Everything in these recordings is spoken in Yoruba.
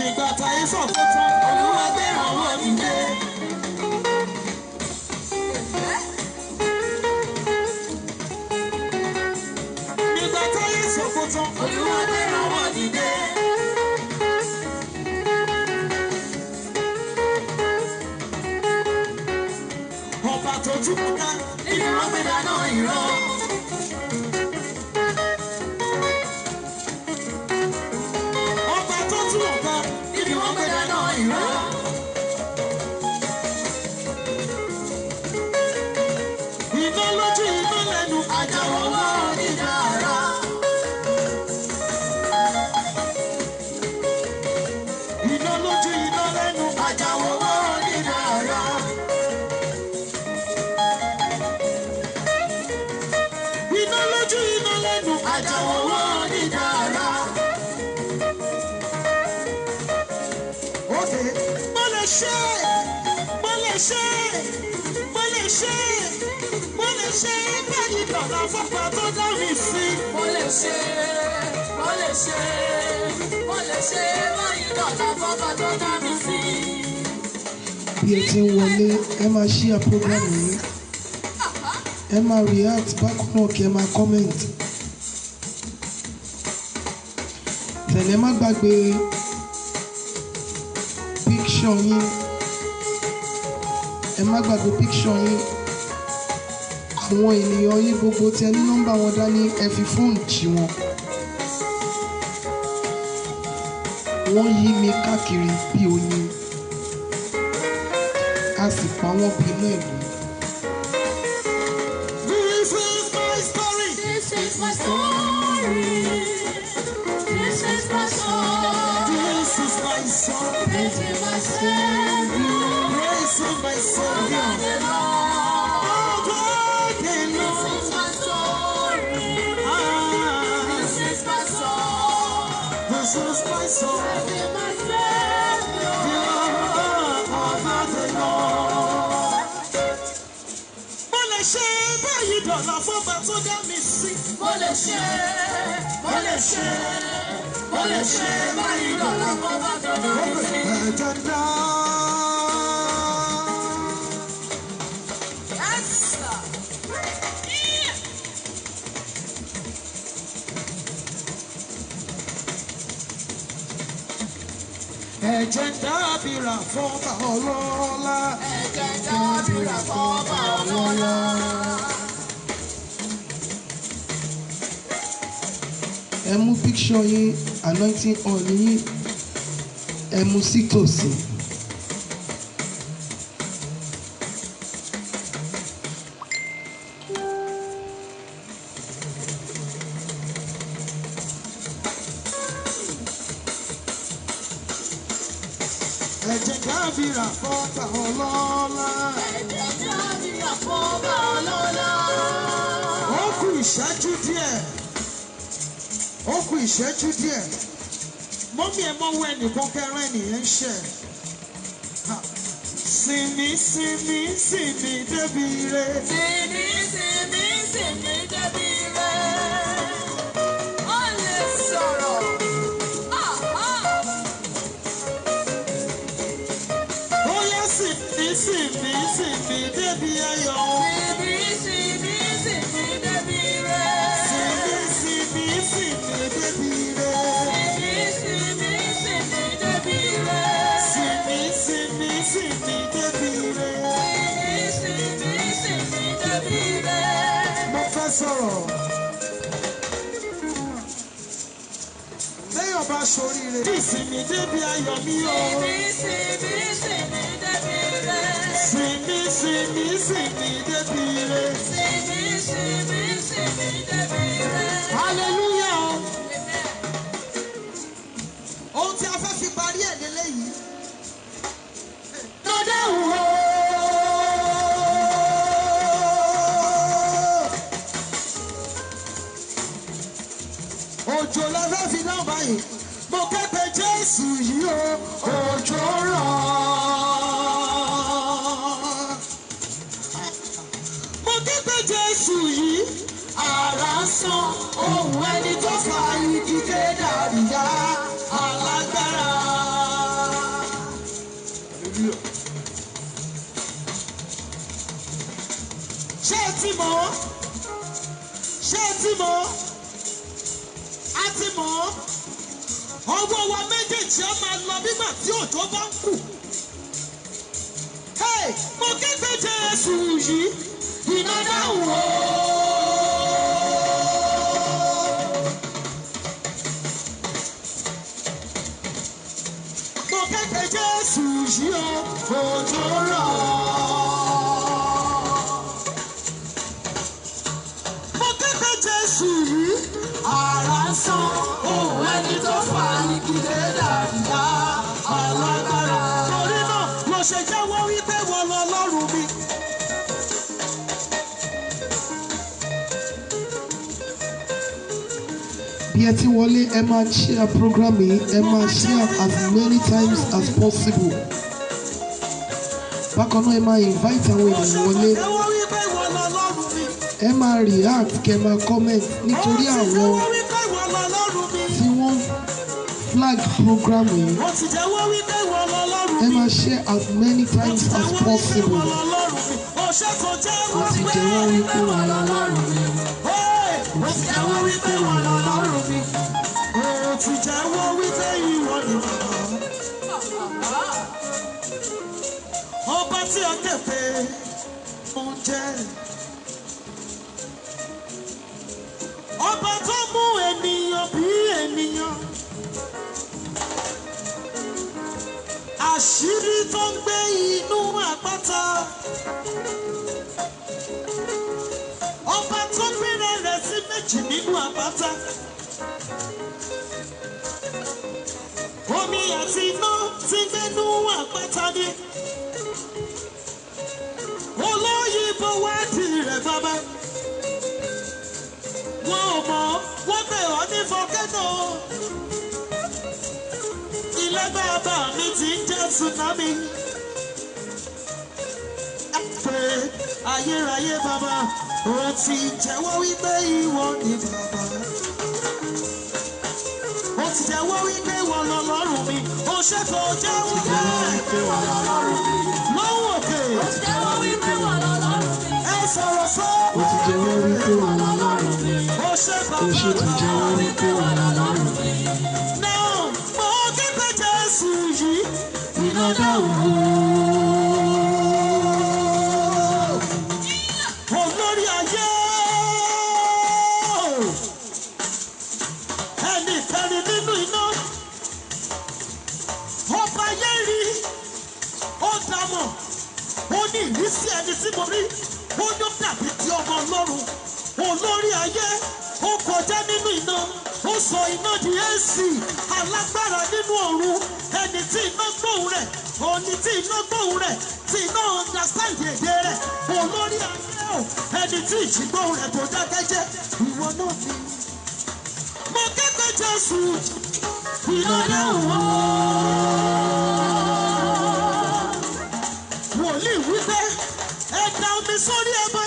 nígbà táyé sọ̀kò tán Olúwa gbé àwọn dìde. Nígbà táyé sọ̀kò tán Olúwa gbé àwọn dìde. Ọba tó túbọ̀ ká níbi wọ́n gbé dáná ìran. Ọba tó túbọ̀ ká níbi wọ́n gbé dáná ìran. Iná lójú iná lẹ́nu àjàwọ̀ wọ́n níjà ara. Iná lójú iná lẹ́nu àjàwọ̀ wọ́n níjà ara. Iná lójú iná lẹ́nu àjàwọ̀ wọ́n níjà ara. Òkè mo lè ṣe mo lè ṣe mo lè ṣe mo lè ṣe báyìí dọ̀là fọ́pá tó dá mi sí. Mo lè ṣe mo lè ṣe mo lè ṣe báyìí dọ̀là fọ́pá tó dá mi sí. Bí ẹ ti ń wọlé ẹ máa share program yìí ẹ máa react bákan náà kí ẹ máa comment. Tẹ̀lé má gbàgbé picture yín ẹ má gbàgbé picture yín àwọn ènìyàn yín gbogbo tí ẹ ní nọ́mbà wọn dání ẹ fi fóònù jí wọn. Wọ́n yí mi káàkiri bí oyin a sì pa wọ́n bí inú ẹ̀mí. This is my story. This is my story. This is my song. This is my song. Praising my Savior. Praising my Savior. All day long. All day This long. is my story. Ah, This is my song. this is my song. Praising my Savior. All day long. Mo lè ṣe báyìí dọ̀là fọ́ba tó dá mi sí. Mo lè ṣe mo lè ṣe mo lè ṣe báyìí dọ̀là fọ́pá tó dá mi sí. Ẹ̀jẹ̀ dá. Yes, sir. Ẹ̀jẹ̀ dábìrà fọ́ba ọlọ́lá. Ẹ̀jẹ̀ dábìrà fọ́pá ọlọ́lá. Ẹ mú picture yín anointing oil yín ẹ mú sí tòsí. Ẹ̀jẹ̀ dábìrà fọ́ba ọlọ́lá. Ẹ̀jẹ̀ dábìrà fọ́pá ọlọ́lá. Ó kù ìṣẹ́jú díẹ̀. Ó kù ìṣẹ́jú díẹ̀. Mọ́mí ẹ̀ mọ́wọ́ ẹnìkan kẹrin ènìyàn ń ṣẹ̀. Ha. Sinmi sinmi sinmi débi ire. Sinmi sinmi sinmi débi rẹ̀. Ó lè sọ̀rọ̀. Ó yá sinmi sinmi sinmi débi ayọ̀. Sinmi sinmi sinmi débi rẹ̀. Sinmi sinmi sinmi débi ire. Sinmi sinmi sinmi débi rẹ̀. Sinmi sinmi sinmi débi ire. Sinmi sinmi sinmi débi rẹ̀. Mo fẹ́ sọ̀rọ̀. Téèyàn bá ṣoríire. Ìsinmi débi ayọ̀ mi o. Sinmi sinmi sinmi débi rẹ̀. Sinmi sinmi sinmi débi ire. Sinmi sinmi sinmi débi rẹ̀. Hallelujah. Amen. Ohun tí a fẹ́ fi parí ẹ̀ lélẹ́yìí. Lọ́dẹ̀ wò. Òjò la fẹ́ fi náà báyìí. Mo kẹ́pẹ́ Jésù yìí o. Òjò rọ̀. Mo kẹ́pẹ́ Jésù yìí. Àrá sán ohùn ẹni tó fa igi kédàríyá alágbára. ọwọ́ wa méjèèjì á máa lọ nígbà tí òjò bá ń kù. Mo képe Jésù yìí, iná dáhùn o. Mo képe Jésù yìí o, òjò rọ̀. Mo képe Jésù yìí, àrá ń sán, òun ẹni tó fà ní kílé dàdídá alágbára. Torí náà ló ṣe jẹ́wọ́ wípé wọ́n lọ lọ́rùn mi. Bí ẹ ti wọlé, ẹ máa share program yìí, ẹ máa share as many times as possible. Bákan náà ẹ máa invite àwọn ènìyàn wọlé. Jẹ́wọ́ wípé wọ́n lọ lọ́rùn mi. Ẹ máa react, kẹ máa comment nítorí àwọn Jẹ́wọ́ wípé wọ́n lọ lọ́rùn mi. tí wọ́n flag program yìí. Mo ti jẹ́wọ́ wípé wọ́n lọ lọ́rùn mi. Ẹ máa share as many times as possible. Mo ṣe kò jẹ́wọ́ Mo ti jẹ́wọ́ wípé wà lọ́lọ́run mi. Mo ti jẹ́wọ́ wípé wọ́n lọ lọ́rùn mi. Mo ti jẹ́wọ́ wípé ìwọ ni bàbá. Ọba tí ó képe mo jẹ́. Ọba tó mú ènìyàn bí ènìyàn. Àṣírí tó ń gbé inú àpáta. Ọba tó gbéra rẹ̀ sí méjì nínú àpáta. Omi àti iná ti gbénú àpáta ni. Olóyìnbó wádìí rẹ̀ bàbá. Wọ́n ò mọ̀, wọ́n bẹ̀ ọ́ ní fọ́kẹ́nà. Ilé bàbá mi ti ń jẹ́ tsunami. Pé ayérayé bàbá, ó ti jẹ́wọ́ wípé ìwọ ni bàbá. Ó ti jẹ́wọ́ wípé wọ́n lọ lọ́rùn mi. Ó ṣètò jẹ́wọ́ wípé wọ́n lọ lọ́rùn mi. Lọ́wọ́ òkè. Ó ti jẹ́wọ́ wípé wọ́n lọ lọ́rùn mi. Ẹ sọ̀rọ̀ sọ́. Ó ti jẹ́wọ́ wípé wà lọ́lọ́run mi. Ó ṣe Ó bàbá. ṣe ti jẹ́wọ́ wípé wà lọ́lọ́run mi. Náà mo képe Jésù yìí. Iná dáhùn o. Olórí ayé. Ẹni kẹrin nínú iná. Ọba ayé rí. Ó dámọ̀. Ó ní ìrísí ẹni tí mo rí. Ó ní ó dàbí ti ọmọ Ọlọ́run. Olórí ayé. Ó kọjá nínú iná. Ó sọ iná di èsì. Alágbára nínú ọ̀run. Ẹni tí iná gbóhùn rẹ̀. Òní tí iná gbóhùn rẹ̀. Tí iná understand èdè rẹ̀. Olórí ayé o. Ẹni tí ìjìgbóhùn rẹ̀ tó dákẹ́jẹ́. Ìwọ náà ni. Mo képe Jésù. Iná dáhùn o. Wòlíì wípé ẹ da omi sórí ẹbọ.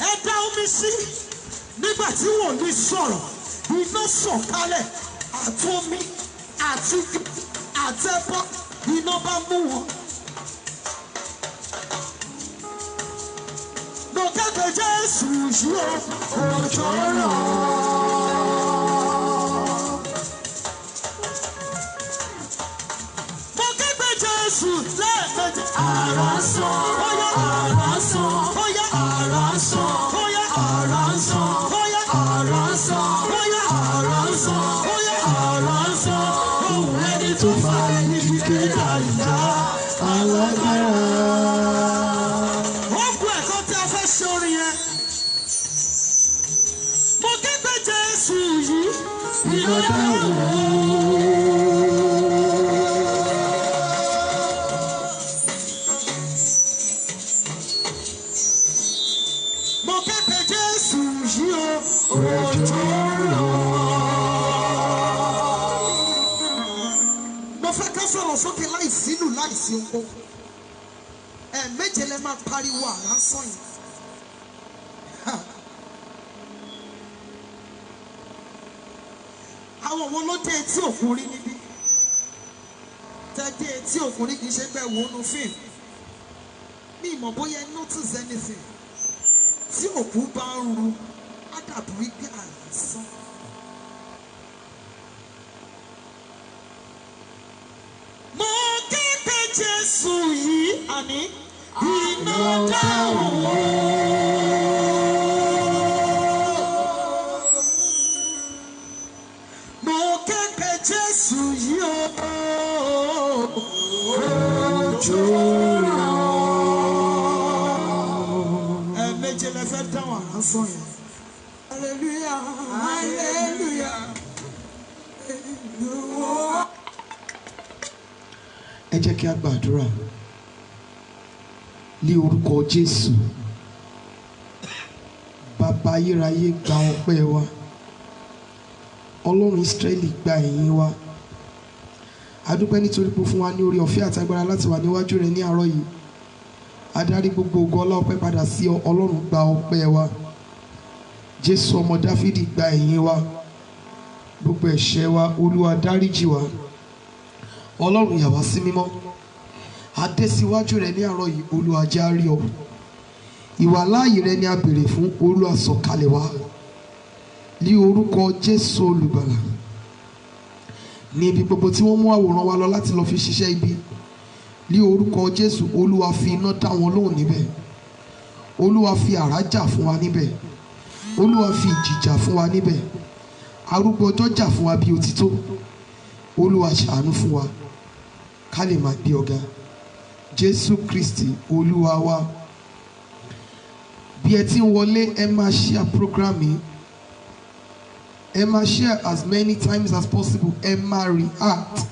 Ẹ da omi sí. Nígbà tí wòlíì sọ̀rọ̀, iná sọ̀kalẹ̀ àtomi àti àtẹ̀bọ. Iná bá mú wọn. Mo képe Jésù yìí o, òjò rọ̀. Mo képe Jésù lẹ́ẹ̀mejì. Àrá sán, bóyá àrá sán, bóyá àrá sán, bóyá àrá sán, bóyá àrá sán, bóyá àrá sán, bóyá àrá sán. Òun ẹni tó fà ní kíkẹ́ dàrídá Alágbára. ó kú ẹ̀kọ́ tí a fẹ́ ṣe orin yẹn. Mo képe Jésù yìí. Iná dáhùn o. Mo képe Jésù yìí o. Òjò rọ̀. Mo fẹ́ ká sọ̀rọ̀ sókè láìsí ìlù láìsí ohun. Ẹ̀ẹ̀méje lẹ máa pariwo àrá sàn yìí. Ha. Àwọn wo ló dé etí òkun rí níbí? Tẹ dé etí òkun rí kì í ṣe pé wo nu fíìmù. Mi ìmọ̀ bóyá ẹ notice anything. Tí òkú bá ń ru, á dàbí wípé àrá sàn. Jésù yìí àní iná dáhùn o. Mo kẹ́kẹ́ Jésù yìí o. Ojú rẹ̀. Ẹ̀ẹ̀méje lẹ fẹ́ dáhùn àránṣọ yẹn. Hallelujah, hallelujah. Ẹ jẹ́ kí a gbàdúrà ní orúkọ Jésù. Bàbá ayérayé gba ọpẹ́ wa. Ọlọ́run Ísírẹ́lì gba ìyìn wa. A dúpẹ́ nítorí pé fún wa ní oore ọ̀fẹ́ àti agbára láti wà níwájú rẹ ní àárọ̀ yìí. Adarí gbogbo ògo ọlá ọpẹ́ padà sí ọ. Ọlọ́run gba ọpẹ́ wa. Jésù ọmọ Dáfídì gba ìyìn wa. Gbogbo ẹ̀ṣẹ̀ wa Olúwa dáríjì wa. Ọlọ́run yà wá sí mímọ́. A dé síwájú rẹ ní àárọ̀ yìí. Olúwa jẹ́ á rí ọ. Ìwàláàyè rẹ ni a béèrè fún. Olúwa sọ̀kalẹ̀ wá. Ní orúkọ Jésù olùgbàlà. Ní ibi gbogbo tí wọ́n mú àwòrán wa lọ láti lọ fi ṣiṣẹ́ ibi. Ní orúkọ Jésù Olúwa fi iná dá wọn lóhùn níbẹ̀. Olúwa fi àrá jà fún wa níbẹ̀. Olúwa fi ìjì jà fún wa níbẹ̀. Arúgbó ọjọ́ jà fún wa bí òtítọ́. Olúwa ṣàánú fún wa ká lè máa gbé ọ̀gá. Jésù Kristi Olúwa wa. Bí ẹ ti ń wọlé ẹ máa share program yìí. Ẹ máa share as many times as possible. Ẹ máa react.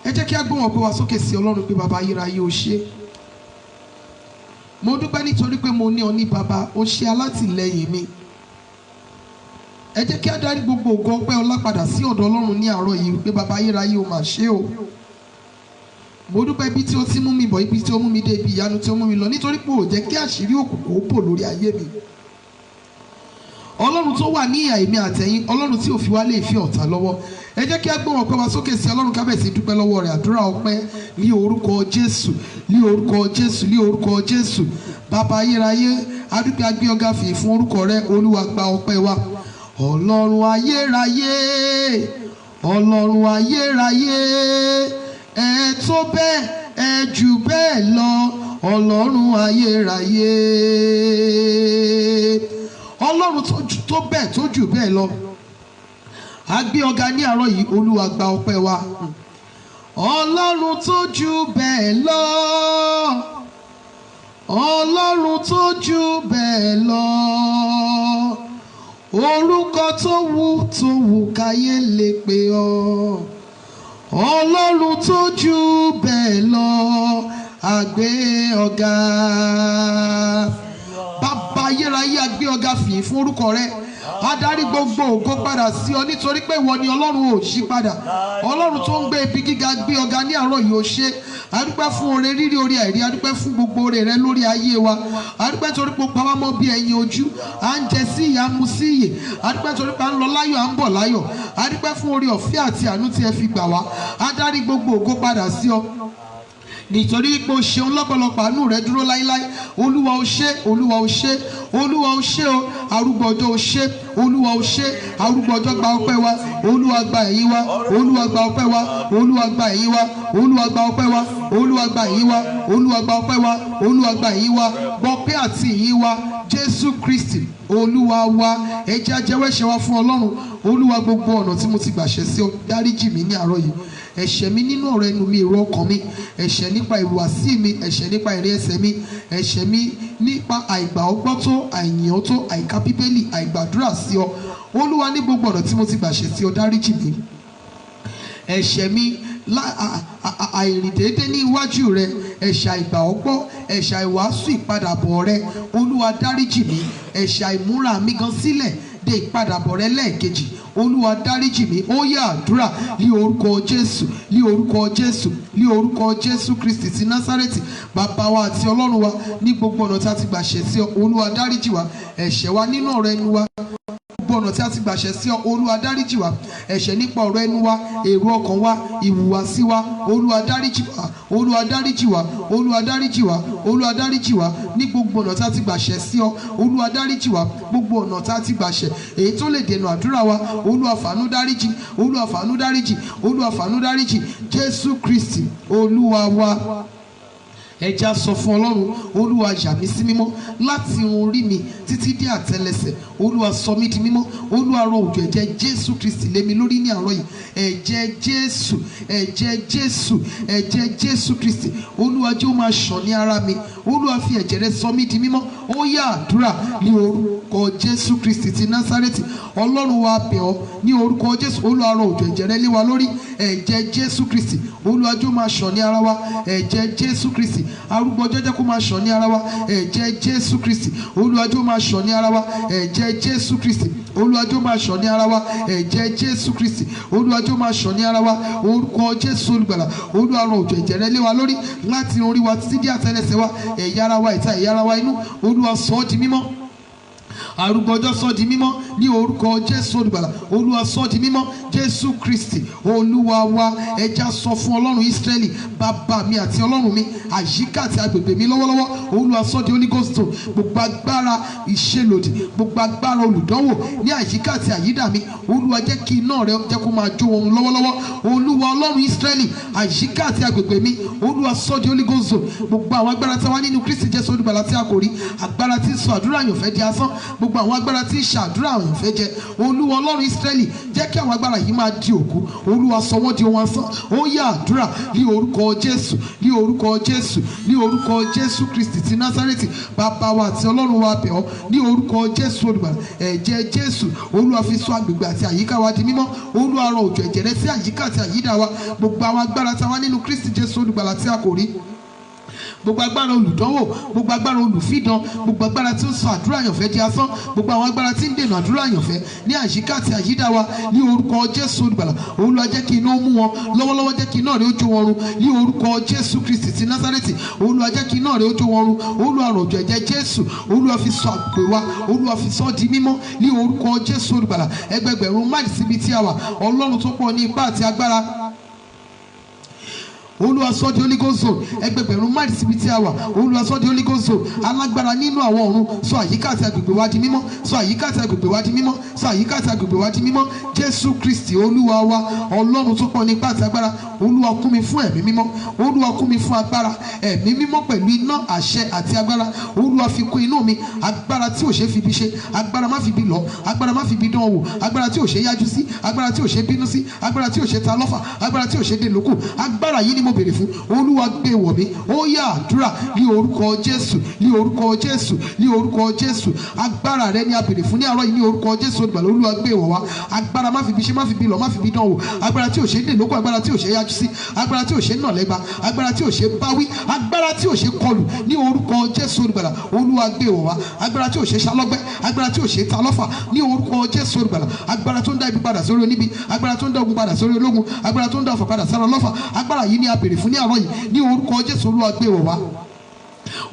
Ẹ jẹ́ kí a gbóhùn ọpẹ́ wa sókè sí Ọlọ́run pé bàbá ayérayé o ṣé. Mo dúpẹ́ nítorí pé mo ní ọ ní bàbá. O ṣe alátìlẹ́yìn mi. Ẹ jẹ́ kí a darí gbogbo ògo ọpẹ́ ọlá padà sí ọ̀dọ̀ Ọlọ́run ní àárọ̀ yìí pé bàbá ayérayé o máa ṣe o. Mo dúpẹ́ ibi tí o ti mú mi bọ̀, ibi tí o mú mi dé, ibi ìyanu tí o mú mi lọ, nítorí pé o jẹ́ kí àṣírí òkùnkùn ó bò lórí ayé mi. Ọlọ́run tó wà ní ìhà èmi àtẹ̀yìn, Ọlọ́run tí ò fi wá lé ìfẹ́ ọ̀tá lọ́wọ́. Ẹ jẹ́ kí a gbóhùn ọpẹ́ wa sókè sí Ọlọ́run ká bẹ̀rẹ̀ sí dúpẹ́ lọ́wọ́ rẹ̀. Àdúrà ọpẹ́ ní orúkọ Jésù, ní orúkọ Jésù, ní orúkọ Jésù. Bàbá ayérayé, a dúpẹ́ a gbé ọ̀gá fìyì fún orúkọ rẹ. Olúwa gba ọpẹ́ wa. Ọlọ́run ayérayé, Ọlọ́run ayérayé, ẹ tó bẹ́ẹ̀, ẹ jù bẹ́ẹ̀ lọ. Ọlọ́run ayérayé, Ọlọ́run tó bẹ́ẹ̀ tó jù bẹ́ẹ̀ lọ. A gbé ọ̀gá ní àárọ̀ yìí. Olúwa gba ọpẹ́ wa. Ọlọ́run tó jù bẹ́ẹ̀ lọ, Ọlọ́run tó jù bẹ́ẹ̀ lọ. Orúkọ tó wù káyé lè pè ọ́. Ọlọ́run tó jù bẹ́ẹ̀ lọ. A gbé ọ̀gá. Bàbá ayérayé, a gbé ọ̀gá fìyìn fún orúkọ rẹ. Adarí gbogbo ògo padà sí ọ nítorí pé ìwọ ni Ọlọ́run ò ṣí padà. Ọlọ́run tó ń gbé ibi gíga gbé ọ̀gá ní àárọ̀ yìí ó ṣe. A dúpẹ́ fún oore rírí orí àìrí. A dúpẹ́ fún gbogbo oore rẹ lórí ayé wa. A dúpẹ́ torí pé o pa wá mọ́ bí ẹyin ojú. À ń jẹ sí ìyà, mu sí ìyè. A dúpẹ́ torí pé à ń lọ láyọ̀, à ń bọ̀ láyọ̀. A dúpẹ́ fún oore ọ̀fẹ́ àti àánú tí ẹ fi gbà wá. Adarí gbogbo ògo padà sí ọ nítorí pé o ṣeun lọ́pọ̀lọpọ̀, àánú rẹ dúró láíláí. Olúwa o ṣé, Olúwa o ṣé, Olúwa o ṣé o. Arúgbó ọjọ́ o ṣé, Olúwa o ṣé. Arúgbó ọjọ́ gba ọpẹ́ wa. Olúwa gba ẹ̀yìn wa. Olúwa gba ọpẹ́ wa. Olúwa gba ẹ̀yìn wa. Olúwa gba ọpẹ́ wa. Olúwa gba ẹ̀yìn wa. Olúwa gba ọpẹ́ wa. Olúwa gba ẹ̀yìn wa. Gbọpẹ́ àti ìyìn wa. Jésù Kristi Olúwa wa. Ẹ jẹ́ a jẹ́wọ́ ẹ̀ṣẹ̀ wa fún Ọlọ́run. Olúwa, gbogbo ọ̀nà tí mo ti gbà ṣẹ̀ sí ọ, dáríjì mí ní àárọ̀ yìí. Ẹ̀ṣẹ̀ mi nínú ọ̀rọ̀ ẹnu mi, èrò ọkàn mi, ẹ̀ṣẹ̀ nípa ìhùwàsí mi, ẹ̀ṣẹ̀ nípa ìrìn ẹsẹ̀ mi, ẹ̀ṣẹ̀ mi nípa àìgbà ọgbọ́n tó, àìyàn tó, àìka bíbélì, àìgbàdúrà sí ọ. Olúwa, ní gbogbo ọ̀nà tí mo ti gbà ṣẹ̀ sí ọ, dáríjì mí. Ẹ̀ṣẹ̀ mi àìrìndéédé ní iwájú rẹ, ẹ̀ṣẹ̀ àìgbà ọgbọ́n, ẹ̀ṣẹ̀ àìwàásù ìpadàbọ̀ rẹ. Olúwa, dáríjì mí. Ẹ̀ṣẹ̀ àìmúra mi gan sílẹ̀ de ìpadàbọ̀ rẹ lẹ́ẹ̀kejì. Olúwa, dáríjì mí. Ó yá àdúrà ní orúkọ Jésù, ní orúkọ Jésù, ní orúkọ Jésù Kristi ti Násárẹ́tì. Bàbá wa àti Ọlọ́run wa, ní gbogbo ọ̀nà tí a ti gbà ṣẹ̀ sí ọ, Olúwa, dáríjì wa. Ẹ̀ṣẹ̀ wa nínú ọ̀rọ̀ ẹnu wa, gbogbo ọ̀nà tí a ti gbàṣẹ sí ọ Olúwa dáríjì wá ẹ̀ṣẹ̀ nípa ọ̀rọ̀ ẹnu wa èrò ọkàn wa ìhùwàsí wa Olúwa dáríjì wá Olúwa dáríjì wá Olúwa dáríjì wá Olúwa dáríjì wá ní gbogbo ọ̀nà tí a ti gbàṣẹ sí ọ Olúwa dáríjì wá gbogbo ọ̀nà tí a ti gbàṣẹ èyí tó lè dènà àdúrà wa Olúwa fàánú dáríjì Olúwa fàánú dáríjì Olúwa fàánú dáríjì Jésù Kristi Olúwa wa. Ẹja sọ fún Ọlọ́run Olúwa yà mí sí mímọ́ láti irun orí mi títí dé àtẹ́lẹsẹ̀ Olúwa sọ mí di mímọ́ Olúwa rọ òjò ẹ̀jẹ̀ Jésù Kristi lé mi lórí ní àárọ̀ yìí ẹ̀jẹ̀ Jésù ẹ̀jẹ̀ Jésù ẹ̀jẹ̀ Jésù Kristi Olúwa jẹ́ ó máa ṣàn ní ara mi Olúwa fi ẹ̀jẹ̀ rẹ̀ sọ mí di mímọ́ ó yá àdúrà ní orúkọ Jésù Kristi ti Násárẹ́tì Ọlọ́run wa bẹ̀ ọ́ ní orúkọ Jésù Olúwa rọ òjò ẹ̀jẹ̀ rẹ̀ lé wa lórí ẹ̀jẹ̀ Jésù Kristi Olúwa jẹ́ ó máa ṣàn ní ara wa ẹ̀jẹ̀ Jésù Kristi arúgbó ọjọ́ jẹ́ kó máa ṣàn ní ara wa ẹ̀jẹ̀ Jésù Kristi Olúwa jẹ́ ó máa ṣàn ní ara wa ẹ̀jẹ̀ Jésù Kristi Olúwa jẹ́ ó máa ṣàn ní ara wa ẹ̀jẹ̀ Jésù Kristi Olúwa jẹ́ ó máa ṣàn ní ara wa orúkọ Jésù olùgbàlà Olúwa rọ òjò ẹ̀jẹ̀ rẹ̀ lé wa lórí láti orí wa títí dé àtẹ́lẹsẹ̀ wa ẹ̀yà ara wa ìta ẹ̀yà ara wa inú Olúwa sọ ọ́ di mímọ́ arúgbó ọjọ́ sọ di mímọ́ ní orúkọ Jésù olùgbàlà Olúwa sọ di mímọ́ Jésù Kristi Olúwa wa ẹja sọ fún Ọlọ́run Ísírẹ́lì bàbá mi àti Ọlọ́run mi àyíká àti agbègbè mi lọ́wọ́lọ́wọ́ Olúwa sọ di Holy Ghost gbogbo agbára ìṣelòdì gbogbo agbára olùdánwò ní àyíká àti àyídà mi Olúwa jẹ́ kí iná rẹ jẹ́ kó máa jó wọn lọ́wọ́lọ́wọ́ Olúwa Ọlọ́run Ísírẹ́lì àyíká àti agbègbè mi Olúwa sọ di Holy Ghost gbogbo àwọn agbára tí a wá nínú Kristi Jésù olùgbàlà tí a kò rí agbára tí ń sọ àdúrà àyànfẹ́ di asán gbogbo àwọn agbára tí ń ṣàdúrà àyànfẹ́ jẹ Olúwa Ọlọ́run Ísírẹ́lì jẹ́ kí àwọn agbára yìí máa di òkú Olúwa sọ wọ́n di ohun asán ó yá àdúrà ní orúkọ Jésù ní orúkọ Jésù ní orúkọ Jésù Kristi ti Násárẹ́tì bàbá wa àti Ọlọ́run wa bẹ̀ ọ́ ní orúkọ Jésù olùgbàlà ẹ̀jẹ̀ Jésù Olúwa fi sọ agbègbè àti àyíká wa di mímọ́ Olúwa rọ òjò ẹ̀jẹ̀ rẹ̀ sí àyíká àti àyídà wa gbogbo àwọn agbára tí a wá nínú Kristi Jésù olùgbàlà tí a kò rí gbogbo agbára olùdánwò gbogbo agbára olùfídán gbogbo agbára tí ó sọ àdúrà àyànfẹ́ di asán gbogbo àwọn agbára tí ń dènà àdúrà àyànfẹ́ ní àyíká àti àyídà wa ní orúkọ Jésù olùgbàlà Olúwa jẹ́ kí iná mú wọn lọ́wọ́lọ́wọ́ jẹ́ kí iná rẹ̀ ó jó wọn run ní orúkọ Jésù Kristi ti Násárẹ́tì Olúwa jẹ́ kí iná rẹ̀ ó jó wọn run Olúwa rọ̀jò ẹ̀jẹ̀ Jésù Olúwa fi sọ àgbè wa Olúwa fi sọ di mímọ́ ní orúkọ Jésù olùgbàlà ẹgbẹgbẹ̀rún máìlì síbi tí a wà Ọlọ́run tó pọ̀ ní ipá àti agbára Olúwa sọ di Holy Ghost zone ẹgbẹgbẹ̀rún máìlì síbi tí a wà Olúwa sọ di Holy Ghost zone alágbára nínú àwọn ọ̀run sọ àyíká àti agbègbè wa di mímọ́ sọ àyíká àti agbègbè wa di mímọ́ sọ àyíká àti agbègbè wa di mímọ́ Jésù Kristi Olúwa wa Ọlọ́run tó pọ̀ ní ipá àti agbára Olúwa kún mi fún ẹ̀mí mímọ́ Olúwa kún mi fún agbára ẹ̀mí mímọ́ pẹ̀lú iná àṣẹ àti agbára Olúwa fi kún inú mi agbára tí ò ṣe fi bí ṣe agbára má fi bí lọ agbára má fi bí dán wò agbára tí ò ṣe yájú sí agbára tí ò ṣe bínú sí agbára tí ò ṣe ta lọ́fà agbára tí ò ṣe dé lókù agbára yìí ni mo béèrè fún Olúwa gbé wọ̀ mí ó yá àdúrà ní orúkọ Jésù ní orúkọ Jésù ní orúkọ Jésù agbára rẹ ni a béèrè fún ní àárọ̀ yìí ní orúkọ Jésù olùgbàlà Olúwa gbé wọ̀ wá agbára má fi bí ṣe má fi bí lọ má fi bí dán wò agbára tí ò ṣe dé lókù agbára tí ò ṣe yájú sí agbára tí ò ṣe nà lẹ́gba agbára tí ò ṣe báwí agbára tí ò ṣe kọlù ní orúkọ Jésù olùgbàlà Olúwa gbé wọ̀ wá agbára tí ò ṣe ṣalọ́gbẹ́ agbára tí ò ṣe ta lọ́fà ní orúkọ Jésù olùgbàlà agbára tó ń dá ibi padà sórí oníbi agbára tó ń dá ogun padà sórí ológun agbára tó ń dá ọ̀fọ̀ padà sára lọ́fà agbára yìí ni a béèrè fún ní àárọ̀ yìí ní orúkọ Jésù Olúwa gbé wọ̀ wá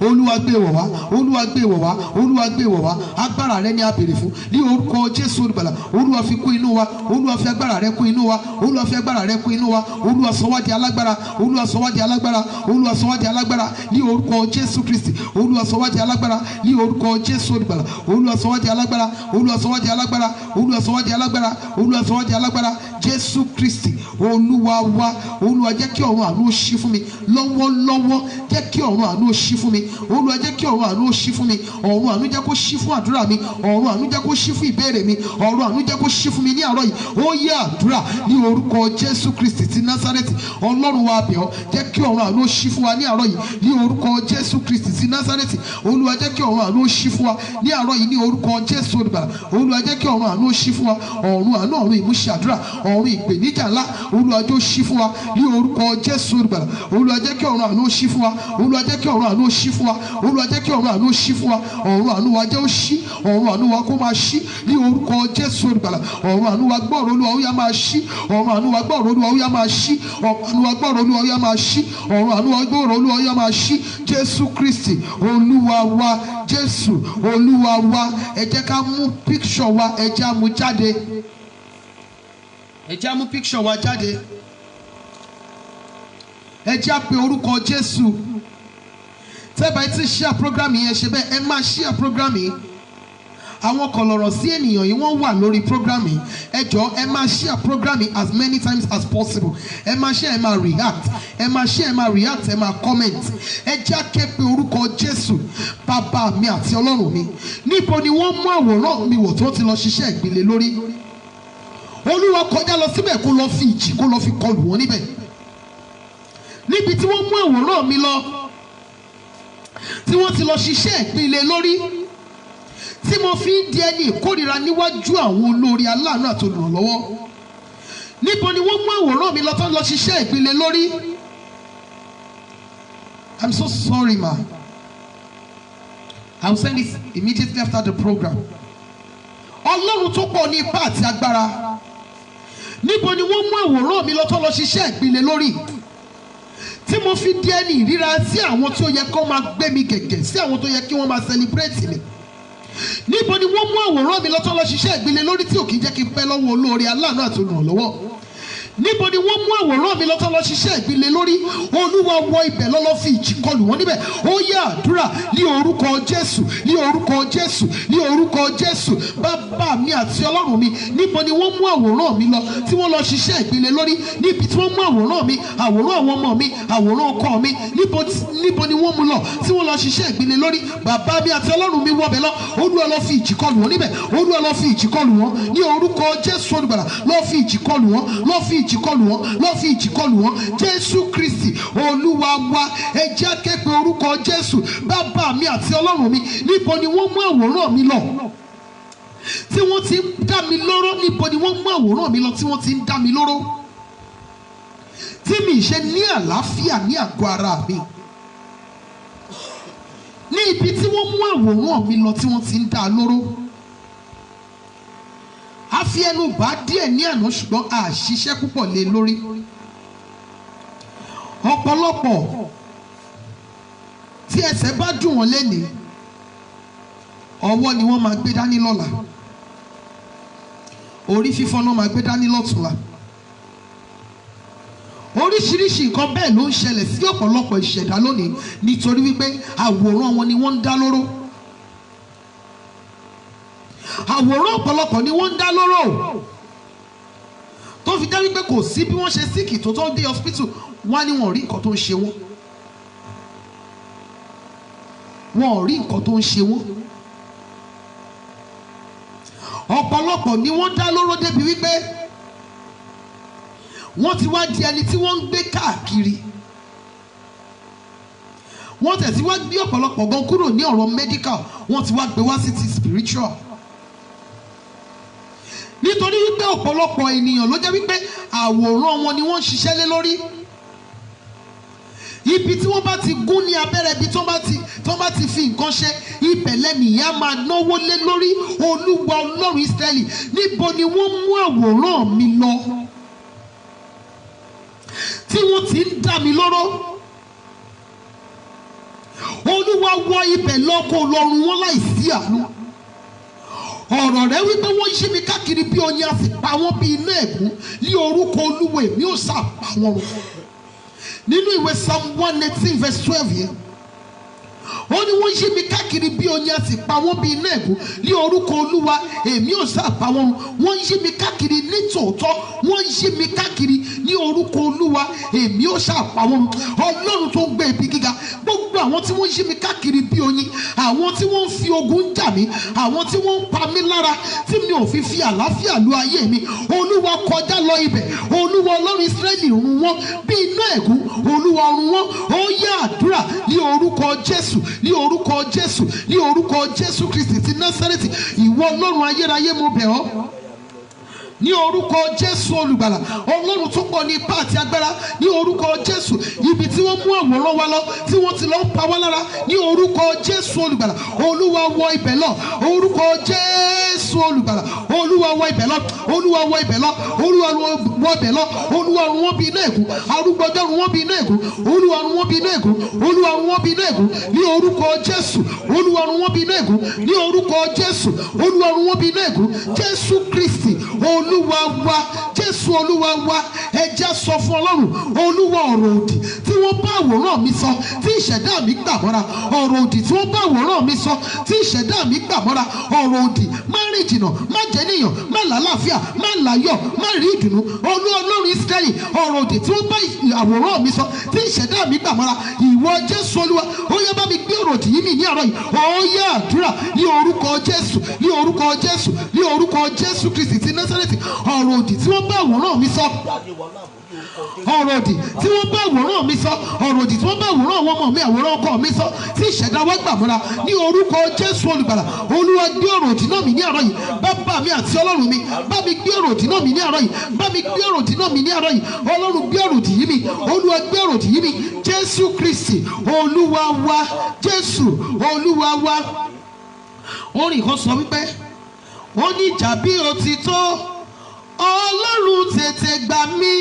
Olúwa gbé wọ̀ wá Olúwa gbé wọ̀ wá Olúwa gbé wọ̀ wá agbára rẹ ni a béèrè fún ní orúkọ Jésù olùgbàlà Olúwa fi kún inú wa Olúwa fi agbára rẹ kún inú wa Olúwa fi agbára rẹ kún inú wa Olúwa sọ wá di alágbára Olúwa sọ wá di alágbára Olúwa sọ wá di alágbára ní orúkọ Jésù Kristi Olúwa sọ wá di alágbára ní orúkọ Jésù olùgbàlà Olúwa sọ wá di alágbára Olúwa sọ wá di alágbára Olúwa sọ wá di alágbára Olúwa sọ wá di alágbára Jésù Kristi Olúwa wa Olúwa jẹ́ kí ọ̀run àánú ó ṣí fún mi lọ́wọ́lọ́wọ́ jẹ́ kí ọ̀run àánú ó ṣí fún mi Olúwa jẹ́ kí ọ̀run àánú ó ṣí fún mi ọ̀run àánú jẹ́ kó ṣí fún àdúrà mi ọ̀run àánú jẹ́ kó ṣí fún ìbéèrè mi ọ̀run àánú jẹ́ kó ṣí fún mi ní àárọ̀ yìí ó yẹ àdúrà ní orúkọ Jésù Kristi ti Násárẹ́tì Ọlọ́run wa bẹ̀ ọ́ jẹ́ kí ọ̀run àánú ó ṣí fún wa ní àárọ̀ yìí ní orúkọ Jésù Kristi ti Násárẹ́tì Olúwa jẹ́ kí ọ̀run àánú ó ṣí fún wa ní àárọ̀ yìí ní orúkọ Jésù olùgbàlà Olúwa jẹ́ kí ọ̀run àánú ó ṣí fún wa ọ̀run àánú ọ̀run ìmúṣẹ àdúrà ọ̀run ìpèníjà ńlá Olúwa jẹ́ ó ṣí fún wa ní orúkọ Jésù olùgbàlà. Olúwa jẹ́ kí ọ̀run àánú ó ṣí fún wa. Olúwa jẹ́ kí ọ̀run àánú ó ṣí fún wa. Olúwa jẹ́ kí ọ̀run àánú ó ṣí fún wa. ọ̀run àánú wa jẹ́ ó ṣí. ọ̀run àánú wa kó máa ṣí ní orúkọ Jésù olùgbàlà. ọ̀run àánú wa gbọ́rọ̀ Olúwa ó yá máa ṣí. ọ̀run àánú wa gbọ́rọ̀ Olúwa ó yá máa ṣí. ọ̀run àánú wa gbọ́rọ̀ Olúwa ó yá máa ṣí. ọ̀run àánú wa gbọ́rọ̀ Olúwa ó yá máa ṣí. Jésù Kristi Olúwa wa. Jésù Olúwa wa. ẹ jẹ́ ká mú picture wa, ẹ jẹ́ á mú jáde. ẹ jẹ́ á mú picture wa jáde. ẹ jẹ́ á pe orúkọ Jésù. tẹ́bà tí share program yẹn ṣe bẹ́ẹ̀ ẹ máa share program yìí. àwọn kọ̀lọ̀rọ̀ sí ènìyàn yìí wọ́n wà lórí program yìí. ẹ jọ̀ọ́ ẹ máa share program yìí as many times as possible. ẹ máa share, ẹ máa react, ẹ máa share, ẹ máa react, ẹ máa comment. ẹ jẹ́ á ké pe orúkọ Jésù. Bàbá mi àti Ọlọ́run mi, níbo ni wọ́n mú àwòrán mi wò tó ti lọ ṣiṣẹ́ ìgbélé lórí? Olúwa kọjá lọ síbẹ̀ kó lọ fi ìjì kó lọ fi kọlù wọn níbẹ̀. níbi tí wọ́n mú àwòrán mi lọ tí wọ́n ti lọ ṣiṣẹ́ ìpínlẹ̀ lórí, tí mo fi ń di ẹni ìkórìíra níwájú àwọn olórí aláàánú àti olùrànlọ́wọ́. níbo ni wọ́n mú àwòrán mi lọ tó lọ ṣiṣẹ́ ìpínlẹ̀ lórí? I'm so sorry ma. I'll send this immediately after the program. Ọlọ́run tó pọ̀ ní ipá àti agbára. Níbo ni wọ́n mú àwòrán mi lọ tó lọ ṣiṣẹ́ ìpínlẹ̀ lórí? Tí mo fi di ẹni ìríra sí àwọn tí ó yẹ kó máa gbé mi gẹ̀gẹ̀, sí àwọn tó yẹ kí wọ́n máa celebrate mi. Níbo ni wọ́n mú àwòrán mi lọ tó lọ ṣiṣẹ́ ìpínlẹ̀ lórí tí ò kì í jẹ́ kí n pẹ́ lọ́wọ́ olóore aláàánú àti olùrànlọ́wọ́? Níbo ni wọ́n mú àwòrán mi lọ́tọ́ lọ ṣiṣẹ́ ìgbélé lórí? Olúwa wọ ibẹ̀ lọ́lọ́ fi ìjì kọlù wọ́n níbẹ̀. Ó yá àdúrà ní orúkọ Jésù, ní orúkọ Jésù, ní orúkọ Jésù. Bàbá mi àti Ọlọ́run mi, níbo ni wọ́n mú àwòrán mi lọ tí wọ́n lọ ṣiṣẹ́ ìgbélé lórí? Níbi tí wọ́n mú àwòrán mi, àwòrán àwọn ọmọ mi, àwòrán ọkọ mi, níbo ni wọ́n mú lọ tí wọ́n lọ ṣiṣẹ́ ìgbélé lórí? Bàbá mi àti Ọlọ́run mi wọbẹ̀ lọ. Olúwa lọ fi ìjì kọlù wọ́n níbẹ̀. Olúwa lọ fi ìjì kọlù wọ́n ní orúkọ Jésù olùgbàlà. Lọ fi ìjì kọlù wọ́n, lọ fi ìjì kọlù wọ́n, lọ fi ìjì kọlù wọ́n. Jésù Kristi Olúwa wa. ẹ jẹ́ á ké pe orúkọ Jésù. Bàbá mi àti Ọlọ́run mi, níbo ni wọ́n mú àwòrán mi lọ tí wọ́n ti ń dá mi lóró? Níbo ni wọ́n mú àwòrán mi lọ tí wọ́n ti ń dá mi lóró? Tí mi ṣe ní àlàáfíà ní àgọ́ ara mi. Ní ibi tí wọ́n mú àwòrán mi lọ tí wọ́n ti ń dá a lóró. A fi ẹnu bá díẹ̀ ní àná ṣùgbọ́n a ṣiṣẹ́ púpọ̀ lé lórí. Ọ̀pọ̀lọpọ̀ tí ẹsẹ̀ bá dùn wọ́n lénìí, ọwọ́ ni wọ́n máa gbé dání lọ́la. Orí fífọ́ náà máa gbé dání lọ́tùnla. Oríṣiríṣi nǹkan bẹ́ẹ̀ ló ń ṣẹlẹ̀ sí ọ̀pọ̀lọpọ̀ ìṣẹ̀dá lónìí nítorí wípé àwòrán wọn ni wọ́n ń dá lóró. Àwòrán ọ̀pọ̀lọpọ̀ ni wọ́n ń dá lóró tó fi jẹ́ wípé kò sí bí wọ́n ṣe síkì tó tó dé hospital wọ́n á ní wọn ò rí nǹkan tó ń ṣe wọ́n. Wọn ò rí nǹkan tó ń ṣe wọ́n. Ọ̀pọ̀lọpọ̀ ni wọ́n dá lóró débi wípé wọ́n ti wá di ẹni tí wọ́n ń gbé káàkiri. Wọ́n tẹ̀sí wá gbé ọ̀pọ̀lọpọ̀ gan kúrò ní ọ̀rọ̀ medical, wọ́n ti wá gbé wá sí ti spiritual. Nítorí wípé ọ̀pọ̀lọpọ̀ ènìyàn ló jẹ́ wípé àwòrán wọn ni wọ́n ń ṣiṣẹ́ lé lórí. Ibi tí wọ́n bá ti gún ní abẹ́rẹ́, ibi tí wọ́n bá ti fi nǹkan ṣe, ibẹ̀ lẹ́nìyàn máa náwó lé lórí. Olúwa Ọlọ́run Ísírẹ́lì, níbo ni wọ́n mú àwòrán mi lọ tí wọ́n ti ń dá mi lóró? Olúwa wọ ibẹ̀ lọ́kọ̀ lọ́rùn wọn láìsí àánú. Ọ̀rọ̀ rẹ̀ wípé wọ́n yí mi káàkiri bí oyin, a sì pa wọ́n bí iná ẹ̀gún. Ní orúkọ Olúwa èmi ò sá pa wọ́n run. Nínú ìwé Psalm 118 verse 12 yẹn, ó ní wọ́n yí mi káàkiri bí oyin, a sì pa wọ́n bí iná ẹ̀gún. Ní orúkọ Olúwa èmi ò sá pa wọ́n run. Wọ́n yí mi káàkiri ní tòótọ́, wọ́n yí mi káàkiri ní orúkọ Olúwa èmi ò sá pa wọ́n run. Ọlọ́run tó ń gbé ibi gíga, gbogbo àwọn tí wọ́n yí mi káàkiri bí oyin, àwọn tí wọ́n ń fi ogun jà mí, àwọn tí wọ́n ń pa mí lára tí mi ò fi àlàáfíà lu ayé mi, Olúwa kọjá lọ ibẹ̀. Olúwa Ọlọ́run Ísírẹ́lì run wọ́n bí iná ẹ̀gún. Olúwa run wọ́n. Ó yá àdúrà ní orúkọ Jésù, ní orúkọ Jésù, ní orúkọ Jésù Kristi ti Násárẹ́tì. Ìwọ Ọlọ́run ayérayé mo bẹ̀ ọ́. ní orúkọ Jésù olùgbàlà. Ọlọ́run tó pọ̀ ní ipá àti agbára ní orúkọ Jésù. Ibi tí wọ́n mú àwòrán wa lọ tí wọ́n ti lọ ń pa wá lára ní orúkọ Jésù olùgbàlà. Olúwa wọ ibẹ̀ lọ. Orúkọ Jésù olùgbàlà. Olúwa wọ ibẹ̀ lọ. Olúwa wọ ibẹ̀ lọ. Olúwa wọ ibẹ̀ lọ. Olúwa run wọ́n bí iná ègún. Arúgbó ọjọ́ run wọ́n bí iná ègún. Olúwa run wọ́n bí iná ègún. Olúwa run wọ́n bí iná ègún ní orúkọ Jésù. Olúwa run wọ́n bí iná ègún ní orúkọ Jésù. Olúwa run wọ́n bí iná ègún. Jésù Kristi Olúwa wa. Jésù Olúwa wa. Ẹ jẹ́ sọ fún Ọlọ́run. Olúwa ọ̀rọ̀ òdì tí wọ́n bá àwòrán mi sọ tí ìṣẹ̀dá mi gbà mọ́ra. Ọ̀rọ̀ òdì tí wọ́n bá àwòrán mi sọ tí ìṣẹ̀dá mi gbà mọ́ra. Ọ̀rọ̀ òdì má rìn jìnnà, má jẹ́ níyàn, má làlàáfíà, má láyọ̀, má rí ìdùnnú. Ọlọ́run Ísírẹ́lì ọ̀rọ̀ òdì tí wọ́n bá àwòrán mi sọ tí ìṣẹ̀dá mi gbà mọ́ra. Ìwọ Jésù Olúwa ó yá bá mi gbé ọ̀rọ̀ òdì yìí mì ní àárọ̀ yìí. Ó yá àdúrà ní orúkọ Jésù, ní orúkọ Jésù, ní orúkọ Jésù Kristi ti Násárẹ́tì. Ọ̀rọ̀ òdì tí wọ́n bá àwòrán mi sọ, ọ̀rọ̀ òdì tí wọ́n bá àwòrán mi sọ, ọ̀rọ̀ òdì tí wọ́n bá àwòrán àwọn ọmọ mi, àwòrán ọkọ mi sọ tí ìṣẹ̀dá wa gbà mọ́ra ní orúkọ Jésù olùgbàlà. Olúwa gbé ọ̀rọ̀ òdì náà mì ní àárọ̀ yìí. Bàbá mi àti Ọlọ́run mi bá mi gbé ọ̀rọ̀ òdì náà mì ní àárọ̀ yìí. Bá mi gbé ọ̀rọ̀ òdì náà mì ní àárọ̀ yìí. Ọlọ́run gbé ọ̀rọ̀ òdì yìí mì. Olúwa gbé ọ̀rọ̀ òdì yìí mì. Jésù Kristi Olúwa wa. Jésù Olúwa wa. Orin kan sọ wípé ó ní ìjà bí òtítọ́ Ọlọ́run tètè gbà mí.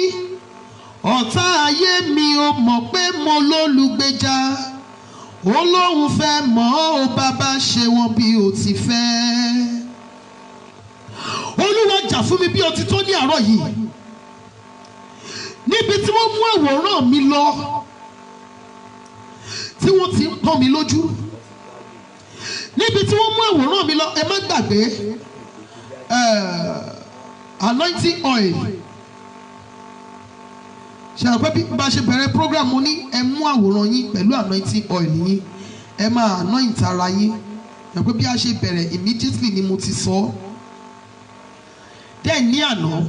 Ọ̀tá ayé mi ò mọ̀ pé mo lólùgbèjà. Olóhùn fẹ́ mọ̀ ó bàbá ṣe wọn bí ó ti fẹ́. Olúwa jà fún mi bí òtítọ́ ní àárọ̀ yìí. Níbi tí wọ́n mú àwòrán mi lọ tí wọ́n ti ń pọ́n mi lójú. Níbi tí wọ́n mú àwòrán mi lọ, ẹ má gbàgbé anointing oil. Ṣé àpẹ́ bí bá ṣe bẹ̀rẹ̀ program mo ní ẹ mú àwòrán yín pẹ̀lú anointing oil yín, ẹ máa anoint ara yín. Ṣé àpẹ́ bí a ṣe bẹ̀rẹ̀ immediately ni mo ti sọ ọ́. Dẹ́ẹ̀ ní àná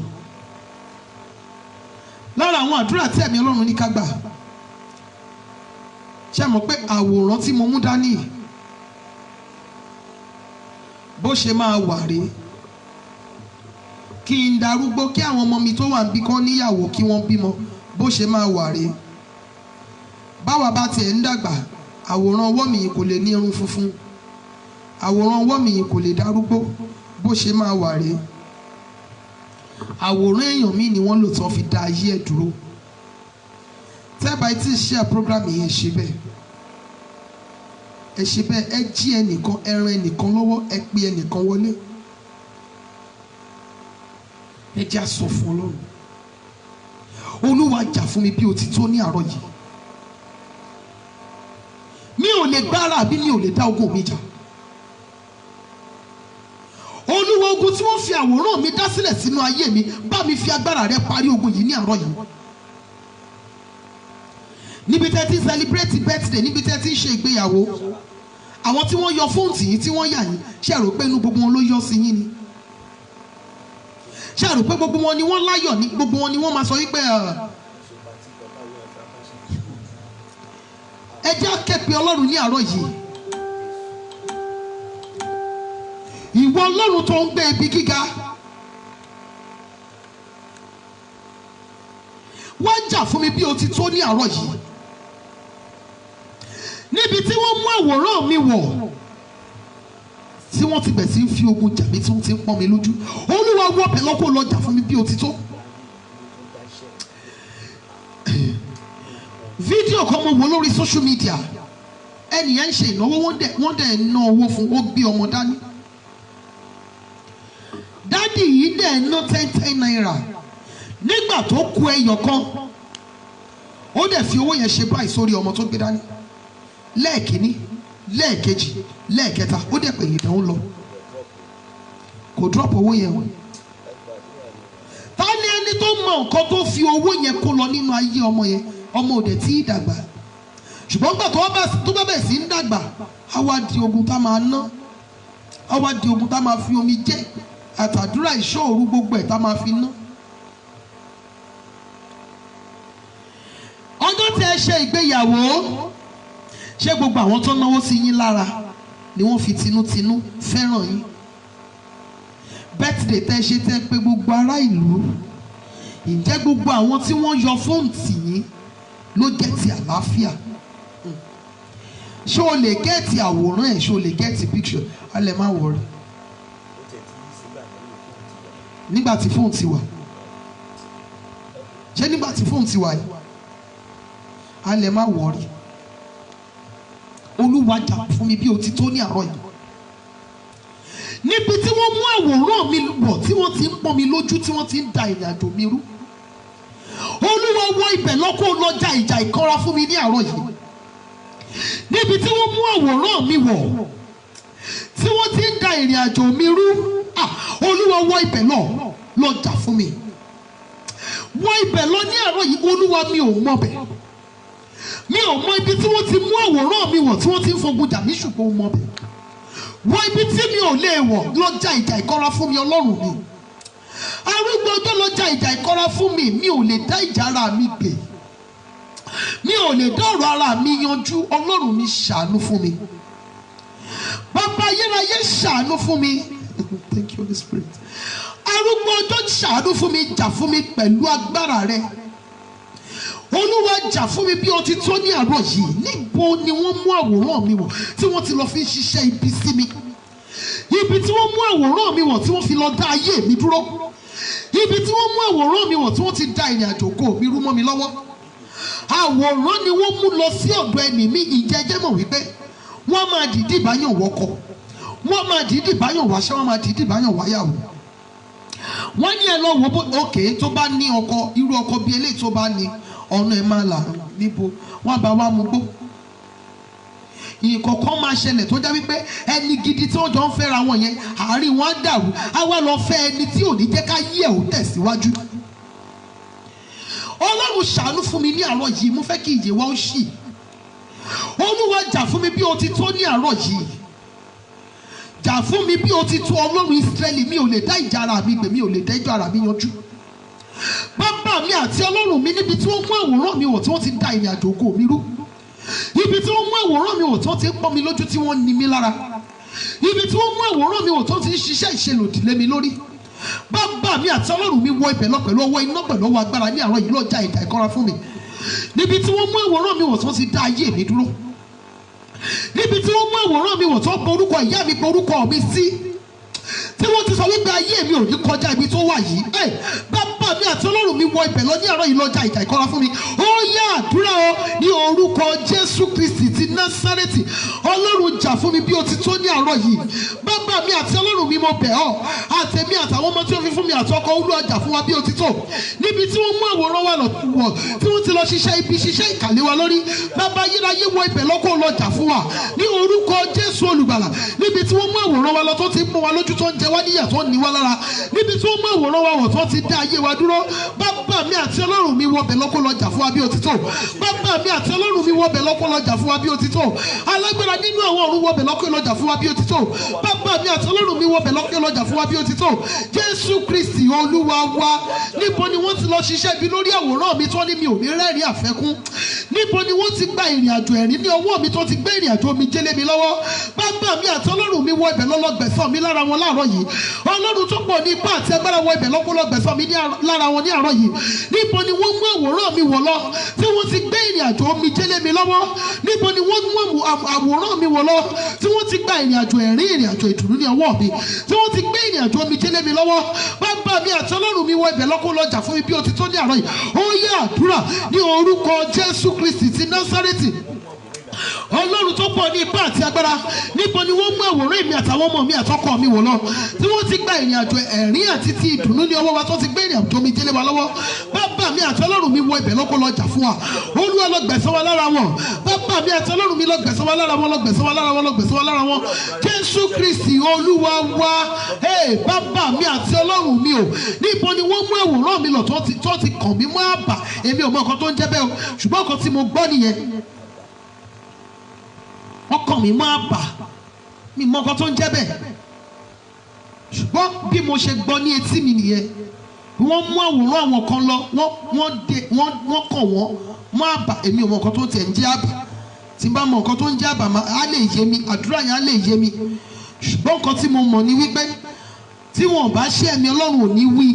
lára àwọn àdúrà tí ẹ̀mí Ọlọ́run ní ká gbà. Ṣé mọ̀ pé àwòrán tí mo mú dání bó ṣe máa wà rèé. Kí n darúgbó kí àwọn ọmọ mi tó wà níbí kan níyàwó kí wọ́n bímọ bó ṣe máa wà rèé. Báwa bá tiẹ̀ ń dàgbà àwòrán ọwọ́ mi yìí kò lè ní irun funfun. Àwòrán ọwọ́ mi yìí kò lè darúgbó bó ṣe máa wà rèé. Àwòrán èèyàn mi ni wọ́n lò tí wọ́n fi dá ayé ẹ̀ dúró. Tẹ́bà tí share program yìí ẹ ṣe bẹ́ẹ̀. Ẹ ṣe bẹ́ẹ̀, ẹ jí ẹnìkan, ẹ ran ẹnìkan lọ́wọ́, ẹ pe ẹnìkan wọlé. Ẹ jẹ́ sọ fún Ọlọ́run. Olúwa jà fún mi bí òtítọ́ ní àárọ̀ yìí. Mi ò lè gbára àbí mi ò lè dá ogun mi jà. Olúwa ogun tí wọ́n fi àwòrán mi dá sílẹ̀ sínú ayé mi, bá mi fi agbára rẹ parí ogun yìí ní àárọ̀ yìí. Níbi tẹ́ ti ń celebrate birthday, níbi tẹ́ ti ń ṣe ìgbéyàwó, àwọn tí wọ́n yọ fóònù yìí tí wọ́n yà yín, ṣé ẹ rò pé inú gbogbo wọn ló yọ sí yín ni? Ṣé ẹ rò pé gbogbo wọn ni wọ́n láyọ̀ ní gbogbo wọn ni wọ́n máa sọ wípé ẹ jẹ́ akẹ́pẹ́ Ọlọ́run ní àárọ̀ yìí. Ìwọ Ọlọ́run tó ń gbé ibi gíga, wá jà fún mi bí òtítọ́ ní àárọ̀ yìí. Níbi tí wọ́n mú àwòrán mi wọ̀ tí wọ́n ti bẹ̀ sí fi ogun jà mí tí wọ́n ti ń pọ́n mi lójú, Olúwa wọ́ bẹ̀ lọ́kọ́ lọ jà fún mi bí òtítọ́. Fídíò kan mo wò lórí social media, ẹnìyẹn ń ṣe ìnáwó, wọ́n dẹ̀ ná owó fún, ó gbé ọmọ dání. Dádì yìí dẹ̀ ná 10 naira. Nígbà tó kù ẹyọ kan, ó dẹ̀ fi owó yẹn ṣe báyìí sórí ọmọ tó gbé dání. Lẹ́ẹ̀kínní, lẹ́ẹ̀kejì, lẹ́ẹ̀kẹta, ó dẹ̀ pẹ̀yìn ìdánwò lọ. Kò drop owó yẹn o. Ta ni ẹni tó mọ nǹkan tó fi owó yẹn kó lọ nínú ayé ọmọ yẹn? Ọmọ ò dẹ̀ tí ì dàgbà. Ṣùgbọ́n gbà tó bá bẹ̀ sí ń dàgbà, á wá di ogun tá máa ná. Á wá di ogun tá máa fi omi jẹ́. Àtàdúrà ìṣọ́ òru gbogbo ẹ̀ tá máa fi ná. Ọjọ́ tí ẹ ṣe ìgbéyàwó, ṣé gbogbo àwọn tó náwó sí yín lára ni wọ́n fi tinútinú fẹ́ràn yín? birthday tẹ́ ṣe tẹ́ pé gbogbo ará ìlú, ǹjẹ́ gbogbo àwọn tí wọ́n yọ fóònù tì yín ló jẹ́ ti àlàáfíà? Ṣé o lè gẹ́ẹ̀tì àwòrán ẹ̀? Ṣé o lè gẹ́ẹ̀tì picture? Alẹ́ má wọrí. Nígbà tí fóònù ti wà, ṣé nígbà tí fóònù ti wà yìí? Alẹ́ má wọrí. Olúwa jà fún mi bí o ti tó ní àárọ̀ yìí. Níbi tí wọ́n mú àwòrán mi wọ̀, tí wọ́n ti ń pọ́n mi lójú, tí wọ́n ti ń da ìrìn àjò mi rú, Olúwa wọ ibẹ̀ lọ́kọ́ lọ́jà ìjà ìkanra fún mi ní àárọ̀ yìí. Níbi tí wọ́n mú àwòrán mi wọ̀, tí wọ́n ti ń da ìrìn àjò mi rú, Olúwa wọ ibẹ̀ lọ́jà fún mi. Wọ ibẹ̀ lọ ní àárọ̀ yìí. Olúwa, mi ò mọ̀ bẹ̀. Mi ò mọ ibi tí wọ́n ti mú àwòrán mi wọ̀, tí wọ́n ti ń fogun jà mí, ṣùgbọ́n ó mọ̀ bẹ̀. Wọ ibi tí mi ò lè wọ̀ lọ́jà ìjà ìkanra fún mi, Ọlọ́run mi. Arúgbó ọjọ́ lọ́jà ìjà ìkanra fún mi. Mi ò lè dá ìjà ara mi gbè. Mi ò lè dá ọ̀rọ̀ ara mi yanjú. Ọlọ́run mi, ṣàánú fún mi. Bàbá ayérayé, ṣàánú fún mi. Thank you, Holy Spirit. Arúgbó ọjọ́, ṣàánú fún mi, jà fún mi pẹ̀lú agbára rẹ. Olúwa, jà fún mi bí o ti tó ní àárọ̀ yìí. Níbo ni wọ́n mú àwòrán mi wọ̀ tí wọ́n ti lọ fi ṣiṣẹ́ ibi sí mi? Ibi tí wọ́n mú àwòrán mi wọ̀ tí wọ́n fi lọ dá ayé mi dúró. Ibi tí wọ́n mú àwòrán mi wọ̀ tí wọ́n ti dá ìrìn àjò kò mi rú mọ́ mi lọ́wọ́. Àwòrán ni wọ́n mú lọ sí ọ̀dọ̀ ẹni mi. Ìjẹ́jẹ́ mọ̀ wípé wọ́n máa dìídì báyàn wọ́kọ, wọ́n máa dìídì báyàn wáṣẹ́, wọ́n máa dìídì báyàn wáyàwó. Wọ́n ní ẹ lọ wò bó òkè tó bá ní ọkọ, irú ọkọ bíi eléyìí tó bá ní, ọ̀nà ẹ̀ máa là níbo, wọ́n bá wá mú gbó. Ìkọ̀kọ̀ máa ṣẹlẹ̀ tó jẹ́ wípé ẹni gidi tí wọ́n jọ ń fẹ́ra wọn yẹn, àárín wọn á dàrú, á wá lọ fẹ́ ẹni tí ò ní jẹ́ ká yí ẹ̀ ò tẹ̀síwájú. Ọlọ́run, ṣàánú fún mi ní àárọ̀ yìí. Mo fẹ́ kí ìyè wa ó ṣì. Olúwa, jà fún mi bí o ti tó ní àárọ̀ yìí. Jà fún mi bí o ti tó, Ọlọ́run Ísírẹ́lì. Mi ò lè dá ìjà ara mi gbè, mi ò lè dá ìjà ara mi yanjú. Bàbá mi àti Ọlọ́run mi, níbi tí wọ́n mú àwòrán mi wọ̀ tí wọ́n ti da ìrìn àjò ògo mi rú, ibi tí wọ́n mú àwòrán mi wọ̀ tí wọ́n ti ń pọ́n mi lójú, tí wọ́n ní mi lára, ibi tí wọ́n mú àwòrán mi wọ̀ tí wọ́n ti ń ṣiṣẹ́ ìṣelòdì lé mi lórí, bàbá mi àti Ọlọ́run mi wọ ibẹ̀ lọ pẹ̀lú ọwọ́ iná, pẹ̀lú ọwọ́ agbára ní àárọ̀ yìí lọ́jà ìjà ìkanra fún mi. Níbi tí wọ́n mú àwòrán mi wọ̀ tí wọ́n ti dá ayé mi dúró, níbi tí wọ́n mú àwòrán mi wọ̀ tí wọ́n borúkọ ìyá mi, borúkọ mi sí, tí wọ́n ti sọ wípé ayé mi ò ní kọjá ibi tó wà yìí. Bàbá mi àti Ọlọ́run mi wọ ibẹ̀ lọ ní àárọ̀ yìí lọ́jà ìjà ìkanra fún mi. Ó yá àdúrà o ní orúkọ Jésù Kristi ti Násárẹ́tì. Ọlọ́run, jà fún mi bí o ti tó ní àárọ̀ yìí. Bàbá mi àti Ọlọ́run mi, mo bẹ̀ ọ́, àtẹ̀mí àtàwọn ọmọ tí ó fi fún mi àtọkọ, Olúwa, jà fún wa bí o ti tó. Níbi tí wọ́n mú àwòrán wa wọ̀ tí wọ́n ti lọ ṣiṣẹ́ ibi, ṣiṣẹ́ ìkàlẹ̀ wa lórí, bàbá ayérayé wọ ibẹ̀ lọ́kọ́ lọ jà fún wa ní orúkọ Jésù Olùgbàlà. Níbi tí wọ́n mú àwòrán wa lọ tó ti mú wa lójú, tó ń jẹ wá níyà, tó ń ní wa lára, níbi tí wọ́n mú àwòrán wa wọ̀ tó ti dá ayé wa dúró, bàbá mi àti Ọlọ́run mi wọ bẹ̀ lọ́kọ́ lọ jà fún wa bí o ti tó. Bàbá mi àti Ọlọ́run mi wọ bẹ̀ lọ́kọ́ lọ jà fún wa bí o ti tó. Alágbára nínú àwọn ọ̀run wọ bẹ̀ lọ́kọ́ lọ jà fún wa bí o ti tó. Bàbá mi àti Ọlọ́run mi wọ bẹ̀ lọ́kọ́ lọ jà fún wa bí o ti tó. Jésù Kristi Olúwa wa. Níbo ni wọ́n ti lọ ṣiṣẹ́ ibi lórí àwòrán mi tó ní mi ò ní rẹ́rìn àfẹ́kún? Níbo ni wọ́n ti gba ìrìn àjò ẹ̀rín ní ọwọ́ mi tó ti gbé ìrìn àjò mi jẹ́lé mi lọ́wọ́? Bàbá mi àti Ọlọ́run mi wọ ibẹ̀ lọ́lọ́gbẹ̀sán mi lára wọn láàárọ̀ yìí. Ọlọ́run tó pọ̀ ní ipá àti agbára wọ ibẹ̀ lọ́lọ́gbẹ̀sán mi lára wọn ní àárọ̀ yìí. Níbo ni wọ́n mú àwòrán mi wọ̀ lọ tí wọ́n ti gbé ìrìn àjò mi jẹ́lé mi lọ́wọ́? Níbo ni wọ́n mú àwòrán mi wọ̀ lọ tí wọ́n ti gba ìrìn àjò ẹ̀rín, ìrìn àjò ìdùnnú ní ọwọ́ mi, tí wọ́n ti gbé ìrìn àjò mi jẹ́lé mi lọ́wọ́? Bàbá mi àti Ọlọ́run mi wọ ibẹ̀ lọ́kọ́ lọ jà fún mi bí o ti tó ní àárọ̀ yìí. Ó yá àdúrà ní orúkọ Jésù Kristi ti Násárẹ́tì. Ọlọ́run tó pọ̀ ní ipá àti agbára, níbo ni wọ́n mú àwòrán mi àtàwọn ọmọ mi àtọkọ mi wọ̀ lọ tí wọ́n ti gba ìrìn àjò ẹ̀rín àti ti ìdùnnú ní ọwọ́ wa, tó ti gbé ìrìn àjò mi jẹ́lé wa lọ́wọ́? Bàbá mi àti Ọlọ́run mi wọ ibẹ̀ lọ́kọ́ lọ jà fún wa. Olúwa, lọ gbẹ̀san wa lára wọn. Bàbá mi àti Ọlọ́run mi, lọ gbẹ̀san wa lára wọn, lọ gbẹ̀san wa lára wọn, lọ gbẹ̀san wa lára wọn. Jésù Kristi Olúwa wa. Bàbá mi àti Ọlọ́run mi o, níbo ni wọ́n mú àwòrán mi lọ tó ti kàn mí mọ́ àbà? Èmi ò mọ nǹkan tó ń jẹ́ bẹ́ẹ̀ o, ṣùgbọ́n nǹkan tí mo gbọ́ nìyẹn. Wọ́n kàn mí mọ́ àbà, mi mọ nǹkan tó ń jẹ́ bẹ́ẹ̀, ṣùgbọ́n bí mo ṣe gbọ́ ní etí mi nìyẹn. Wọ́n mú àwòrán àwọn kan lọ, wọ́n kàn wọ́n mọ́ àbà. Èmi ò mọ nǹkan tó tiẹ̀ ń jẹ́ àbà. Tí n bá mọ nǹkan tó ń jẹ́ àbà, á lè yé mi, àdúrà yẹn á lè yé mi. Ṣùgbọ́n nǹkan tí mo mọ̀ ni wípé tí wọn bá ṣe ẹ̀mí Ọlọ́run ò ní wí.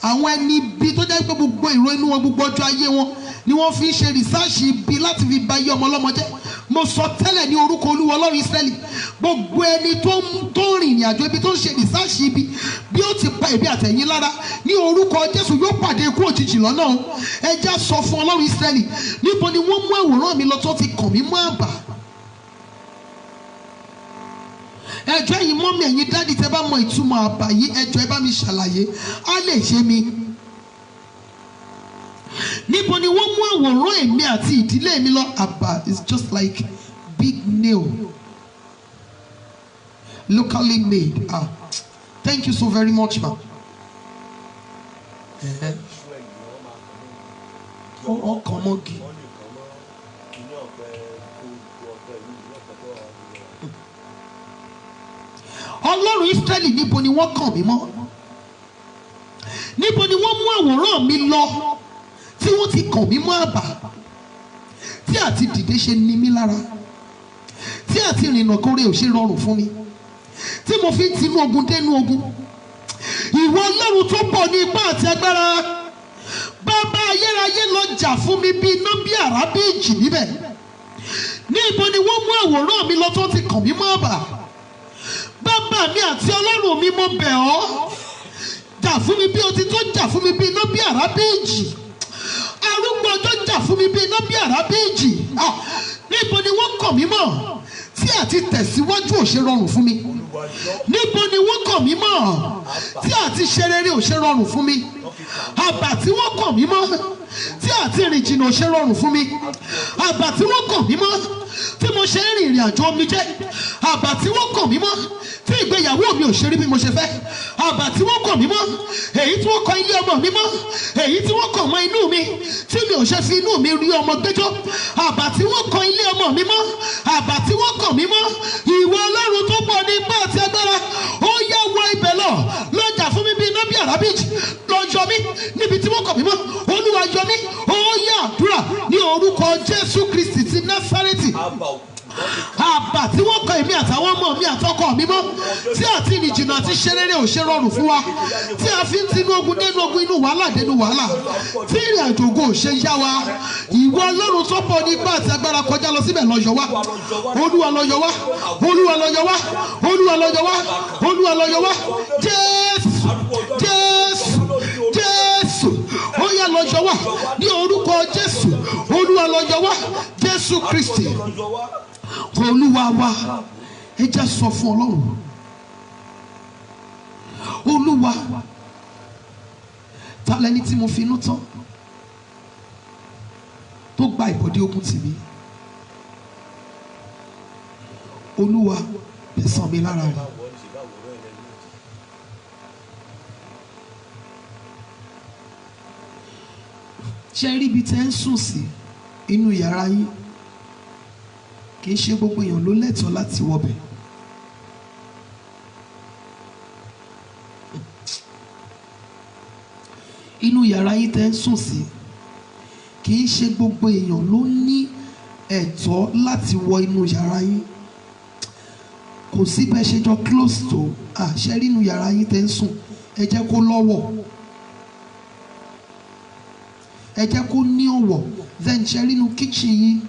Àwọn ẹni ibi tó jẹ́ pé gbogbo ìró inú wọn gbogbo ọjọ́ ayé wọn ni wọ́n fi ń ṣe rìsáàṣì ibi láti fi ba iye ọmọ ọlọ́mọ jẹ́. Mo sọ tẹ́lẹ̀ ní orúkọ Olúwa Ọlọ́run Ísírẹ́lì, gbogbo ẹni tó ń rìn ìrìn àjò ibi tó ń ṣe rìsáàṣì ibi bí ó ti pa èmi àtẹ̀yìn lára ní orúkọ Jésù yóò pàdé ikú òjijì lọ́nà o. Ẹ já sọ fún Ọlọ́run Ísírẹ́lì, níbo ni wọ́n mú àwòrán mi lọ tó fi kàn mí mọ́ àbá? Ẹjọ́ ẹ̀yin mọ́mí ẹ̀yin dádì tẹ́ bá mọ ìtumọ̀ àbá yìí, ẹjọ́ ẹ bá mi ṣàlàyé, á lè ṣe mi. Níbo ni wọ́n mú àwòrán èmi àti ìdílé mi lọ? Àbá is just like big nail, locally made. Thank you so very much, ma. Ọkàn mọ́gì. Ọlọ́run Ísírẹ́lì, níbo ni wọ́n kàn mí mọ́? Níbo ni wọ́n mú àwòrán mi lọ tí wọ́n ti kàn mí mọ́ àbá? Tí àti dìde ṣe ní mí lára, tí àti ìrìnà kórè ò ṣe rọrùn fún mi, tí mo fi ń tinú ogun dénú ogun. Ìwọ Ọlọ́run tó pọ̀ ní ipá àti agbára, bàbá ayérayé lọ jà fún mi bí iná bí àrá bí ìjì níbẹ̀. Níbo ni wọ́n mú àwòrán mi lọ tó ti kàn mí mọ́ àbá? Bàbá mi àti Ọlọ́run mi, mo bẹ̀ ọ́, jà fún mi bí o ti tó jà fún mi bí iná bí àrá bí ìjì. Arúgbó ọjọ́ jà fún mi bí iná bí àrá bí ìjì. Níbo ni wọ́n kàn mí mọ́ tí àti tẹ̀síwájú ò ṣe rọrùn fún mi? Níbo ni wọ́n kàn mí mọ́ tí àti ṣe rere ò ṣe rọrùn fún mi? Àbá tí wọ́n kàn mí mọ́ tí àti rìn jìnnà ò ṣe rọrùn fún mi? Àbá tí wọ́n kàn mí mọ́ tí mo ṣe ń rìn ìrìn àjò omi jẹ́? Àbá tí wọ́n kàn mí mọ́ tí ìgbéyàwó mi ò ṣe rí bí mo ṣe fẹ́? Àbá tí wọ́n kàn mí mọ́ èyí tí wọ́n kọ ilé ọmọ mi mọ́, èyí tí wọ́n kàn mọ́ inú mi tí mi ò ṣe fi inú mi rí ọmọ gbẹ́jọ́? Àbá tí wọ́n kọ ilé ọmọ mi mọ́, àbá tí wọ́n kàn mí mọ́. Ìwọ Ọlọ́run tó pọ̀ ní ipá àti agbára, ó yá wọ ibẹ̀ lọ, lọ jà fún mi bí iná bí àrá bí ìjì. Lọ yọ mí níbi tí wọ́n kàn mí mọ́. Olúwa yọ mí. Ó yá àdúrà ní orúkọ Jésù Kristi ti Násárẹ́tì. Àbá tí wọ́n kọ èmi àtàwọn ọmọ mi àtọkọ mi mọ́ tí àti ìrìnjìnà àti ṣerere ò ṣe rọrùn fún wa, tí a fi ń tinú ogun dénú ogun, inú wàhálà dénú wàhálà, tí ìrìn àjò ògo ò ṣe yá wa. Ìwọ Ọlọ́run tó pọ̀ ní ipá àti agbára, kọjá lọ síbẹ̀, lọ yọ wá. Olúwa lọ yọ wá. Olúwa lọ yọ wá. Olúwa lọ yọ wá. Olúwa lọ yọ wá. Jésù, Jésù, Jésù, ó yá lọ yọ wá ní orúkọ Jésù. Olúwa lọ yọ wá. Jésù Kristi Olúwa wa. Ẹ jẹ́ sọ fún Ọlọ́run, Olúwa, ta lẹni tí mo fi inú tán tó gba ìbọ̀dé ogun tì mí? Olúwa, bẹ̀san mi lára rẹ̀. Ṣé rí ibi tẹ́ ń sùn sí inú yàrá yín? Kì í ṣe gbogbo èèyàn ló lẹ́tọ̀ọ́ láti wọbẹ̀. Inú yàrá yín tẹ́ ń sùn sí, kì í ṣe gbogbo èèyàn ló ní ẹ̀tọ́ láti wọ inú yàrá yín. Kò sí bẹ́ẹ̀ ṣe jọ close tó, ṣe rí inú yàrá yín tẹ́ ń sùn, ẹ jẹ́ kó lọ́wọ́, ẹ jẹ́ kó ní ọ̀wọ̀. Then ṣe rí inú kitchen yín,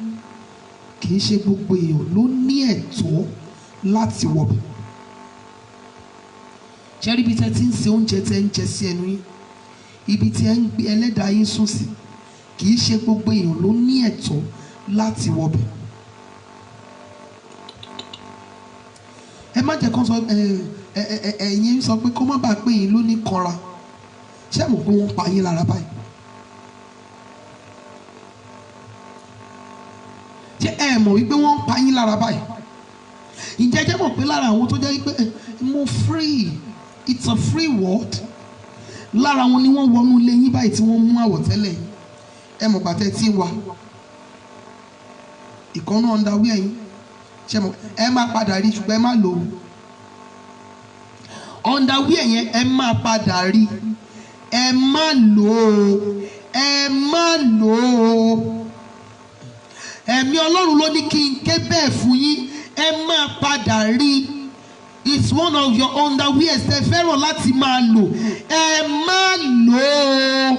kì í ṣe gbogbo èèyàn ló ní ẹ̀tọ́ láti wọbẹ̀. Ṣé rí ibi tẹ́ ti ń ṣe oúnjẹ tẹ́ ń jẹ sí ẹnu yín, ibi tí ẹ ń gbé ẹlẹ́dàá yín sùn sí, kì í ṣe gbogbo èèyàn ló ní ẹ̀tọ́ láti wọbẹ̀. Ẹ má jẹ́ kán sọ ẹ̀yin sọ pé kó má bàa pé yín ló ní kanra. Ṣé mo pé wọ́n pa yín lára báyìí? Ṣé ẹ mọ̀ wípé wọ́n ń pa yín lára báyìí? Ǹjẹ́ jẹ́ mọ̀ pé lára àwọn tó jẹ́ wípé mo free, it's a free world, lára wọn ni wọ́n wọnú ilé yín báyìí tí wọ́n mú àwọ̀tẹ́lẹ̀ yín. Ẹ mọ̀ pàtẹ́ tí wà ìkànnà underwear yín, ṣe mọ̀ ẹ máa padà rí, ṣùgbọ́n ẹ má lò ó. Underwear yẹn ẹ máa padà rí, ẹ má lò ó, ẹ má lò ó. Ẹ̀mí Ọlọ́run ló ní kí n ké bẹ́ẹ̀ fún yín, ẹ máa padà rí. it's one of your underwears tẹ́ fẹ́ràn láti máa lò, ẹ má lò ó.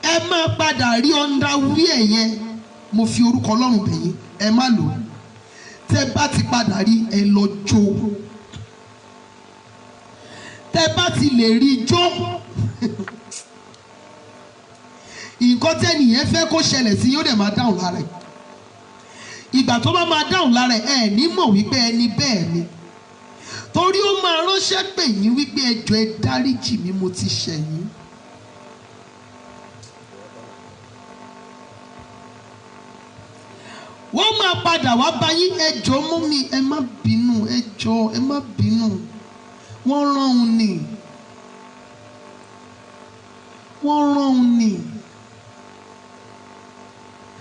Ẹ má padà rí underwear yẹn, mo fi orúkọ Ọlọ́run bẹ̀ yín, ẹ má lò ó. Tẹ́ bá ti padà rí, ẹ lọ jó. Tẹ́ bá ti lè rí jó, nǹkan tẹ́nìyẹn fẹ́ kó ṣẹlẹ̀ sí yóò dẹ̀ máa dáhùn lára ẹ̀. Ìgbà tó bá máa dáhùn lára ẹ̀ ní mọ̀ wípé ẹni bẹ́ẹ̀ ni, torí ó máa ránṣẹ́ pè yín wípé ẹ jọ̀ọ́ ẹ dáríjì mi, mo ti ṣẹ̀ yín. Wọ́n máa padà wá bá yín, ẹ jọ̀ọ́ mú mi, ẹ má bínú, ẹ jọ̀ọ́ ẹ má bínú, wọ́n rán òun ni, wọ́n rán òun ni.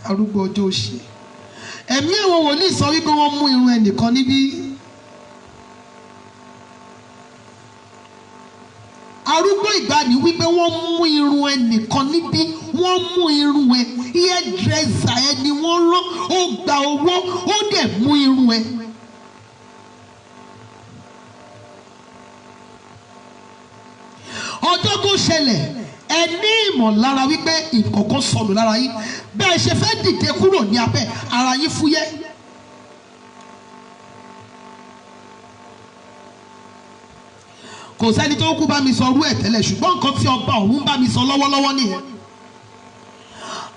Arúgbó ọjọ́ òṣè. Ẹ̀mí àwọn wòlíì sọ wípé wọ́n mú irun ẹnìkan níbí. Arúgbó ìgbàanì wípé wọ́n mú irun ẹnìkan níbí, wọ́n mú irun ẹ, hairdresser ẹ ni wọ́n rán, ó gba owó, ó dẹ̀ mú irun ẹ. Ọjọ́ tó ṣẹlẹ̀, ẹ ní ìmọ̀lára wípé ìkọ̀kọ̀ sọnù lára yín, bẹ́ẹ̀ ṣe fẹ́ dìde kúrò ní abẹ́ ara yín fúyẹ́. Kò sẹ́ni tó kú bá mi sọ orú ẹ̀ tẹ́lẹ̀, ṣùgbọ́n nǹkan tí ọba ọ̀run bá mi sọ lọ́wọ́lọ́wọ́ nìyẹn.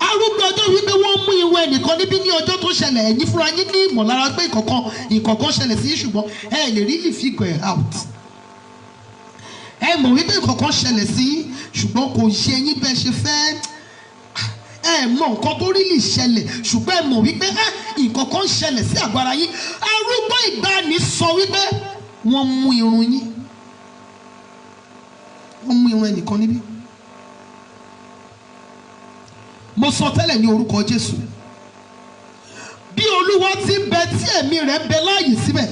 Arúgbó ọjọ́ wípé wọ́n mú irun ẹnìkan níbí ní ọjọ́ tó ṣẹlẹ̀, ẹ̀yin fúnra yín ní ìmọ̀lára pé ìkọ̀kọ̀ ṣẹlẹ̀ sí, ṣùgbọ́n ẹ lè really figure it out. Ẹ mọ̀ wípé ìkọ̀kọ̀ ṣẹlẹ̀ sí, ṣùgbọ́n kò ṣe yín bẹ́ẹ̀ ṣe fẹ́. Ẹ mọ̀ nǹkan tó really ṣẹlẹ̀, ṣùgbọ́n ẹ mọ̀ wípé ìkọ̀kọ̀ ń ṣẹlẹ̀ sí àgọ́ ara yín. Arúgbó ìgbàanì sọ wípé wọ́n mú irun yín, wọ́n mú irun ẹnìkan níbí. Mo sọ tẹ́lẹ̀ ní orúkọ Jésù, bí Olúwa ti ń bẹ tí ẹ̀mí rẹ̀ ń bẹ láàyè síbẹ̀,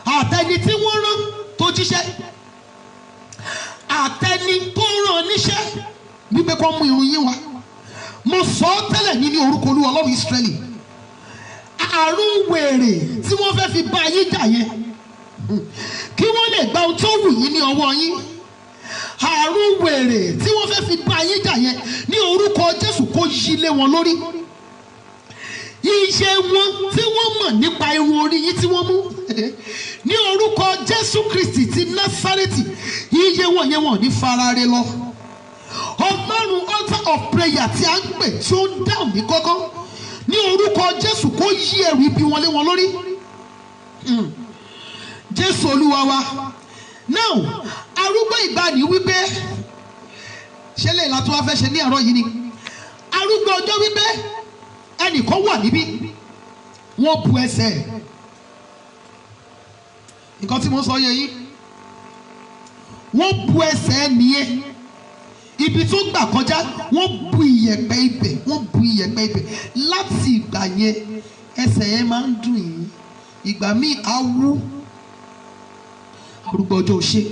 àtẹni tí wọ́n rán tó jíṣẹ́, àtẹni tó rán níṣẹ́ wípé kó mú irun yín wá, mo sọ tẹ́lẹ̀ ní orúkọ Olúwa Ọlọ́run Ísírẹ́lì, àrùn wèrè tí wọ́n fẹ́ fi bá yín jà yẹn, kí wọ́n lè gba ohun tó wù yín ní ọwọ́ yín. Àrùn wèrè tí wọ́n fẹ́ fi bá yín jà yẹn, ní orúkọ Jésù kó yí lé wọn lórí. Iye wọn tí wọ́n mọ̀ nípa irun orí yín tí wọ́n mú, ní orúkọ Jésù Kristi ti Násárẹ́tì, iye wọn yẹn wọ́n ní farare lọ. Ọlọ́run altar of prayer tí a ń pè tí ó ń dáhùn ní kọ́kọ́, ní orúkọ Jésù kó yí ẹrù ibi wọn lé wọn lórí. Jésù Olúwa wa. Now, arúgbó ìgbàanì wípé ṣé lè la tó wá fẹ́ ṣe ní àárọ̀ yìí ni. Arúgbó ọjọ́ wípé ẹnìkan wà níbí, wọ́n bu ẹsẹ̀. Nǹkan tí mo sọ yẹ yín, wọ́n bu ẹsẹ̀ nìyẹn. Ibi tó gbà kọjá, wọ́n bu iyẹ̀pẹ̀ ibẹ̀, wọ́n bu iyẹ̀pẹ̀ ibẹ̀. Láti ìgbà yẹn, ẹsẹ̀ yẹn máa ń dùn yín. Ìgbà míì á wú. Arúgbó ọjọ́ òṣè.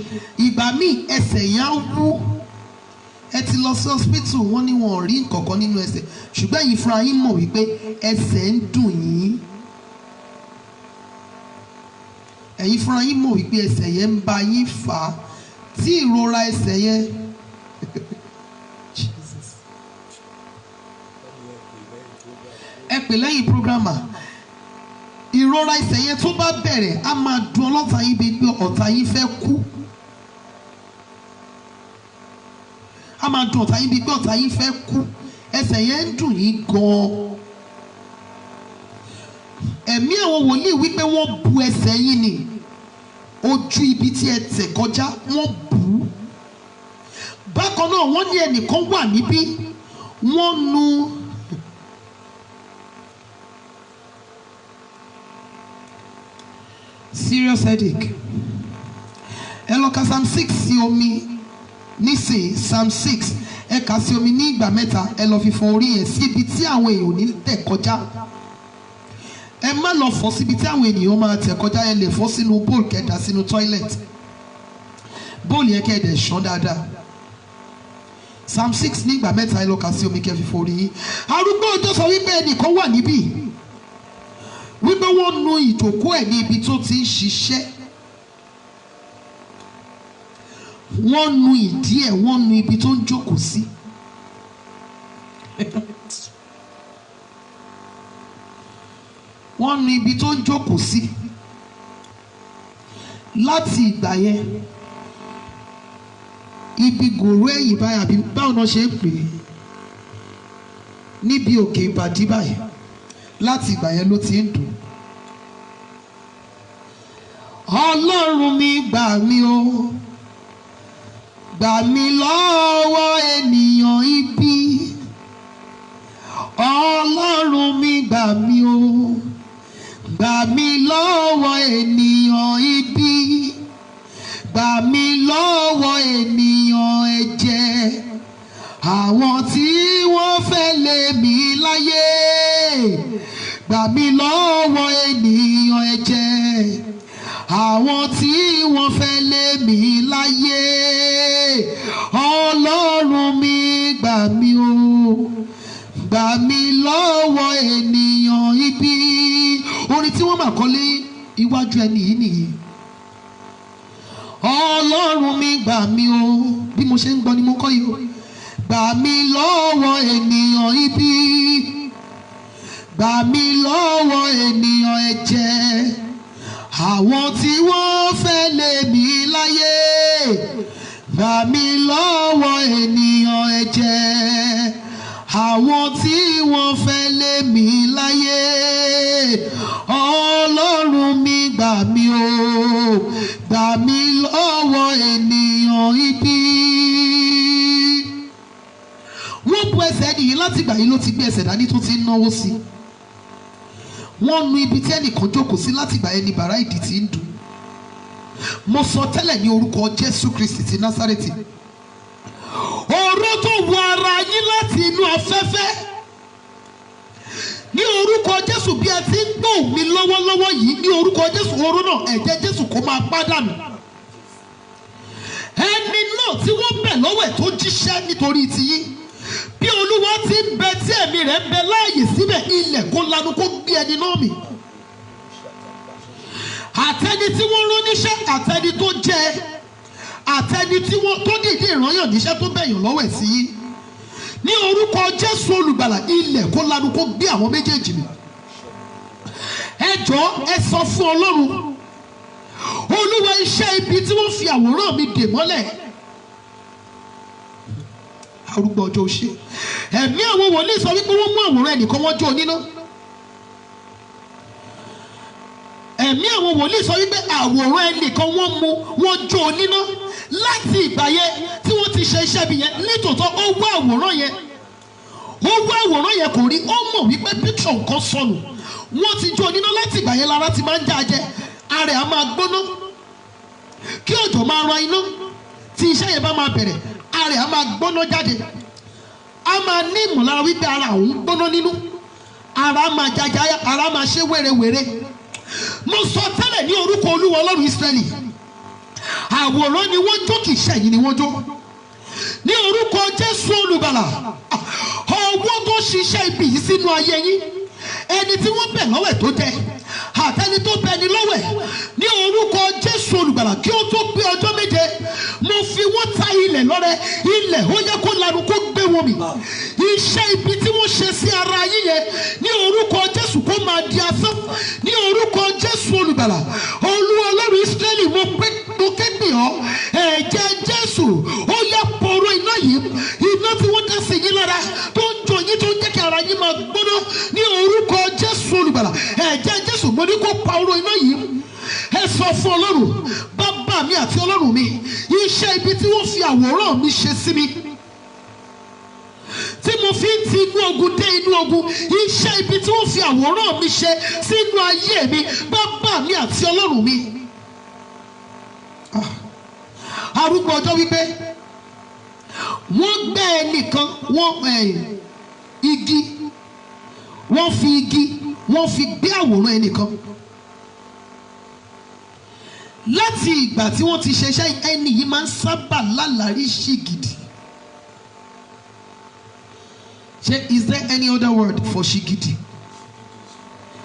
Ìgbà míì ẹsẹ̀ yẹn á wú. Ẹ ti lọ sí hospital, wọ́n ní wọn ò rí nǹkan kan nínú ẹsẹ̀, ṣùgbọ́n ẹ̀yin fúnra yín mọ̀ wípé ẹsẹ̀ ń dùn yín. Ẹ̀yin fúnra yín mọ̀ wípé ẹsẹ̀ yẹn ń bá yín fà á, tí ìrora ẹsẹ̀ yẹn ẹ pè lẹ́yìn programma, ìrora ẹsẹ̀ yẹn tó bá bẹ̀rẹ̀ á máa dùn ọlọ́ta yín bí pé ọ̀tá yín fẹ́ kú. A máa dùn ọ̀tá yín bí pé ọ̀tá yín fẹ́ kú. Ẹsẹ̀ yẹn ń dùn yín gan-an. Ẹ̀mí àwọn wòlíì wípé wọ́n bu ẹsẹ̀ yín ni, ojú ibi tí ẹ tẹ̀ kọjá wọ́n bù ú. Bákan náà wọ́n ní ẹnìkan wà níbí, wọ́n nu serious headache. Ẹ lọ ka Psalm 6 sí omi nísìnyí, Psalm 6 ẹ kà sí omi ní ìgbà mẹ́ta, ẹ lọ fi fọ orí yẹn sí ibi tí àwọn èèyàn ò ní tẹ̀ kọjá. Ẹ má lọ fọ síbi tí àwọn ènìyàn máa tẹ̀ kọjá, ẹ lè fọ sínú bowl kẹdà sínú toilet. Bowl yẹn kẹ́ẹ̀dẹ̀ ṣán dáadáa. Psalm 6 ní ìgbà mẹ́ta, ẹ lọ kà sí omi kẹ́ fi fọ orí yín. Arúgbó ọjọ́ sọ wípé ẹnìkan wà níbí, wípé wọ́n nu ìjókòó ẹ̀ ní ibi tó ti ń ṣiṣẹ́, wọ́n nu ìdí ẹ̀, wọ́n nu ibi tó ń jókòó sí. Wọ́n nu ibi tó ń jókòó sí. Láti ìgbà yẹn ibi gòrò ẹ̀yìn báyìí àbí báwo náà ṣe ń pè é, níbi òkè ìbàdí báyìí, láti ìgbà yẹn ló ti ń dùn. Ọlọ́run mi gbà mí o, gbà mí lọ́wọ́ ènìyàn ibi. Ọlọ́run mi gbà mí o, gbà mí lọ́wọ́ ènìyàn ibi. Gbà mí lọ́wọ́ ènìyàn ẹ̀jẹ̀, àwọn tí wọ́n fẹ́ lé mi láyé. Gbà mí lọ́wọ́ ènìyàn ẹ̀jẹ̀, àwọn tí wọ́n fẹ́ lé mi láyé. Ọlọ́run mi gbà mí o, gbà mí lọ́wọ́ ènìyàn ibi. Orin tí wọ́n máa kọ lé iwájú ẹni yìí nìyí. Ọlọ́run mi gbà mí o, bí mo ṣe ń gbọ́ ni mo kọ́ yìí o. Gbà mí lọ́wọ́ ènìyàn ibi. Gbà mí lọ́wọ́ ènìyàn ẹ̀jẹ̀, àwọn tí wọ́n fẹ́ lé mi láyé. Gbà mí lọ́wọ́ ènìyàn ẹ̀jẹ̀, àwọn tí wọ́n fẹ́ lé mi láyé. Ọlọ́run mi gbà mí o, gbà mí lọ́wọ́ ènìyàn ibi. Wọ́n bu ẹsẹ̀ nìyí láti ìgbà yìí ló ti gbé ẹsẹ̀ dání tó ti ń náwó sí. Wọ́n nu ibi tí ẹnìkan jókòó sí láti ìgbà yẹn ni bàrá ìdí ti ń dùn. Mo sọ tẹ́lẹ̀ ní orúkọ Jésù Kristi ti Násárẹ́tì. Oró tó wọ ara yín láti inú afẹ́fẹ́, ní orúkọ Jésù, bí ẹ ti ń gbọ́ mi lọ́wọ́lọ́wọ́ yìí, ní orúkọ Jésù, oró náà, ẹ̀jẹ̀ Jésù kó máa pàdánù. Ẹni náà tí wọ́n bẹ̀ lọ́wọ́ ẹ̀ tó jíṣẹ́ nítorí tiyín, bí Olúwa ti ń bẹ tí ẹ̀mí rẹ̀ ń bẹ láàyè síbẹ̀, ilẹ̀ kó lanu kó gbé ẹni náà mì. Àtẹni tí wọ́n rán níṣẹ́, àtẹni tó jẹ, àtẹni tí wọ́n tó dìde ìrànyàn níṣẹ́ tó bẹ̀yàn lọ́wọ́ ẹ̀ sí yín, ní orúkọ Jésù olùgbàlà, ilẹ̀ kó lanu kó gbé àwọn méjèèjì mì. Ẹ jọ̀ọ́, ẹ sọ fún Ọlọ́run, Olúwa, iṣẹ́ ibi tí wọ́n fi àwòrán mi dè mọ́lẹ̀, arúgbó ọjọ́ òṣè, ẹ̀mí àwọn wòlíì sọ wípé wọ́n mú àwòrán ẹnìkan wọ́n jó oníná. Ẹ̀mí àwọn wòlíì sọ wípé àwòrán ẹnìkan wọ́n mú wọ́n jó oníná. Láti ìgbà yẹn tí wọ́n ti ṣe iṣẹ́ bí yẹn, nítòótọ́ ó wá àwòrán yẹn, kò rí, ó mọ̀ wípé píkṣọ̀ nǹkan sọnù. Wọ́n ti jó oníná láti ìgbà yẹn, lára ti máa ń já jẹ, ara ẹ̀ á máa gbóná. Kí òjò máa rọ iná, tí iṣẹ́ yẹn bá máa bẹ̀rẹ̀, ara ẹ̀ á máa gbóná jáde. A máa ní ìmọ̀lára wípé ara òun gbóná nínú, ara máa jaja, ara máa ṣe wérewère. Mo sọ tẹ́lẹ̀ ní orúkọ Olúwa Ọlọ́run Ísírẹ́lì, àwòrán ni wọ́n jó, kì í ṣe ẹ̀yin ni wọ́n jó. Ní orúkọ Jésù olùgbàlà, ọwọ́ tó ṣiṣẹ́ ibi yìí sínú ayé yín, ẹni tí wọ́n bẹ̀ lọ́wọ́ ẹ̀ tó jẹ, àtẹni tó bẹ ni lọ́wọ́ ẹ̀, ní orúkọ Jésù olùgbàlà, kí ó tó pé ọjọ́ méje, mo fi wọ́n ta ilẹ̀ lọ́rẹ. Ilẹ̀ ó yẹ kó lanu kó gbé wọn mì. Iṣẹ́ ibi tí wọ́n ṣe sí ara yín yẹn, ní orúkọ Jésù kó máa di asán. Ní orúkọ Jésù olùgbàlà, Olúwa Ọlọ́run Ísírẹ́lì, mo képe ọ́, ẹ̀jẹ̀ Jésù ó yẹ pòrò iná yìí, iná tí wọ́n dá sí yín lára, tó ń jó yín, tó ń jẹ́ kí ara yín máa gbóná. Ní orúkọ Jésù olùgbàlà, ẹ̀jẹ̀ Jésù, mo ní kó pa oró iná yìí. Ẹ sọ fún Ọlọ́run, bàbá mi àti Ọlọ́run mi, iṣẹ́ ibi tí wọ́n fi àwòrán mi ṣe sí mi, tí mo fi ń ti inú ogun dé inú ogun, iṣẹ́ ibi tí wọ́n fi àwòrán mi ṣe sínú ayé mi, bàbá mi àti Ọlọ́run mi. Arúgbó ọjọ́ wípé wọ́n gbé ẹnìkan, igi, wọ́n fi igi, wọ́n fi gbé àwòrán ẹnìkan. Láti ìgbà tí wọ́n ti ṣe iṣẹ́, ẹni yìí máa ń sábà lálàrí ṣìgìdì. Is there any other word for ṣìgìdì?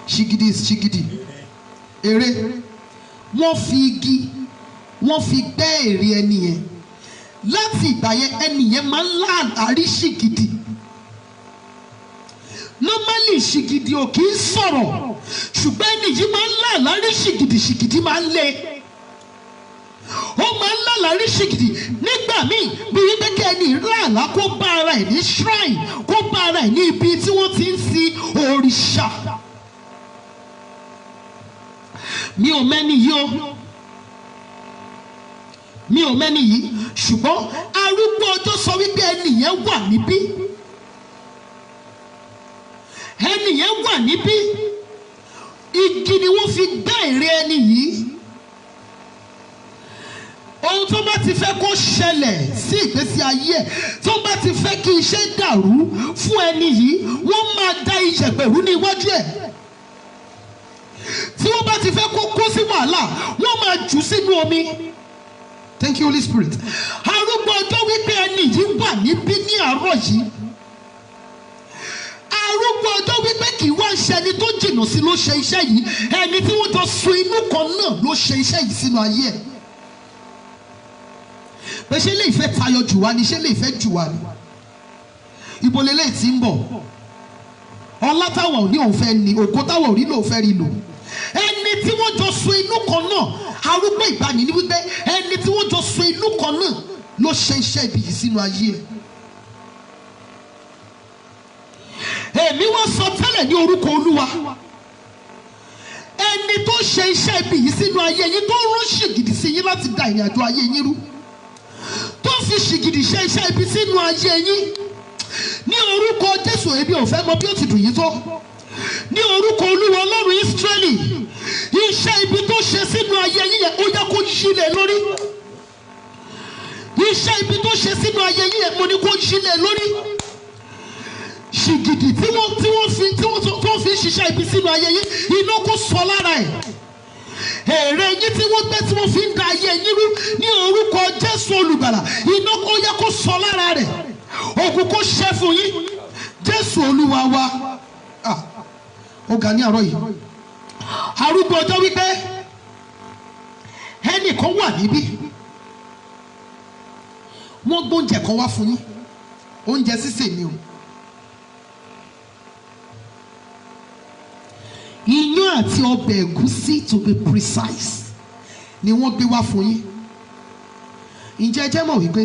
ṣìgìdì is ṣìgìdì ère wọ́n fi igi wọ́n fi gbẹ́ ère ẹni yẹn láti ìgbà yẹn ẹni yẹn máa ń láàárí ṣìgìdì normally ṣìgìdì ò kì í sọ̀rọ̀ ṣùgbọ́n ẹni yìí máa ń láàárí ṣìgìdì ṣìgìdì máa ń le ó máa ń láàárí ṣìgìdì nígbà míì bí wípé kí ẹni láàlá kó bá ara ẹ̀ ní shrine kó bá ara ẹ̀ ní ibi tí wọ́n ti ń sin òrìṣà mi ò mẹ́ni yìí o mi ò mẹ́ni yìí ṣùgbọ́n arúgbó ọjọ́ sọ wípé ẹni yẹn wà níbí ẹni yẹn wà níbí igi ni wọ́n fi gbẹ́ ère ẹni yìí ohun tó bá ti fẹ́ kó ṣẹlẹ̀ sí ìgbésí ayé ẹ̀ tó bá ti fẹ́ kí iṣẹ́ dàrú fún ẹni yìí wọ́n máa da iyẹ̀pẹ̀rú ní iwájú ẹ̀ tí wọ́n bá ti fẹ́ kó kó sí wàhálà wọ́n máa jù sínú omi. Thank you, Holy Spirit. Arúgbó ọjọ́ wípé ẹni yìí wà níbí ní àárọ̀ yìí. Arúgbó ọjọ́ wípé kì í wá ṣe ẹni tó jìnnà sí ló ṣe iṣẹ́ yìí. Ẹni tí wọ́n jọ sun inú kan náà ló ṣe iṣẹ́ yìí sínú ayé ẹ̀. Pé ṣé lè fẹ́ tayọ jù wá ni ṣé lè fẹ́ jù wá ni? Ibo lélẹ̀ tí ń bọ̀. Ọlá táwọn ò ní òun fẹ́ ni, ògo táwọn ò rí lòun fẹ́ rí lò. Ẹni tí wọ́n jọ sun inú kan náà arúgbó ìgbàanì ni wípé ẹni tí wọ́n jọ sun inú kan náà ló ṣe iṣẹ́ ibi yìí sínú ayé ẹ̀. Èmi wá sọ tẹ́lẹ̀ ní orúkọ Olúwa ẹni tó ṣe iṣẹ́ ibi yìí sínú ayé yín tó rán ṣìgìdì sí yín láti da ìrìn àjò ayé yín rú tó fi ṣìgìdì ṣe iṣẹ́ ibi sínú ayé yín ní orúkọ Jésù èmi ò fẹ́ mọ bí ó ti dùn yín tó ní orúkọ Olúwa Ọlọ́run Ísírẹ́lì iṣẹ́ ibi tó ṣe sínú ayé yín yẹn ó yẹ kó yílẹ̀ lórí iṣẹ́ ibi tó ṣe sínú ayé yín yẹn mo ní kó yílẹ̀ lórí ṣìgìdì tí wọ́n fi ṣiṣẹ́ ibi sínú ayé yín iná kó sọ lára ẹ̀ ère yín tí wọ́n gbé tí wọ́n fi ń da ayé yín rú ní orúkọ Jésù Olùgbàlà iná ó yẹ kó sọ lára rẹ̀ òkú kó ṣẹ́ fún yín Jésù Olúwa wa ó ga ní àárọ̀ yìí arúgbó ọjọ́ wípé ẹnìkan wà níbí wọ́n gbóúnjẹ kan wá fún yín oúnjẹ sísè ni o iyán àti ọbẹ̀ ẹ̀gúsí to be precise ni wọ́n gbé wá fún yín ǹjẹ́ ẹ jẹ́ mọ̀ wípé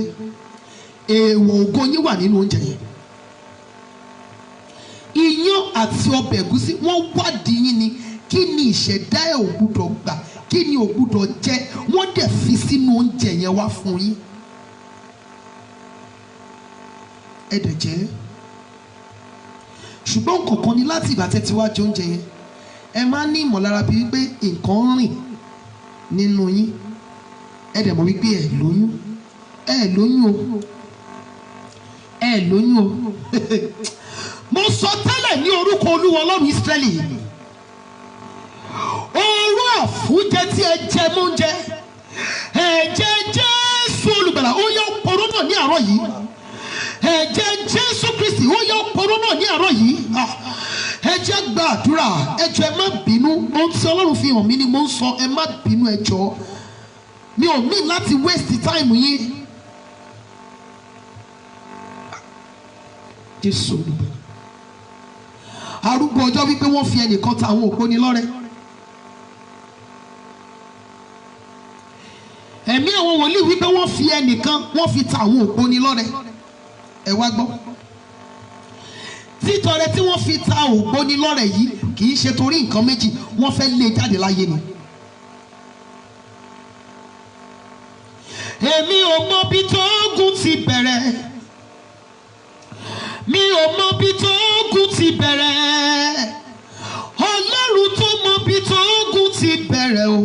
èèwọ̀ ògo yín wà nínú oúnjẹ yẹn iyán àti ọbẹ̀ ẹ̀gúsí wọ́n wádìí yín ni kí ni ìṣẹ̀dá ẹ̀ ò gbúdọ̀ gbà kí ni ò gbúdọ̀ jẹ wọ́n dẹ̀ fi sínú oúnjẹ yẹn wá fún yín ẹ dẹ̀ jẹ́ ṣùgbọ́n kọ̀ọ̀kan ni láti ìgbà tẹ́ ti wá jẹ oúnjẹ yẹn ẹ máa ní ìmọ̀lára bíi wípé nǹkan rìn nínú yín ẹ dẹ̀ mọ̀ wípé ẹ lóyún o mo sọ tẹ́lẹ̀ ní orúkọ Olúwa Ọlọ́run Ísírẹ́lì orú àfúnjẹ tí ẹ jẹ mú jẹ ẹ̀jẹ̀ Jésù Olùgbàlà ó yọ poró náà ní àárọ̀ yìí ẹ̀jẹ̀ Jésù Kristi ó yọ poró náà ní àárọ̀ yìí ẹ jẹ́ gba àdúrà ẹ jọ̀ọ́ ẹ má bínú ohun tí Ọlọ́run fi hàn mí ni mo ń sọ ẹ má bínú ẹ jọ̀ọ́ mi ò ní láti waste time yín Jésù Olùgbàlà arúgbó ọjọ́ wípé wọ́n fi ẹnìkan ta àwọn ògbóni lọ́rẹ ẹ̀mí àwọn wòlíì wípé wọ́n fi ẹnìkan wọ́n fi ta àwọn ògbóni lọ́rẹ ẹ wá gbọ́ títọrẹ tí wọ́n fi ta ògbóni lọ́rẹ yìí kì í ṣe torí nǹkan méjì wọ́n fẹ́ lé jáde láyé ni. èmi ò mọ bí tó ogun ti bẹ̀rẹ̀ mi ò mọ bí tó ogun ti bẹ̀rẹ̀ Ọlọ́run tó mọ bí tó ogun ti bẹ̀rẹ̀ o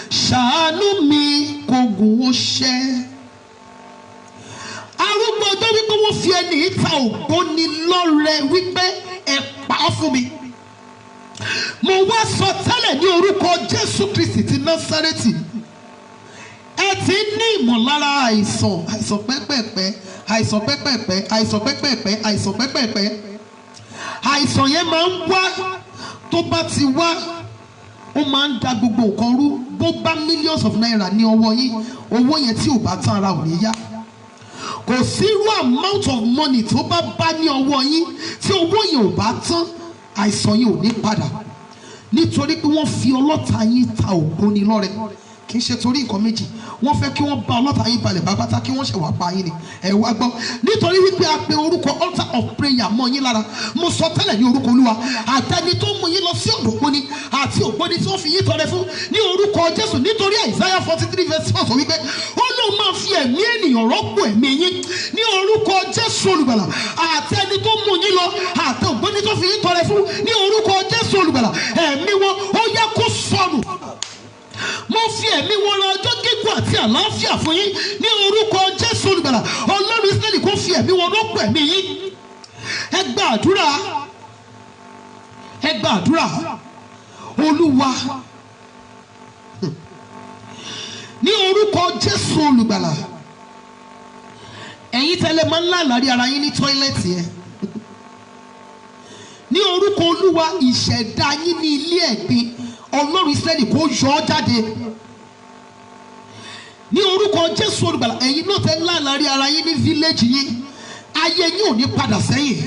ṣàánú mi kógun ó ṣẹ́. arúgbó ọjọ́ wípé wọ́n fi ẹni ìta ògbóni lọ́rẹ wípé ẹ pa á fún mi mo wá sọ tẹ́lẹ̀ ní orúkọ Jésù Kristi ti Násárẹ́tì ẹ ti ní ìmọ̀lára àìsàn pẹ́pẹ́pẹ́ àìsàn yẹn máa ń wá tó bá ti wá ó máa ń da gbogbo nǹkan rú. Bó bá millions of naira ní ọwọ́ yín, owó yẹn tí ò bá tán ara ò ní yá. Kò sí irú amount of money tó bá ní ọwọ́ yín tí owó yẹn ò bá tán, àìsàn yẹn ò ní padà. Nítorí pé wọ́n fi ọlọ́ta yín ta ògbóni lọ́rẹ. Kì í ṣe torí nǹkan méjì, wọ́n fẹ́ kí wọ́n bá ọlọ́ta yín balẹ̀ bàbátá kí wọ́n ṣe wà pa yín ni. Ẹ wá gbọ́, nítorí wípé a pe orúkọ altar of prayer mọ́ yín lára. Mo sọ tẹ́lẹ̀ ní orúkọ Olúwa, àtẹni tó mú yín lọ sí ọ̀dọ̀ ògbóni àti ògbóni tí wọ́n fi yín tọrẹ fún ní orúkọ Jésù. Nítorí Isaiah 43 verse 4 sọ wípé ó lóun máa fi ẹ̀mí ènìyàn rọ́pò ẹ̀mí yín ní orúkọ Jésù olùgbàlà. Àtẹni tó mú yín lọ àti ògbóni tó fi yín tọrẹ fún ní orúkọ Jésù olùgbàlà, ẹ̀mí wọn ó yá kó sọnù. Mo fi ẹ̀mí wọn lọ ọjọ́ gígùn àti àlàáfíà fún yín ní orúkọ Jésù olùgbàlà. Ọlọ́run Ísírẹ́lì kó fi ẹ̀mí wọn rọ́pò ẹ̀mí yín. Ẹ gba àdúrà, ẹ gba àdúrà. Olúwa ní orúkọ Jésù olùgbàlà, ẹ̀yin tẹ́lẹ̀ máa ń lálàrí ara yín ní tọ́ílẹ̀tì yẹn. Ní orúkọ Olúwa, ìṣẹ̀dá yín ní ilé ẹ̀gbin, Ọlọ́run Ísírẹ́lì kó yọ ọ́ jáde. Ní orúkọ Jésù olùgbàlà, ẹ̀yin náà tẹ́ lálàrí ara yín ní fíléjì yín, ayé yín ò ní padà sẹ́yìn.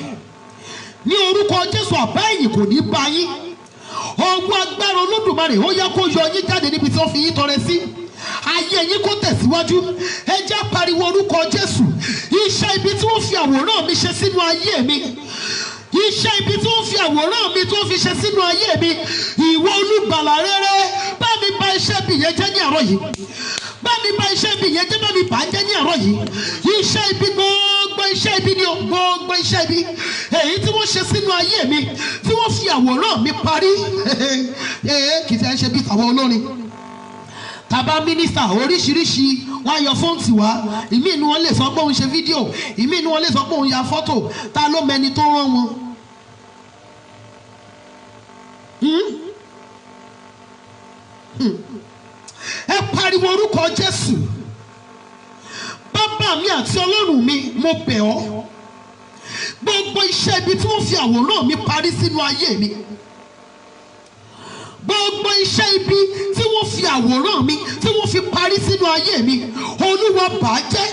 Ní orúkọ Jésù, àbá ẹ̀yìn kò ní bá yín. Ọwọ́ agbára Olódùmarè ó yá kó yọ yín jáde níbi tí wọ́n fi yín tọrẹ sí. Ayé yín kó tẹ̀síwájú. Ẹ jẹ́ pariwo orúkọ Jésù. Iṣẹ́ ibi tí wọ́n fi àwòrán mi ṣe sínú ayé mi, iṣẹ́ ibi tí wọ́n fi àwòrán mi tó fi ṣe sínú ayé mi, ìwọ olùgbàlà rere, bá mi bà iṣẹ́ ibi yẹn jẹ́ ní àárọ̀ yìí. Bá mi bà iṣẹ́ ibi yẹn jẹ́, bá mi bà á jẹ́ ní àárọ̀ yìí. Iṣẹ́ ibi, gbogbo iṣẹ́ ibi ni o, gbogbo iṣẹ́ ibi èyí tí wọ́n ṣe sínú ayé mi, tí wọ́n fi àwòrán mi parí. Kì í ṣe bí tàwọn olórin. Tàbá mínísítà oríṣiríṣi wọ́n á yọ fóònù wá. Ìmí inú wọn lè sọ pé òun ṣe fídíò, ìmí inú wọn lè sọ pé òun ya fọ́tò. Ta ló mẹni tó rán wọn? Ẹ pariwo orúkọ Jésù. Bàbá mi àti Ọlọ́run mi, mo bẹ̀ ọ́. Gbogbo iṣẹ́ ibi tí wọ́n fi àwòrán mi parí sínú ayé mi, gbogbo iṣẹ́ ibi tí wọ́n fi àwòrán mi tí wọ́n fi parí sínú ayé mi, Olúwa bàjẹ́.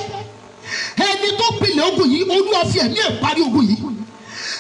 Ẹni tó pilẹ̀ ogun yìí, Olúwa fi ẹ̀mí ẹ̀ parí ogun yìí.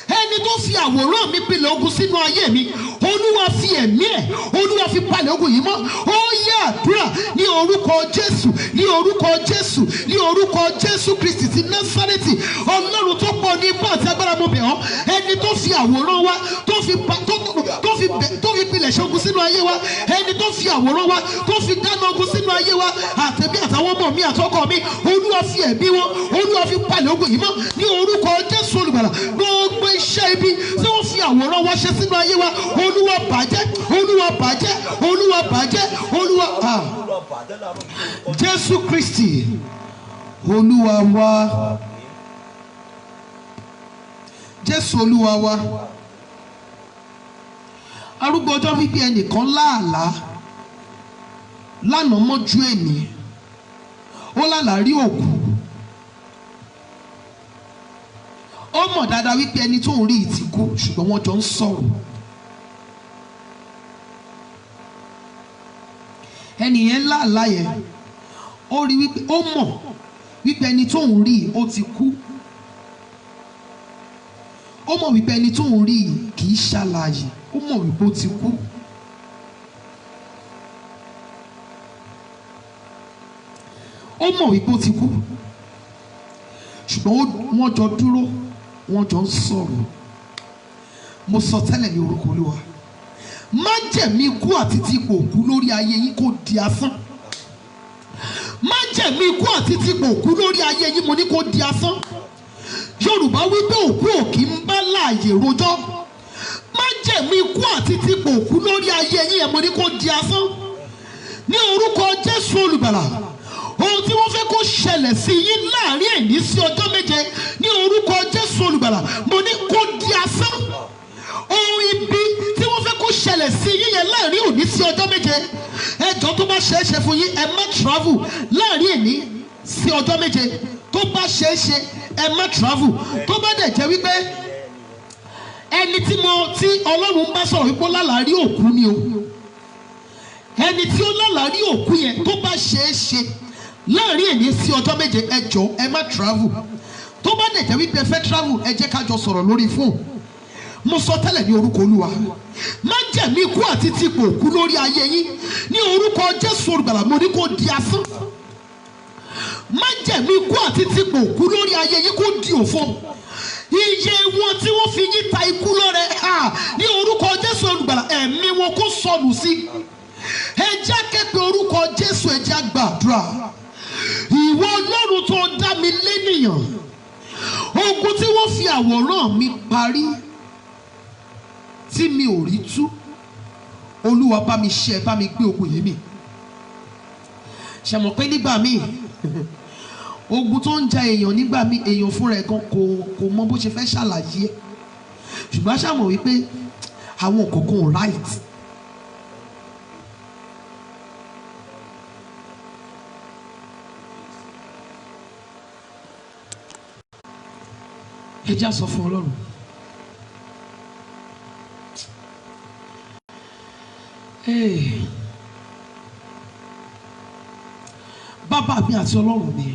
Ẹni tó fi àwòrán mi pilẹ̀ ogun sínú ayé mi, Olúwa fi ẹ̀mí ẹ̀, Olúwa fi palẹ̀ ogun yìí mọ́. Ó yẹ àdúrà ní orúkọ Jésù, ní orúkọ Jésù, ní orúkọ Jésù Kristi ti Násárẹ́tì. Ọlọ́run tó pọ̀ ní ipá àti agbára, mo bẹ̀ ọ́. Ẹni tó fi àwòrán wa tó fi pilẹ̀ ṣe ogun sínú ayé wa, ẹni tó fi àwòrán wa tó fi dáná ogun sínú ayé wa, àtẹ̀mí àtàwọn ọmọ mi àtọkọ mi, Olúwa fi ẹ̀mí wọn, Olúwa fi palẹ̀ ogun yìí mọ́ ní orúkọ Jésù olùgbàlà. Gbogbo iṣẹ́ ibi tí wọ́n fi àwòrán wa ṣe sínú ayé wa, Olúwa bàjẹ́, Olúwa bàjẹ́, Olúwa bàjẹ́, Olúwa. Jésù Kristi Olúwa wa. Jésù Olúwa wa. Arúgbó ọjọ́ wípé ẹnìkan láàlá lánàá mọ́jú ẹ̀ní, ó lálàá rí òkú. Ó mọ̀ dáadáa wípé ẹni tó ń rí ti kú, ṣùgbọ́n wọ́n jọ ń sọ̀rọ̀. Ẹni yẹn láàlá yẹn, ó rí wípé, ó mọ̀ wípé ẹni tó ń rí ó ti kú. Ó mọ̀ wípé ẹni tó ń rí kì í ṣàlàyé, ó mọ̀ wípé ó ti kú. Ó mọ̀ wípé ó ti kú, ṣùgbọ́n wọ́n jọ dúró, wọ́n jọ ń sọ̀rọ̀. Mo sọ tẹ́lẹ̀ ní orúkọ Olúwa, májẹ̀mí ikú àti ti ipò òkú lórí ayé yín kò di asán. Májẹ̀mí ikú àti ti ipò òkú lórí ayé yín, mo ní kó di asán. Yorùbá wípé òkú ò kì í bá láàyè rojọ́. Májẹ̀mí ikú àti ti ipò òkú lórí ayé yín yẹn, mo ní kó di asán ní orúkọ Jésù olùgbàlà. Ohun tí wọ́n fẹ́ kó ṣẹlẹ̀ sí yín láàrin ẹ̀ní sí ọjọ́ méje ní orúkọ Jésù olùgbàlà, mo ní kó di asán. Ohun ibi tí wọ́n fẹ́ kó ṣẹlẹ̀ sí yín yẹn láàrin òní sí ọjọ́ méje, ẹjọ́ tó bá ṣeé ṣe fún yín, ẹ má travel láàrin ẹ̀ní sí ọjọ́ méje. Tó bá ṣeé ṣe, ẹ má travel. Tó bá dẹ̀ jẹ́ wípé ẹni tí Ọlọ́run bá sọ̀rọ̀ wípé ó lálàárí òkú ni o. Ẹni tí ó lálàárí òkú yẹn tó bá ṣeé ṣe láàrin èyí sí ọjọ́ méje, ẹ jọ̀ọ́ ẹ má travel. Tó bá dẹ̀ jẹ́ wípé ẹ fẹ́ travel, ẹ jẹ́ ká jọ sọ̀rọ̀ lórí fóònù. Mo sọ tẹ́lẹ̀ ní orúkọ Olúwa, májẹ̀mú ikú àti tìpò òkú lórí ayé yín ní orúkọ Jésù Olùgbàlà, mo ní kó di asán. Májẹ̀mú ikú àti tìpò òkú lórí ayé yín kó di òfo. Iye wọn tí wọ́n fi yín ta ikú lọ́rẹ ní orúkọ Jésù Olùgbàlà, ẹ̀mí wọn kó sọnù sí. Ẹ jẹ́ képe orúkọ Jésù, ẹ jẹ́ gbàdúrà. Ìwọ Ọlọ́run tó dá mi lénìyàn, ogun tí wọ́n fi àwòrán mi parí tí mi ò rí tú, Olúwa bá mi ṣe, bá mi gbé ogun yìí mì. Ṣé mọ̀ pé nígbà míì ogun tó ń ja èèyàn nígbà míì èèyàn fúnra ẹ̀ gan kò mọ bó ṣe fẹ́ ṣàlàyé, ṣùgbọ́n ṣàmọ̀ wípé àwọn òkòkò ò right. Ẹ já sọ fún Ọlọ́run. Bàbá mi àti Ọlọ́run mi,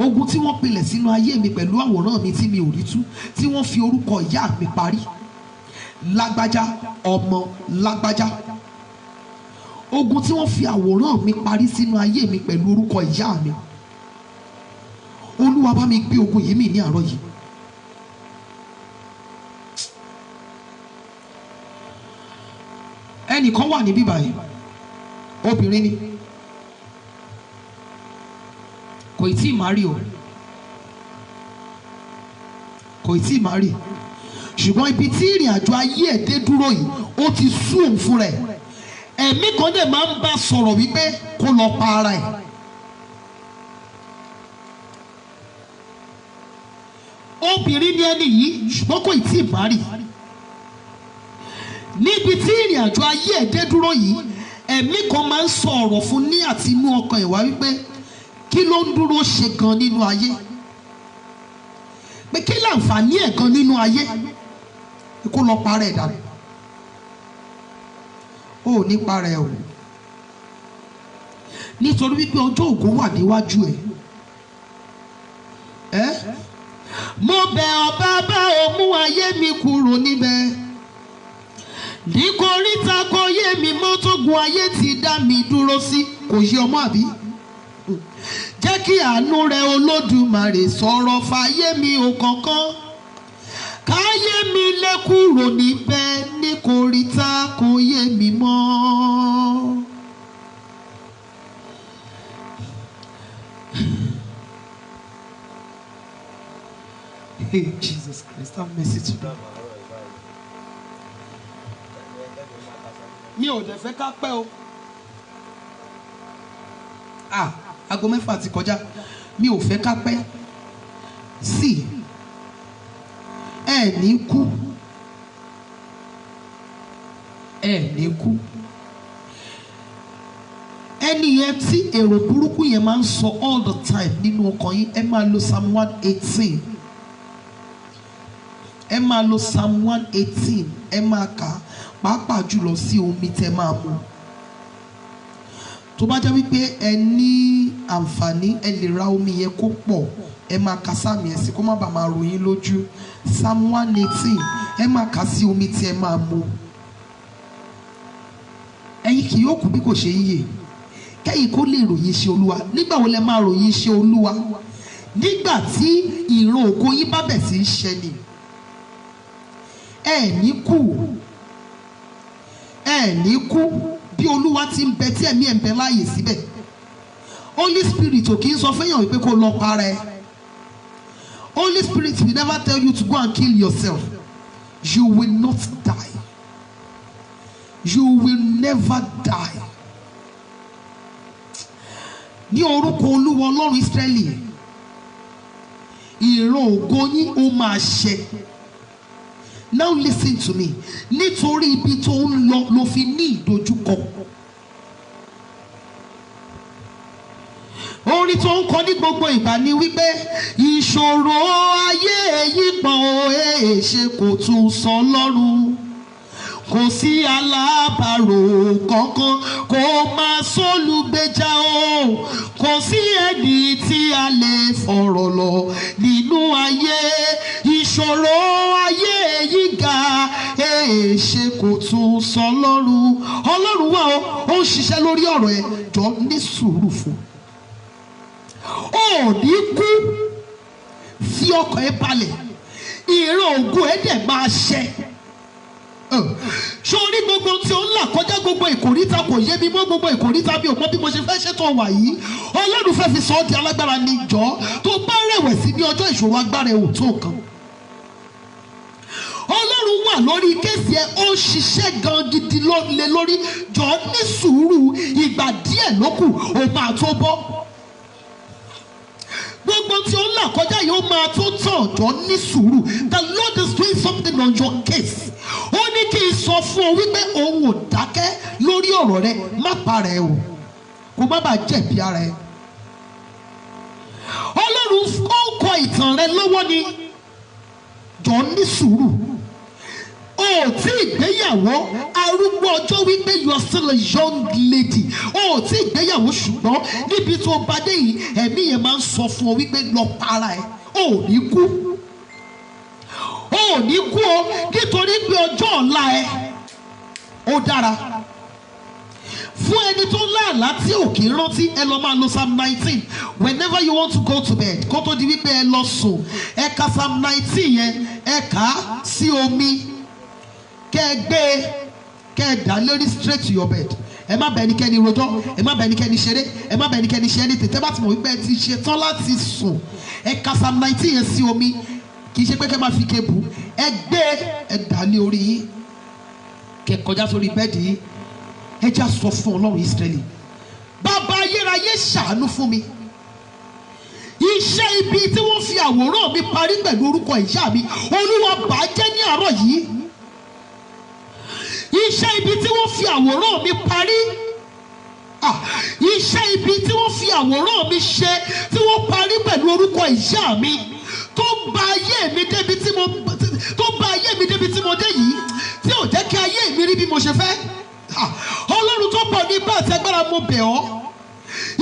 ogun tí wọ́n pilẹ̀ sínú ayé mi pẹ̀lú àwòrán mi tí mi ò rí tú, tí wọ́n fi orúkọ ìyá mi parí, lágbájá ọmọ lágbájá. Ogun tí wọ́n fi àwòrán mi parí sínú ayé mi pẹ̀lú orúkọ ìyá mi, Olúwa bá mi gbé ogun yìí mì ní àárọ̀ yìí. Ẹnìkan wà níbí báyìí, obìnrin ni, kò tí ì máa rí o, kò tí ì máa rí, ṣùgbọ́n ibi tí ìrìn àjò ayé ẹ̀ dé dúró yìí ó ti sú òun fúnra ẹ̀. Ẹ̀mí kan dẹ̀ máa ń bá sọ̀rọ̀ wípé kó lọ pa ara ẹ̀. Obìnrin ni ẹni yìí ṣùgbọ́n kò tí ì máa rí. Níbi tí ìrìn àjò ayé ẹ̀ dé dúró yìí, ẹ̀mí kan máa ń sọ ọ̀rọ̀ fún ní àti inú ọkàn ẹ̀ wá wípé kí ló ń dúró ṣe gan nínú ayé, pé kí láǹfààní ẹ̀ gan nínú ayé, kó lọ parẹ́ ẹ̀ dànù. Ó ní parẹ́ o, nítorí wípé ọjọ́ ògo wà níwájú ẹ̀. Mo bẹ̀ ọ́ bàbá o, mú ayé mi kúrò níbẹ̀. Ní koríta kò yé mi mọ́, tógun ayé ti dá mi dúró sí, kò yé ọmọ àbí? Jẹ́ kí àánú rẹ Olódùmarè sọ̀rọ̀ fàyè mi ò kankan, káyé mi lè kúrò níbẹ̀. Ní koríta kò yé mi mọ́. Hey, Jesus Christ, have mercy to me. Mi ò dẹ̀ fẹ́ ká pẹ́ o. Aago 6 ti kọjá. Mi ò fẹ́ ká pẹ́. Sí, ẹ ní kú. Ẹ ní kú. Ẹni yẹn tí èrò burúkú yẹn máa ń sọ all the time nínú ọkàn yín, ẹ máa lo Psalm 118. Ẹ máa lo Psalm 118, ẹ máa kà á, pàápàá jùlọ sí omi tẹ máa mu. Tó bá jẹ́ wípé ẹ ní àǹfààní, ẹ lè ra omi yẹn kó pọ̀, ẹ máa ka sáàmì ẹ̀ sí kó má bàa máa ròyìn lójú. Psalm 118, ẹ máa kà sí omi tí ẹ máa mu. Ẹ̀yin kì yóò kú bí kò ṣe yíyè, kẹ́yìn kó lè ròyìn iṣẹ́ Olúwa. Nígbà wo lẹ máa ròyìn iṣẹ́ Olúwa? Nígbà tí ìran ògo yín bá bẹ̀ sí í ṣẹlẹ̀. Ẹ ní kú, ẹ ní kú bí Olúwa ti ń bẹ tí ẹ̀mí ẹ̀ ń bẹ láàyè síbẹ̀. Holy Spirit ò kì í sọ fẹ́yàn wípé kó lọ para ẹ. Holy Spirit will never tell you to go and kill yourself. You will not die. You will never die. Ní orúkọ Olúwa Ọlọ́run Ísírẹ́lì, ìran ògo yín ó máa ṣẹ. Now listen to me. Nítorí ibi tó ń lọ ló fi ní ìdojúkọ. orin tó ń kọ ní gbogbo ìgbà ni wípé ìṣòro ayé yìí pọ̀ ṣe kò tún sọ lọ́rùn, kò sí alábàárò kankan, kò máa sólùgbèjà o, kò sí ẹni tí a lè fọ̀rọ̀ lọ nínú ayé. Ìṣòro ayé yìí ga ṣe kò tún sọ lọ́rùn. Ọlọ́run wà ó ń ṣiṣẹ́ lórí ọ̀rọ̀ ẹ̀, jọ ní sùúrù fún. Ó ní kú, fi ọkàn ẹ balẹ̀, ìran ògo ẹ dẹ̀ máa ṣẹ. Ṣé o ní gbogbo tí ó ń là kọjá, gbogbo ìkòríta kò yé mi mọ́, gbogbo ìkòríta mi ò mọ bí mo ṣe fẹ́ ṣètò wà yìí. Ọlọ́run fẹ́ fi sọ ọ́ di alágbára ní jọ. Tó bá rẹ̀wẹ̀sì ní ọjọ́ ìṣòro, agbára ẹ̀ ò tó nǹkan. Ọlọ́run wà lórí kéèsì ẹ, ó ṣiṣẹ́ gan gidi lé lórí. Jọ ní sùúrù, ìgbà díẹ̀ ló kù, ó máa tó bọ́. Gbogbo tí ó ń là kọjá yìí ó máa tó tàn. Jọ ní sùúrù. The Lord is doing something on your case. Ó ní kí n sọ fún ọ wípé òun ò dákẹ́ lórí ọ̀rọ̀ rẹ, má para ẹ o, kó má bàa jẹ̀bi ara ẹ. Ọlọ́run ó kọ ìtàn rẹ lọ́wọ́ ni. Jọ ní sùúrù. O tí ìgbéyàwó, arúgbó ọjọ́ wípé you are still a young lady. O tí ìgbéyàwó, ṣùgbọ́n níbi tó bá dé yìí ẹ̀mí yẹn máa ń sọ fún ọ wípé lọ para ẹ. O ò ní kú, o ò ní kú o, nítorí pé ọjọ́ ọ̀la ẹ ó dára. Fún ẹni tó láàlá tí ò kì í rántí, ẹ lọ máa lo Psalm 19 whenever you want to go to bed. Kó tó di wípé ẹ lọ sùn, ẹ ka Psalm 19 yẹn, ẹ kà á sí omi, kẹ́ ẹ gbé kẹ́ ẹ dà lórí straight to your bed. Ẹ má bẹ ẹnikẹ́ni rojọ́, ẹ má bẹ ẹnikẹ́ni ṣeré, ẹ má bẹ ẹnikẹ́ni ṣe ẹni tètè. Bá ti mọ̀ wípé ẹ ti ṣe tán láti sùn, ẹ ka Psalm 19 yẹn sí omi, kì í ṣe pé kẹ́ máa fi kébù, ẹ gbé ẹ dà lé orí yín, kẹ́ kọjá sórí bẹ́ẹ̀dì yín. Ẹ já sọ fún Ọlọ́run Ísírẹ́lì, bàbá ayérayé ṣàánú fún mi. Iṣẹ́ ibi tí wọ́n fi àwòrán mi parí pẹ̀lú orúkọ ìyá mi, Olúwa bàjẹ́ ní àárọ̀ yìí. Iṣẹ́ ibi tí wọ́n fi àwòrán mi parí, iṣẹ́ ibi tí wọ́n fi àwòrán mi ṣe, tí wọ́n parí pẹ̀lú orúkọ ìyá mi, tó bà ayé mi débi tí mo dé yìí, tí ò jẹ́ kí ayé mi rí bí mo ṣe fẹ́. Ọlọ́run tó pọ̀ ní ipá àti agbára, mo bẹ̀ ọ́,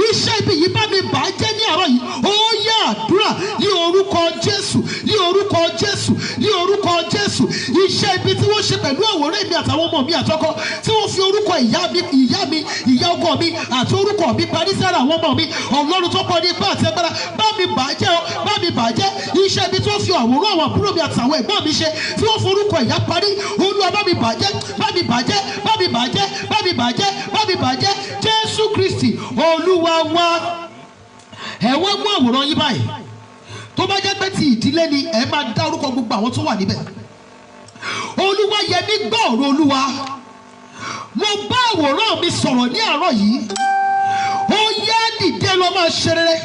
iṣẹ́ ibi yìí bá mi bàjẹ́ ní àárọ̀ yìí. Ó yá àdúrà ní orúkọ Jésù, ní orúkọ Jésù, ní orúkọ Jésù. Iṣẹ́ ibi tí wọ́n ṣe pẹ̀lú àwòrán mi àtàwọn ọmọ mi àtọkọ, tí wọ́n fi orúkọ ìyá mi, ìyá ọkọ mi àti orúkọ mi parí sára àwọn ọmọ mi. Ọlọ́run tó pọ̀ ní ipá àti agbára, bá mi bàjẹ́ o, bá mi bàjẹ́. Iṣẹ́ ibi tí wọ́n fi àwòrán àwọn àbúrò mi àtàwọn ẹ̀gbọ́n mi ṣe, tí wọ́n fi orúkọ ìyá parí, Olúwa bá mi bàjẹ́, bá mi bàjẹ́, bá mi bàjẹ́, bá mi bàjẹ́, bá mi bàjẹ́. Jésù Kristi Olúwa wa. Ẹ wá mú àwòrán yín báyìí. Tó bá jẹ́ pé ti ìdílé ni, ẹ máa dá orúkọ gbogbo àwọn tó wà níbẹ̀. Olúwayẹmí gbọ́ ọ̀rọ̀ Olúwa. Mo bá àwòrán mi sọ̀rọ̀ ní àárọ̀ yìí. Ó yá dìde lọ máa ṣe rere.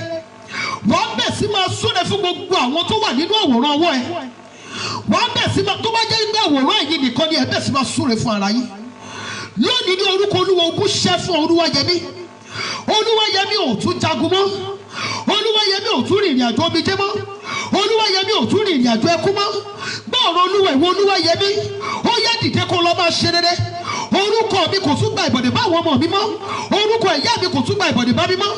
Wọ́n bẹ̀ sí máa súre fún gbogbo àwọn tó wà nínú àwòrán ọwọ́ ẹ. Wọ́n bẹ̀ sí máa, tó bá jẹ́ pé àwòrán yìí nìkan ni, ẹ bẹ̀ sí máa súre fún ara yín. Lónìí ní orúkọ Olúwa, ogun ṣẹ́ fún Olúwayẹmí. Olúwayẹmí ò tún jagun mọ́. Olúwayẹmí ò tún rìnrìn àjò omijé mọ́. Olúwayẹmí ò tún rìnrìn àjò ẹkún mọ́. Gbọ́ ọ̀rọ̀ Olúwa, ìwọ Olúwayẹmí, ó yá dìde kó lọ máa ṣe rere. Orúkọ mi kò tún gba ìbọ̀dẹ̀ bá àwọn ọmọ mi mọ́. Orúkọ ìyá mi kò tún gba ìbọ̀dẹ̀ bá mi mọ́.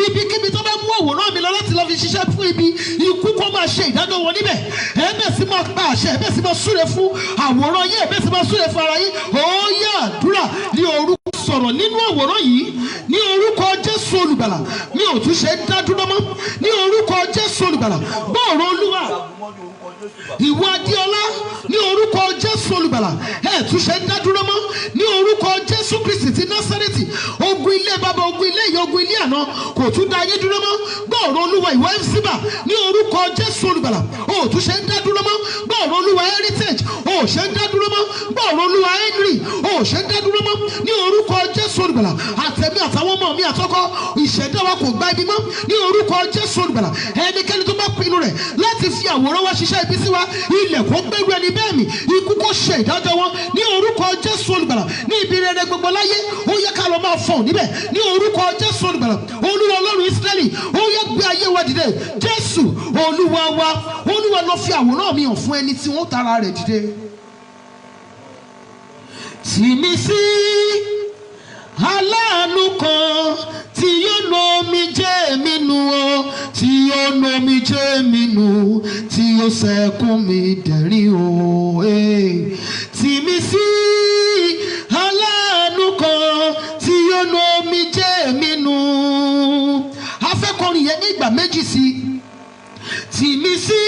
Ibikíbi tó bá mú àwòrán mi lọ láti lọ fi ṣiṣẹ́ fún ibi, ikú kó máa ṣe ìdájọ́ wọn níbẹ̀. Ẹ bẹ̀ sí máa pa àṣẹ, ẹ bẹ̀ sí máa súre fún àwòrán yín, ẹ bẹ̀ sí máa súre fún ara yín. Ó yá àdúrà ní orúkọ sọ̀rọ̀ nínú àwòrán yìí, ní orúkọ Jésù olùgbàlà. Mi ò tún ṣe dá dúró mọ́, ní orúkọ Jésù olùgbàlà. Gbọ́ ọ̀rọ̀ Olúwa. Ìwọ Adéọlá, ní orúkọ Jésù olùgbàlà, ẹ tún ṣe dá dúró mọ́, ní orúkọ Jésù Kristi ti Násárẹ́tì. Ogun ilé bàbá, ogun ilé ìyá, ogun ilé àná kò tún dá ayé dúró mọ́. Gbọ́ ọ̀rọ̀ Olúwa. Ìwọ Ẹ́físíbà, ní orúkọ Jésù olùgbàlà, ó tún ṣe dá dúró mọ́. Gbọ́ ọ̀rọ̀ Olúwa. Heritage, ó ṣe dá dúró mọ́. Gbọ́ ọ̀rọ̀ Olúwa. Henry, ó ṣe dá dúró mọ́, ní orúkọ Jésù olùgbàlà. Àtẹ̀mí àtàwọn ọmọ mi àtọkọ, ìṣẹ̀dá wa kò gba ibi mọ́, ní orúkọ Jésù olùgbàlà. Ẹnikẹ́ni tó bá pinnu rẹ̀ láti fi àwòrán wa ṣiṣẹ́ ibi sí wa, ilẹ̀ kó gbẹ́rù ẹni bẹ́ẹ̀ mi, ikú kó ṣe ìdájọ́ wọn, ní orúkọ Jésù olùgbàlà. Ní ibi rere gbogbo láyé, ó yẹ ká lọ máa fọ̀ níbẹ̀, ní orúkọ Jésù olùgbàlà. Olúwa Ọlọ́run Ísírẹ́lì, ó Jésù Olúwa wa. Olúwa lọ fi àwòrán mi hàn fún ẹni tí wọ́n tara rẹ̀ dìde. Tì mí sí aláàánú kan tí yóò nu omijé mi nù o, tí yóò nu omijé mi nù, tí yóò sẹ́kún mi dẹ̀rín o. Tì mí sí aláàánú kan tí yóò nu omijé mi nù. Afẹ́kọrin yẹn ní ìgbà méjì sí. Tì mí sí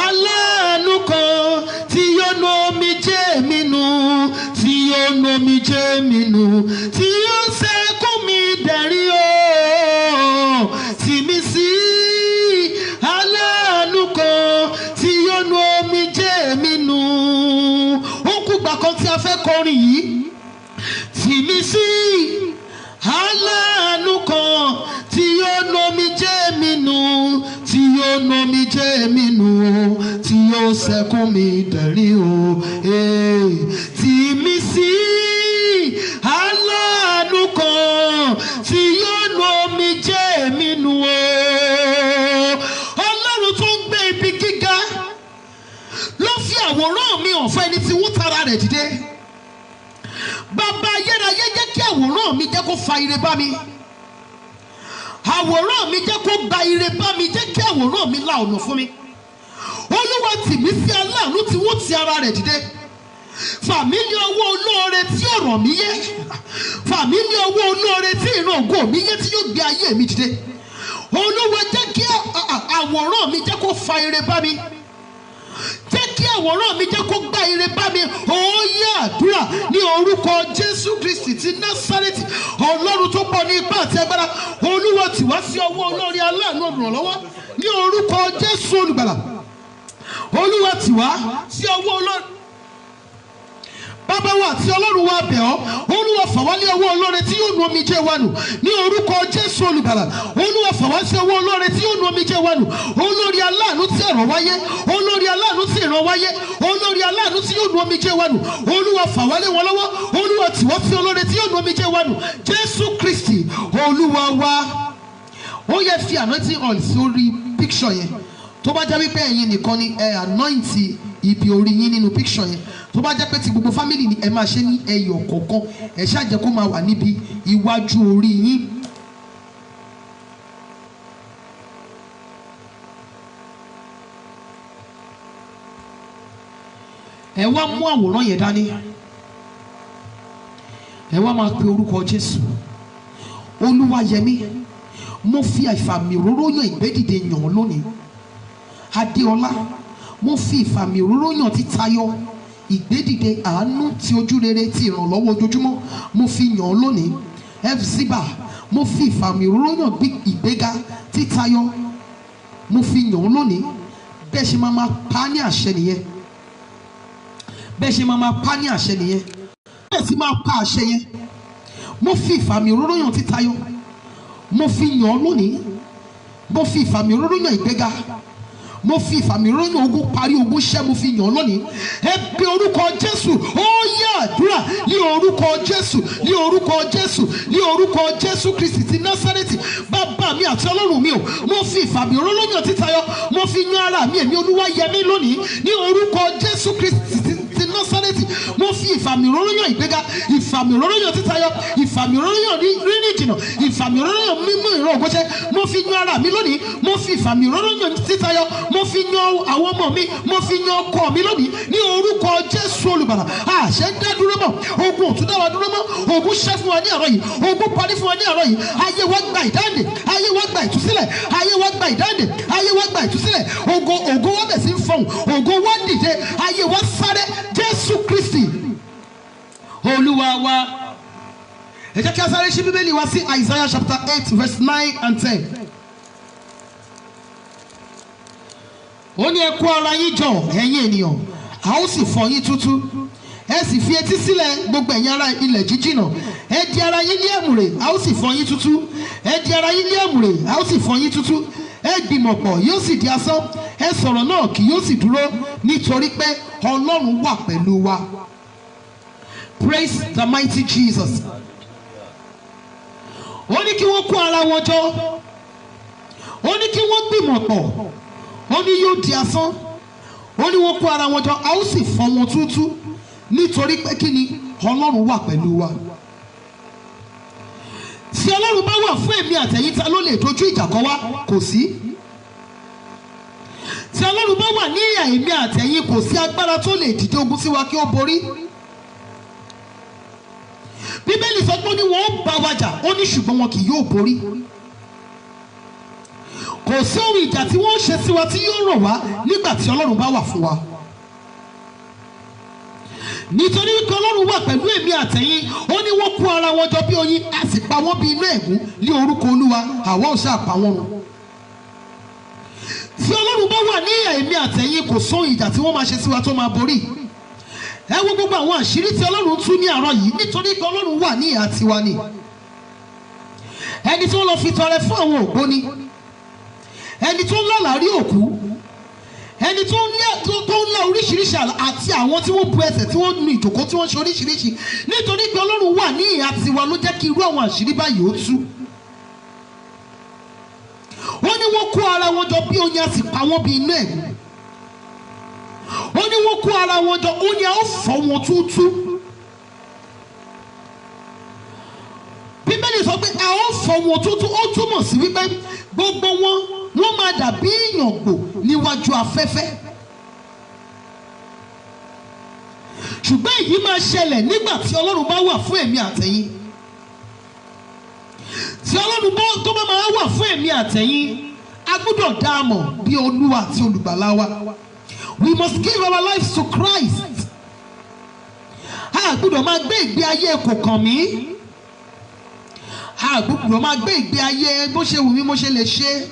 aláàánú kan tí yóò nu omijé mi nù, tí yóò nu omijé mi nù, tí yóò sẹ́kún mi dẹ̀rín o. Tì mí sí aláàánú kan tí yóò nu omijé mi nù. Ó kú gbà kan tí a fẹ́ kọrin yìí. Tì mí sí aláàánú kan tí yóò nu omijé mi nù, tí yóò nu omijé mi nù, tí yóò sẹ́kún mi dẹ̀rín o. Tì mí sí aláàánú kan tí yóò nu omijé mi nù o. Ọlọ́run tó ń gbé ibi gíga ló fi àwòrán mi hàn fún ẹni tí wọ́n tara rẹ̀ dìde. Bàbá ayérayé jẹ́ kí àwòrán mi jẹ́ kó fa ire bá mi. Àwòrán mi jẹ́ kó gba ire bá mi, jẹ́ kí àwòrán mi la ọ̀nà fún mi. Olúwa tì mí sí aláàánú tí wọ́n ti ara rẹ̀ dìde. Fà mí ní ọwọ́ olóore tí ọ̀rọ̀ mi yé. Fà mí ní ọwọ́ olóore tí ìran ògo mi yé, tí yóò gbé ayé mi dìde. Olúwa jẹ́ kí àwòrán mi jẹ́ kó fa ire bá mi. Jẹ́ kí àwòrán mi jẹ́ kó gba ire bá mi. Ó yá àdúrà ní orúkọ Jésù Kristi ti Násárẹ́tì. Ọlọ́run tó pọ̀ ní ipá àti agbára. Olúwa tì wá sí ọwọ́ olórí aláàánú olùrànlọ́wọ́ ní orúkọ Jésù olùgbàlà. Olúwa tì wá sí ọwọ́ olórí. Bàbá wa àti Ọlọ́run wa bẹ̀ ọ́. Olúwa fà wá lé ọwọ́ olóore tí yóò nu omijé wa nù ní orúkọ Jésù olùgbàlà. Olúwa fà wá sí ọwọ́ olóore tí yóò nu omijé wa nù. Olórí aláàánú tí ẹ̀rọ wáyé, olórí aláàánú tí ìran wáyé, olórí aláàánú tí yóò nu omijé wa nù. Olúwa fà wá lé wọn lọ́wọ́. Olúwa tì wá sí olóore tí yóò nu omijé wa nù. Jésù Kristi Olúwa wa. Ó yẹ fi anointing oil sórí picture yẹn. Tó bá jẹ́ wípé ẹ̀yin nìkan ni ẹ anoint ibi orí yín nínú picture yẹn. Tó bá jẹ́ pé ti gbogbo family ni ẹ máa ṣe ní ẹyọ kọ̀ọ̀kan. Ẹ ṣáà jẹ́ kó máa wà níbi iwájú orí yín. Ẹ wá mú àwòrán yẹn dání. Ẹ wá máa pe orúkọ Jésù. Olúwayẹmí, mo fi ìfàmì òróró yàn ìgbédìde yàn ọ́ lónìí. Adéọlá, mo fi ìfàmì òróró yàn títayọ ìgbédìde àánú ti ojú rere ti ìrànlọ́wọ́ ojoojúmọ́, mo fi yàn ọ́ lónìí. Fziba, mo fi ìfàmì òróró yàn ìgbéga títayọ, mo fi yàn ọ́ lónìí. Bẹ́ẹ̀ ṣe máa pa ní àṣẹ nìyẹn. Bẹ́ẹ̀ ṣe máa pa ní àṣẹ nìyẹn. Bẹ́ẹ̀ sì máa pa àṣẹ yẹn. Mo fi ìfàmì òróró yàn títayọ, mo fi yàn ọ́ lónìí. Mo fi ìfàmì òróró yàn ìgbéga, mo fi ìfàmì òróró yàn ogun parí ogun ṣẹ́, mo fi yàn ọ́ lónìí. Ẹ pe orúkọ Jésù. Ó yá àdúrà ní orúkọ Jésù, ní orúkọ Jésù, ní orúkọ Jésù Kristi ti Násárẹ́tì. Bàbá mi àti Ọlọ́run mi o, mo fi ìfàmì òróró yàn títayọ, mo fi yan ara mi, èmi Olúwayẹmí lónìí ní orúkọ Jésù Kristi ti Násárẹ́tì. Mo fi ìfàmì òróró yàn ìgbéga, ìfàmì òróró yàn títayọ, ìfàmì òróró yàn rírìn jìnnà, ìfàmì òróró yàn mímú ìran ògbóṣẹ́. Mo fi yan ara mi lónìí, mo fi ìfàmì òróró yàn títayọ, mo fi yan àwọn ọmọ mi, mo fi yan ọkọ mi lónìí ní orúkọ Jésù olùgbàlà. Àṣẹ ń dá dúró mọ́, ogun ò tún dá wa dúró mọ́. Ogun ṣẹ́ fún wa ní àárọ̀ yìí, ogun parí fún wa ní àárọ̀ yìí. Ayé wa gba ìdáǹdè, ayé wa gba ìtúsílẹ̀, ayé wa gba ìdáǹdè, ayé wa gba ìtúsílẹ̀. Ògo wa bẹ̀ sí ń fọhùn, ògo wa dìde, ayé wa sáré. Jésù Kristi Olúwa wa. Ẹ jẹ́ kí a sáré ṣí Bíbélì wá sí Isaiah chapter 8 verse 9 and 10. Ó ní ẹ kó ara yín jọ ẹ̀yin ènìyàn, a ó sì fọ́ yín tútú. Ẹ sì fi etí sílẹ̀ gbogbo ẹ̀yin ará ilẹ̀ jíjìnà. Ẹ di ara yín ní ẹ̀mùrè, a ó sì fọ́ yín tútú. Ẹ di ara yín ní ẹ̀mùrè, a ó sì fọ́ yín tútú. Ẹ gbìmọ̀ pọ̀ yóò sì di asán. Ẹ sọ̀rọ̀ náà kì yóò sì dúró, nítorí pé Ọlọ́run wà pẹ̀lú wa. Praise the mighty Jesus. Ó ní kí wọ́n kó ara wọn jọ. ó ní kí wọ́n gbìmọ̀ pọ̀, ó ní yóò di asán, ó ní wọ́n kó ara wọn jọ, a ó sì fọ́ wọn túútúú nítorí pé kí ni Ọlọ́run wà pẹ̀lú wa. Tí Ọlọ́run bá wà fún èmi àtẹ̀yin, ta ló lè dojú ìjà kọ wá? Kò sí. Tí Ọlọ́run bá wà ní ìhà èmi àtẹ̀yin, kò sí agbára tó lè dìde ogun sí wa kí ó borí. Bíbélì sọ pé ó ní wọ́n bá wa jà, ó ní ṣùgbọ́n wọn kì yóò borí. Kò sí ohun ìjà tí wọ́n ṣe sí wa tí yóò rọ̀ wá nígbà tí Ọlọ́run bá wà fún wa. Nítorí wípé Ọlọ́run wà pẹ̀lú èmi àtẹ̀yin, ó ní wọ́n kó ara wọn jọ bí oyin, a sì pa wọ́n bí inú ẹ̀gún ní orúkọ Olúwa, àwa ò ṣáà pa wọ́n run. Tí Ọlọ́run bá wà ní ìhà èmi àtẹ̀yin, kò sóhun ìjà tí wọ́n máa ṣe sí wa tó máa borí. Ẹ wo gbogbo àwọn àṣírí tí Ọlọ́run tú ní àárọ̀ yìí, nítorí pé Ọlọ́run wà ní ìhà tiwa ni. Ẹni tí wọ́n lọ fi tọrẹ fún àwọn ògbóni, ẹni tó ń lálàárí òkú, ẹni tó ń lá oríṣiríṣi àti àwọn tí wọ́n bu ẹsẹ̀ tí wọ́n nu ìjòkó tí wọ́n ṣe oríṣiríṣi, nítorí pé Ọlọ́run wà ní ìhà tiwa ló jẹ́ kí irú àwọn àṣírí báyìí ó tú. Wọ́n ní wọ́n kó ara wọn jọ bí oyin, a sì pa wọ́n bí inú ẹ̀gún. Ó ní wọ́n kó ara wọn jọ, ó ní a ó fọ́ wọn túútúú. Bíbélì sọ pé a ó fọ́ wọn túútúú, ó túmọ̀ sí wípé gbogbo wọ́n máa dàbí ìyàngbò níwájú afẹ́fẹ́. Ṣùgbọ́n èyí máa ṣẹlẹ̀ nígbà tí Ọlọ́run bá wà fún èmi àtẹ̀yin. Tí Ọlọ́run tó bá máa wà fún èmi àtẹ̀yin, a gbọ́dọ̀ dá a mọ̀ bí Olúwa àti olùgbàlà wa. We must give our lives to Christ. A gbọ́dọ̀ máa gbé ìgbé ayé kò kàn mí. A gbọ́dọ̀ máa gbé ìgbé ayé bó ṣe wù mí mo ṣe lè ṣe.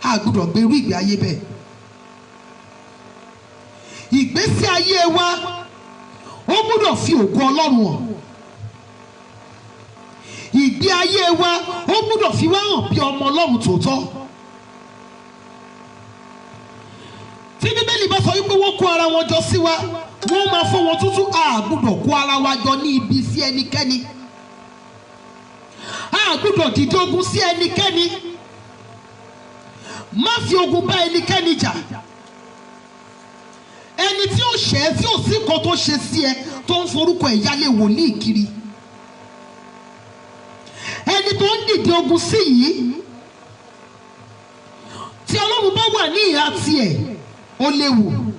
A gbọ́dọ̀ gbé irú ìgbé ayé bẹ́ẹ̀. Ìgbésí ayé wa ó gbọ́dọ̀ fi ògo Ọlọ́run hàn. Ìgbé ayé wa ó gbọ́dọ̀ fi wá hàn bí ọmọ Ọlọ́run tòótọ́. Tí Bíbélì bá sọ wípé wọ́n kó ara wọn jọ sí wa, wọ́n máa fọ́ wọn túútúú. A gbọ́dọ̀ kó ara wa jọ ní ibi sí ẹnikẹ́ni. A gbọ́dọ̀ dìde ogun sí ẹnikẹ́ni. Má fi ogun bá ẹnikẹ́ni jà. Ẹni tí ó ṣẹ̀ tí ó sì nǹkan tó ṣe sí ẹ tó ń forúkọ ẹ̀ yálé wòlíì kiri. Ẹni tó ń dìde ogun sí yìí, tí Ọlọ́run bá wà ní ìhà tiẹ̀, ó léwu.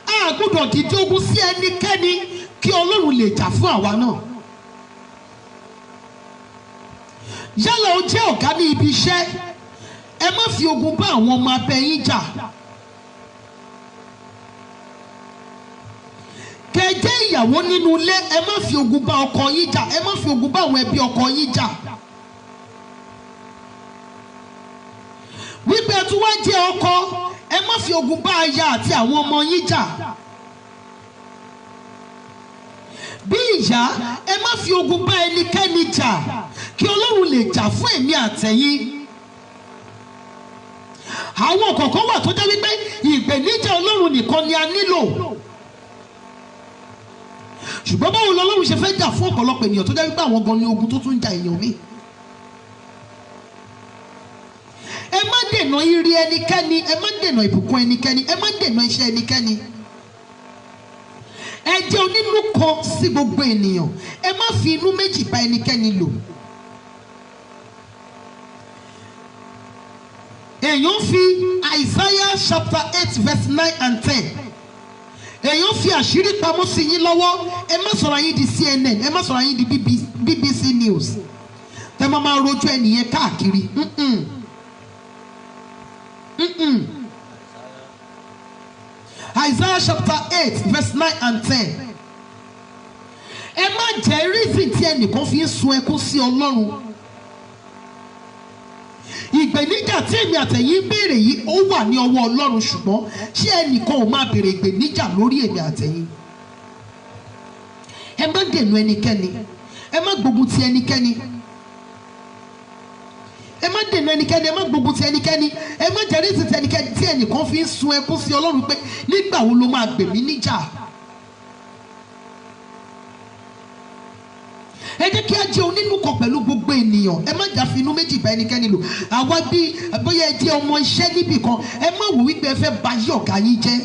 A gbọ́dọ̀ dìde ogun sí ẹnikẹ́ni kí Ọlọ́run lè jà fún àwa náà. Yálà ó jẹ́ ọ̀gá ní ibi iṣẹ́, ẹ má fi ogun bá àwọn ọmọ abẹ yín jà. Kẹ̀jẹ́ ìyàwó nínú ilé, ẹ má fi ogun bá ọkọ yín jà, ẹ má fi ogun bá àwọn ẹbí ọkọ yín jà. Wípé ẹ tún wá jẹ́ ọkọ, ẹ má fi ogun bá aya àti àwọn ọmọ yín jà. Bí ìyá, ẹ má fi ogun bá ẹnikẹ́ni jà kí Ọlọ́run lè jà fún èmi àtẹ̀yin. Àwọn kọ̀ọ̀kan wà tó jẹ́ wípé ìgbèníjà Ọlọ́run nìkan ni a nílò. Ṣùgbọ́n báwo l'Ọlọ́run ṣe fẹ́ jà fún ọ̀pọ̀lọpọ̀ ènìyàn tó jẹ́ wípé àwọn gan ni ogun tó tún jà èèyàn mi. Ẹ má dènà ire ẹnikẹ́ni, ẹ má dènà ìbùkún ẹnikẹ́ni, ẹ má dènà iṣẹ́ ẹnikẹ́ni. Ẹ jẹ́ onínú kan sí gbogbo ènìyàn, ẹ má fi inú méjì bá ẹnikẹ́ni lò. Èèyàn fi Isaiah chapter 8 verse 9 and 10. Èèyàn fi àṣírí pamọ́ sí yín lọ́wọ́, ẹ má sọ̀rọ̀ yín di CNN, ẹ má sọ̀rọ̀ yín di BBC News. Tẹ́ máa rojú ẹnìyẹn káàkiri. Isaiah chapter 8 verse 9 and 10. Ẹ má jẹ́ reason tí ẹnìkan fi ń sun ẹkún sí Ọlọ́run. Ìgbèníjà tí èmi àtẹ̀yin béèrè yìí ó wà ní ọwọ́ Ọlọ́run, ṣùgbọ́n ṣé ẹnìkan ò máa béèrè ìgbèníjà lórí èmi àtẹ̀yin? Ẹ má dènà ẹnikẹ́ni, ẹ má gbógun ti ẹnikẹ́ni. Ẹ má dènà ẹnikẹ́ni, ẹ má gbógun ti ẹnikẹ́ni, ẹ má jẹ́ reason tí ẹnikẹ́ni tí ẹnìkan fi ń sun ẹkún sí Ọlọ́run pé nígbà wo ló máa gbè mí níjà? ẹ jẹ́ kí a jẹ́ onínú kan pẹ̀lú gbogbo ènìyàn. Ẹ má jà fi inú méjì bá ẹnikẹ́ni lò. Àwa bí bóyá ẹ jẹ́ ọmọ iṣẹ́ níbì kan, ẹ má wò wípé ẹ fẹ́ bà yí ọ̀gá yín jẹ́.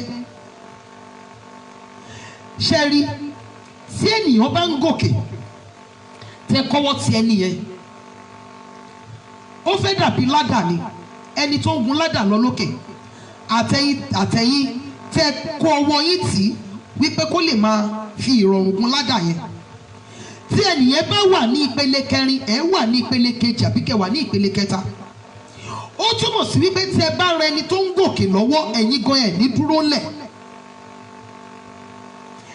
Ṣé rí, tí ènìyàn bá ń gòkè tẹ kọ́wọ́ ti ẹni yẹn, ó fẹ́ dàbí ládà ni. Ẹni tó ń gun ládà lọ lókè, àtẹ̀yìn tẹ kó ọwọ́ yín tì wípé kó lè máa fi ìrọ̀rùn gun ládà yẹn. Tí ẹnìyẹn bá wà ní ìpele kẹrin, ẹ wà ní ìpele kejì àbí kẹ wà ní ìpele kẹta, ó túmọ̀ sí wípé tí ẹ bá rẹ ẹni tó ń gòkè lọ́wọ́, ẹ̀yin gan ẹ̀ ní dúró lẹ̀.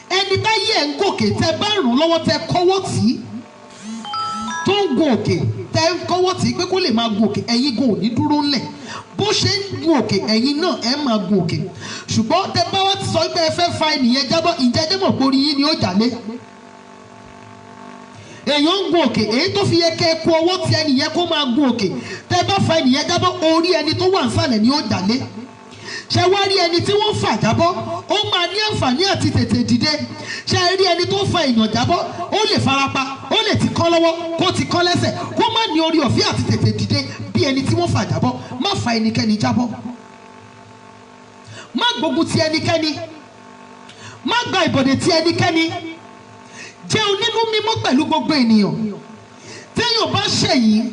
Ẹni táyé ẹ̀ ń gòkè, tẹ bá ràn lọ́wọ́, tẹ kọ́wọ́ tì í tó ń gun òkè, tẹ ń kọ́wọ́ tì í pé kó lè máa gun òkè, ẹ̀yin gan ò ní dúró lẹ̀. Bó ṣe ń gun òkè, ẹ̀yin náà ẹ máa gun òkè. Ṣùgbọ́n tẹ bá wá ti sọ pé ẹ fẹ́ fa ènìyàn jábọ́, ìjẹ́jẹ́ mọ̀ pé orí yín ni ó jà lé. Èèyàn ń gun òkè, èyí tó fi yẹ kẹ́ ẹ kó ọwọ́ ti ẹnìyẹn kó máa gun òkè, tẹ bá fa ènìyàn jábọ́, orí ẹni tó wà nísàlẹ̀ ni ó jà lé. Ṣé wá rí ẹni tí wọ́n fà jábọ́, ó máa ní àǹfààní àti tètè dìde. Ṣé rí ẹni tó fa èèyàn jábọ́, ó lè farapa, ó lè ti kán lọ́wọ́, kó ti kán lẹ́sẹ̀, kó má ní orí ọ̀fẹ́ àti tètè dìde bí ẹni tí wọ́n fà jábọ́. Má fa ẹnikẹ́ni jábọ́, má gbógun ti ẹnikẹ́ni, má gba ìbọ̀dẹ̀ ti ẹnikẹ́ni. Jẹ́ onínú mímọ́ pẹ̀lú gbogbo ènìyàn. Téèyàn bá ṣẹ̀yìn,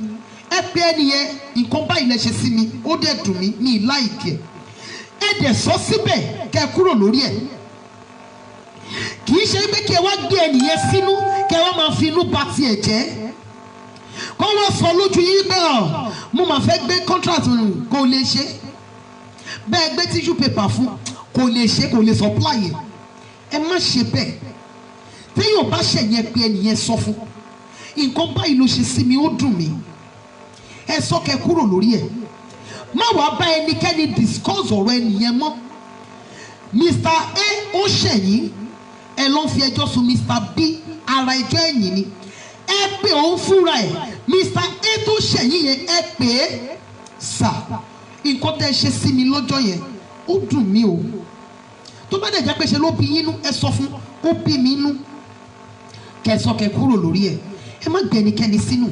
ẹ pé ẹnìyẹn, nǹkan báyìí lẹ ṣe sí mi, ó dẹ̀ dùn mí, mi ì láìkẹ́. Ẹ dẹ̀ sọ síbẹ̀, kẹ́ kúrò lórí ẹ̀. Kì í ṣe pé kí ẹ wá gbé ẹnìyẹn sínú, kẹ́ wá máa fi inú ba tiẹ̀ jẹ́. Kọ́ wọ́n sọ lójú yín pé mo máa fẹ́ gbé contract kò lè ṣe. Bẹ́ẹ̀ gbé tissue paper fún, kò lè ṣe, kò lè supply ẹ̀. Ẹ má ṣe bẹ́ẹ̀. Téèyàn bá ṣẹ̀yìn, pé ẹnìyẹn sọ fún, nǹkan báyìí ló ṣe sí mi, ó dùn mí. Ẹ sọ, kẹ́ kúrò lórí ẹ̀. Má wàá bá ẹnikẹ́ni discuss ọ̀rọ̀ ẹnìyẹn mọ́. Mr. A ó ṣẹ̀yìn, ẹ lọ fi ẹjọ́ sùn Mr. B, ara ẹjọ́ ẹ̀yìn ni. Ẹ pé òun fúnra ẹ̀, Mr. A tó ṣẹ̀yìn yẹn, ẹ pè é, sà, nǹkan tẹ́ ẹ ṣe sí mi lọ́jọ́ yẹn, ó dùn mí o. Tó bá dẹ̀ jẹ́ pé ṣe ló bí yín nú, ẹ sọ fún, ó bí mi nú. Kẹ́ sọ, kẹ́ kúrò lórí ẹ̀. Ẹ má gbé ẹnikẹ́ni sínú.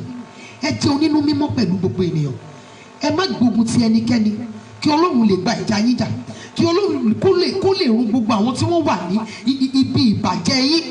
Ẹ jẹ́ onínú mímọ́ pẹ̀lú gbogbo ènìyàn. Ẹ má gbógun ti ẹnikẹ́ni, kí Ọlọ́run lè gba ìjà yín jà, kí Ọlọ́run kó lè run gbogbo àwọn tí wọ́n wà ní ibi ìbàjẹ́ yín.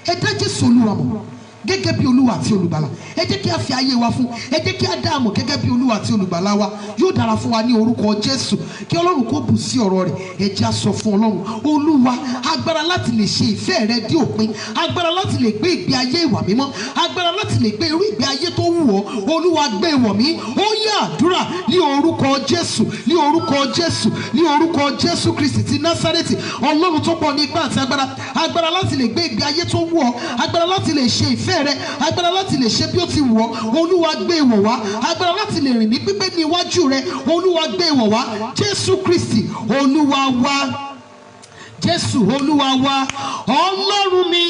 Ẹ dá Jésù Olúwa mọ̀ gẹ́gẹ́ bí Olúwa àti Olùgbàlà. Ẹ jẹ́ kí a fi ayé wa fún, ẹ jẹ́ kí a dá a mọ̀ gẹ́gẹ́ bí Olúwa àti Olùgbàlà wa. Yóò dára fún wa ní orúkọ Jésù. Kí Ọlọ́run kó bù sí ọ̀rọ̀ rẹ̀. Ẹ jẹ́ a sọ fún Ọlọ́run, Olúwa, agbára láti lè ṣe ìfẹ́ rẹ dé òpin, agbára láti lè gbé ìgbé ayé ìwà mímọ́, agbára láti lè gbé irú ìgbé ayé tó wù ọ́, Olúwa gbé wọ̀ mí. Ó yá àdúrà ní orúkọ Jésù, ní orúkọ Jésù, ní orúkọ Jésù Kristi ti Násárẹ́tì. Ọlọ́run tó pọ̀ ní ipá àti agbára, agbára láti lè gbé ìgbé ayé tó wù ọ́, agbára láti lè ṣe ìfẹ́ rẹ, agbára láti lè ṣe bí ó ti wù ọ́, Olúwa gbé ìwọ̀ wá. Agbára láti lè rìn ní pípé ní iwájú rẹ, Olúwa gbé ìwọ̀ wá. Jésù Kristi Olúwa wa, Jésù Olúwa wa. Ọlọ́run mi,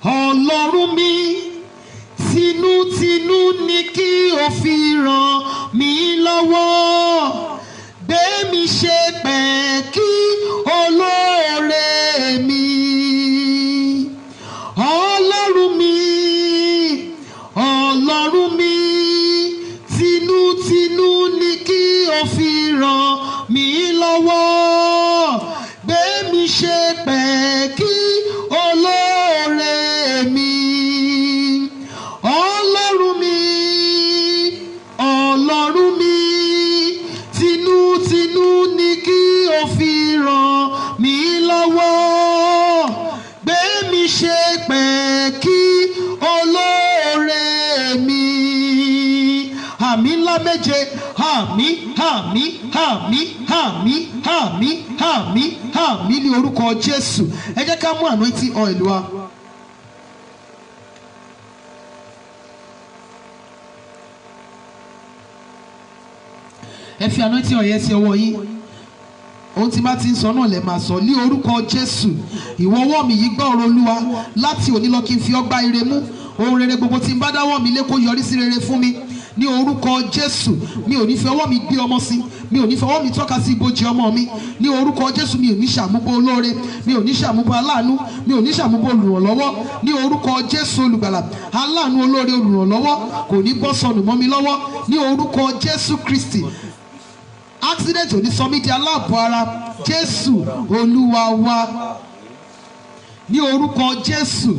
Ọlọ́run mi, tinútinú ni kí o fi ràn mí lọ́wọ́. Gbé mi ṣe pẹ̀kí olóore mi. Ọlọ́run mi, Ọlọ́run mi, tinútinú ni kí o fi ràn mí lọ́wọ́. Gbé mi ṣe pẹ̀kí olóore mi. Ọlọ́run mi, Ọlọ́run mi, tinútinú ni kí o fi ràn mí lọ́wọ́. Gbé mi ṣe pẹ̀kí olóore mi. Àmín ńlá méje. Àmín, àmín, àmín, àmín, àmín, àmín, àmín ní orúkọ Jésù. Ẹ jẹ́ ká mú anointing oil wá. Ẹ fi anointing oil yẹn sí ọwọ́ yín. Ohun tí bá ti ń sọ náà lè máa sọ ní orúkọ Jésù. Ìwọ ọwọ́ mi yìí gbọ́ ọ̀rọ̀ Olúwa. Láti òní lọ kí n fi ọ́ gbá ire mú. Ohun rere gbogbo tí n bá dáwọ́ mi lé kó yọrí sí rere fún mi. Ní orúkọ Jésù, mi ò ní fi ọwọ́ mi gbé ọmọ sí, mi ò ní fọwọ́ mi tọ́ka sí ibojì ọmọ mi ní orúkọ Jésù. Mi ò ní ṣàmúbọ̀ olóore, mi ò ní ṣàmúbọ̀ aláàánú, mi ò ní ṣàmúbọ̀ olùrànlọ́wọ́ ní orúkọ Jésù olùgbàlà. Aláàánú, olóore, olùrànlọ́wọ́ kò ní bọ́ sọnù mọ́ mi lọ́wọ́ ní orúkọ Jésù Kristi. Accident ò ní sọ mí di aláàbọ̀ ara Jésù Olúwa wa ní orúkọ Jésù.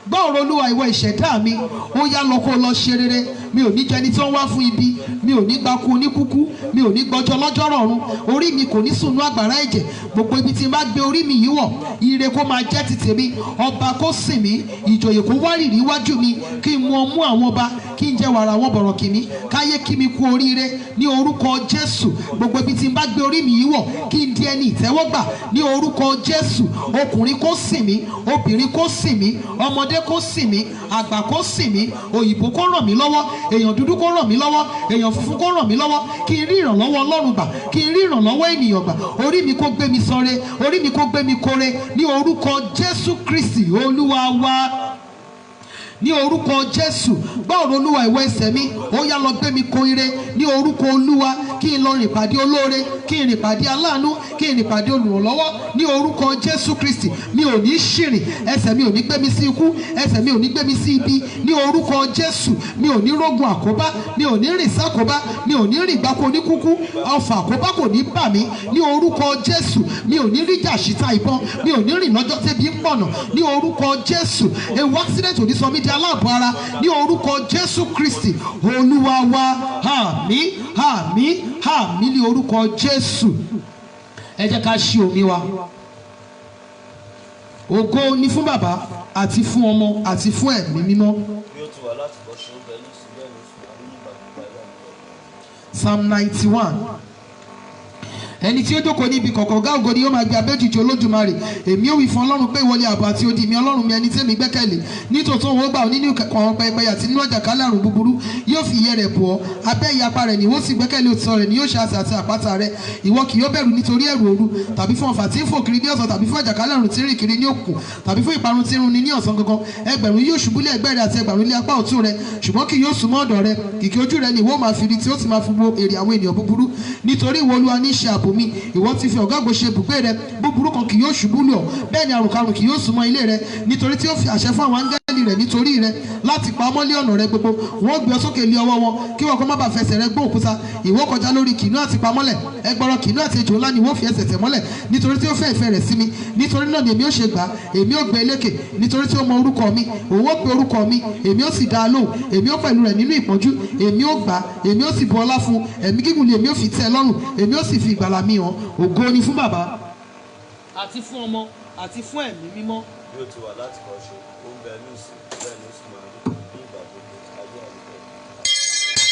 Gbọ́ ọ̀rọ̀ Olúwa ìwọ ìṣẹ̀dá mi, ó yá lọ kó lọ ṣe rere. Mi ò ní jẹni tí ó ń wá fún ibi, mi ò ní gbaku oníkúkú, mi ò ní gbọ́jọ́ lọ́jọ́ rọ̀run, orí mi kò ní sùnú àgbàrá ẹ̀jẹ̀. Gbogbo ibi tí n bá gbé orí mi yìí wọ̀, ire kó máa jẹ́ ti tèmi, ọba kó sìn mí, ìjòyè kó wárìrì iwájú mi, kí n mú ọmú àwọn ọba, kí n jẹ wàrà àwọn bọ̀rọ̀ kìíní, káyé kí mi kú oríire ní orúkọ Jésù. Gbogbo ibi tí n bá gbé orí mi yìí wọ̀, kí n di ẹni ìtẹ́wọ́gbà ní orúkọ Jésù. Ọkùnrin kó sìn mí, obìnrin kó sìn mí, ọmọdé kó sìn mí, àgbà kó sìn mí, òyìnbó kó ràn mí lọ́wọ́, èèyàn dúdú kó ràn mí lọ́wọ́, èèyàn funfun kó ràn mí lọ́wọ́, kí n rí ìrànlọ́wọ́ Ọlọ́run gbà, kí n rí ìrànlọ́wọ́ ènìyàn gbà. Orí mi kó gbé mi sọre, orí mi kó gbé mi kóre ní orúkọ Jésù Kristi Olúwa wa. Ní orúkọ Jésù. Gbọ́ ọ̀rọ̀ Olúwa ìwọ ẹsẹ̀ mi, ó yá lọ gbé mi kó ire ní orúkọ Olúwa. Kí n lọ rìn pàdé olóore, kí n rìn pàdé aláàánú, kí n rìn pàdé olùrànlọ́wọ́ ní orúkọ Jésù Kristi. Mi ò ní ṣìrìn, ẹsẹ̀ mi ò ní gbé mi sí ikú, ẹsẹ̀ mi ò ní gbé mi sí ibi ní orúkọ Jésù. Mi ò ní rógun àkóbá, mi ò ní rìn sákóbá, mi ò ní rìn gbáko ní kúkú, ọfà àkóbá kò ní bà mí ní orúkọ Jésù. Mi ò ní rí jàṣítà ìbọn, mi ò ní rìn lọ́jọ́ tẹ́bi ń pọ̀nà ní orúkọ Jésù. Ewu accident ò ní sọ mí di aláàbọ̀ ara ní orúkọ Jésù Kristi Olúwa wa. Àmín, àmín, àmín ní orúkọ Jésù. Ẹ jẹ́ ká ṣí omi wa. Ògo ni fún Bàbá àti fún Ọmọ àti fún Ẹ̀mí Mímọ́. Psalm 91. Ẹni tí ó jókòó níbi kọ̀kọ̀ ọ̀gá ògo ni yóò máa gbé abẹ́jìjì Olódùmarè. Èmi ò wí fún Ọlọ́run pé ìwọlé ààbò àti odi mi, Ọlọ́run mi ẹni tí èmi gbẹ́kẹ̀lé. Nítòótọ́ òun ó gbà ọ́ nínú ọ̀rọ̀ pẹpẹ àti nínú àjàkálẹ̀ àrùn búburú. Yóò fi ìyẹ́ rẹ̀ bò ọ́, abẹ́ ìyapa rẹ̀ ni ó sì gbẹ́kẹ̀lé òtítọ́ rẹ̀ ni yóò ṣe àṣà àti àpáta rẹ̀. Ìwọ kì yóò bẹ̀rù nítorí ẹ̀rù òru, tàbí fún ọfà tí ń fò kiri ní ọ̀sán, tàbí fún àjàkálẹ̀ àrùn tí ń rìn kiri ní òkùnkùn, tàbí fún ìparun tí ń run ni ní ọ̀sán gangan. Ẹgbẹ̀rún yóò ṣubú lé ẹ̀gbẹ́ rẹ̀ àti ẹgbẹ̀rún lé apá ọ̀tún rẹ̀, ṣùgbọ́n kì yóò súnmọ́ ọ̀dọ̀ rẹ̀. Kìkì ojú rẹ̀ ni ìwọ máa fi rí tí ó sì máa fi wo èrè àwọn ènìyàn búburú. Nítorí ìwọ Olúwa ní í ṣe ààbò mi, ìwọ ti fi ọ̀gá àgbò ṣe ibùgbé rẹ̀. Búburú kan kì yóò ṣubú lù ọ́, bẹ́ẹ̀ ni àrùn karùn kì yóò súnmọ́ ilé rẹ̀. Nítorí tí ó fi àṣẹ fún àwọn áńgẹ́lì rẹ̀ nítorí rẹ̀ láti pa ọmọ lé ọ̀nà rẹ̀ gbogbo. Wọ́n gbé ọ sókè lé ọwọ́ wọn, kí wọn kó má bàa fẹsẹ̀ rẹ̀ gbọ́ òkúta. Ìwọ kọjá lórí kìnnú àti pamọ́lẹ̀, ẹgbọrọ kìnnú àti ejò ńlá ni wọ́n fi ẹsẹ̀ tẹ̀ mọ́lẹ̀. Nítorí tí ó fẹ́ ìfẹ́ rẹ̀ sí mi, nítorí náà ni èmi ó ṣe gbà, èmi ó gbé e lékè. Nítorí tí ó mọ orúkọ mi, òun ó pe orúkọ mi, èmi ó sì dá a lóhùn. Èmi ó pẹ̀lú rẹ̀ nínú ìpọ́njú, èmi ó gbà, èmi ó sì bu ọlá fún un. Ẹ̀mí gígùn ni èmi ó fi tẹ́ ẹ lọ́rùn, èmi ó sì fi ìgbàlà mi hàn. Ògo ni fún Bàbá àti fún Ọmọ àti fún Ẹ̀mí Mímọ́. Bí ó ti wà láti kọ́ ṣe, ó ń bẹ ní ìsìn, bẹ́ẹ̀ ni ó sì máa rí ní ìgbà gbogbo ayé àlùkò.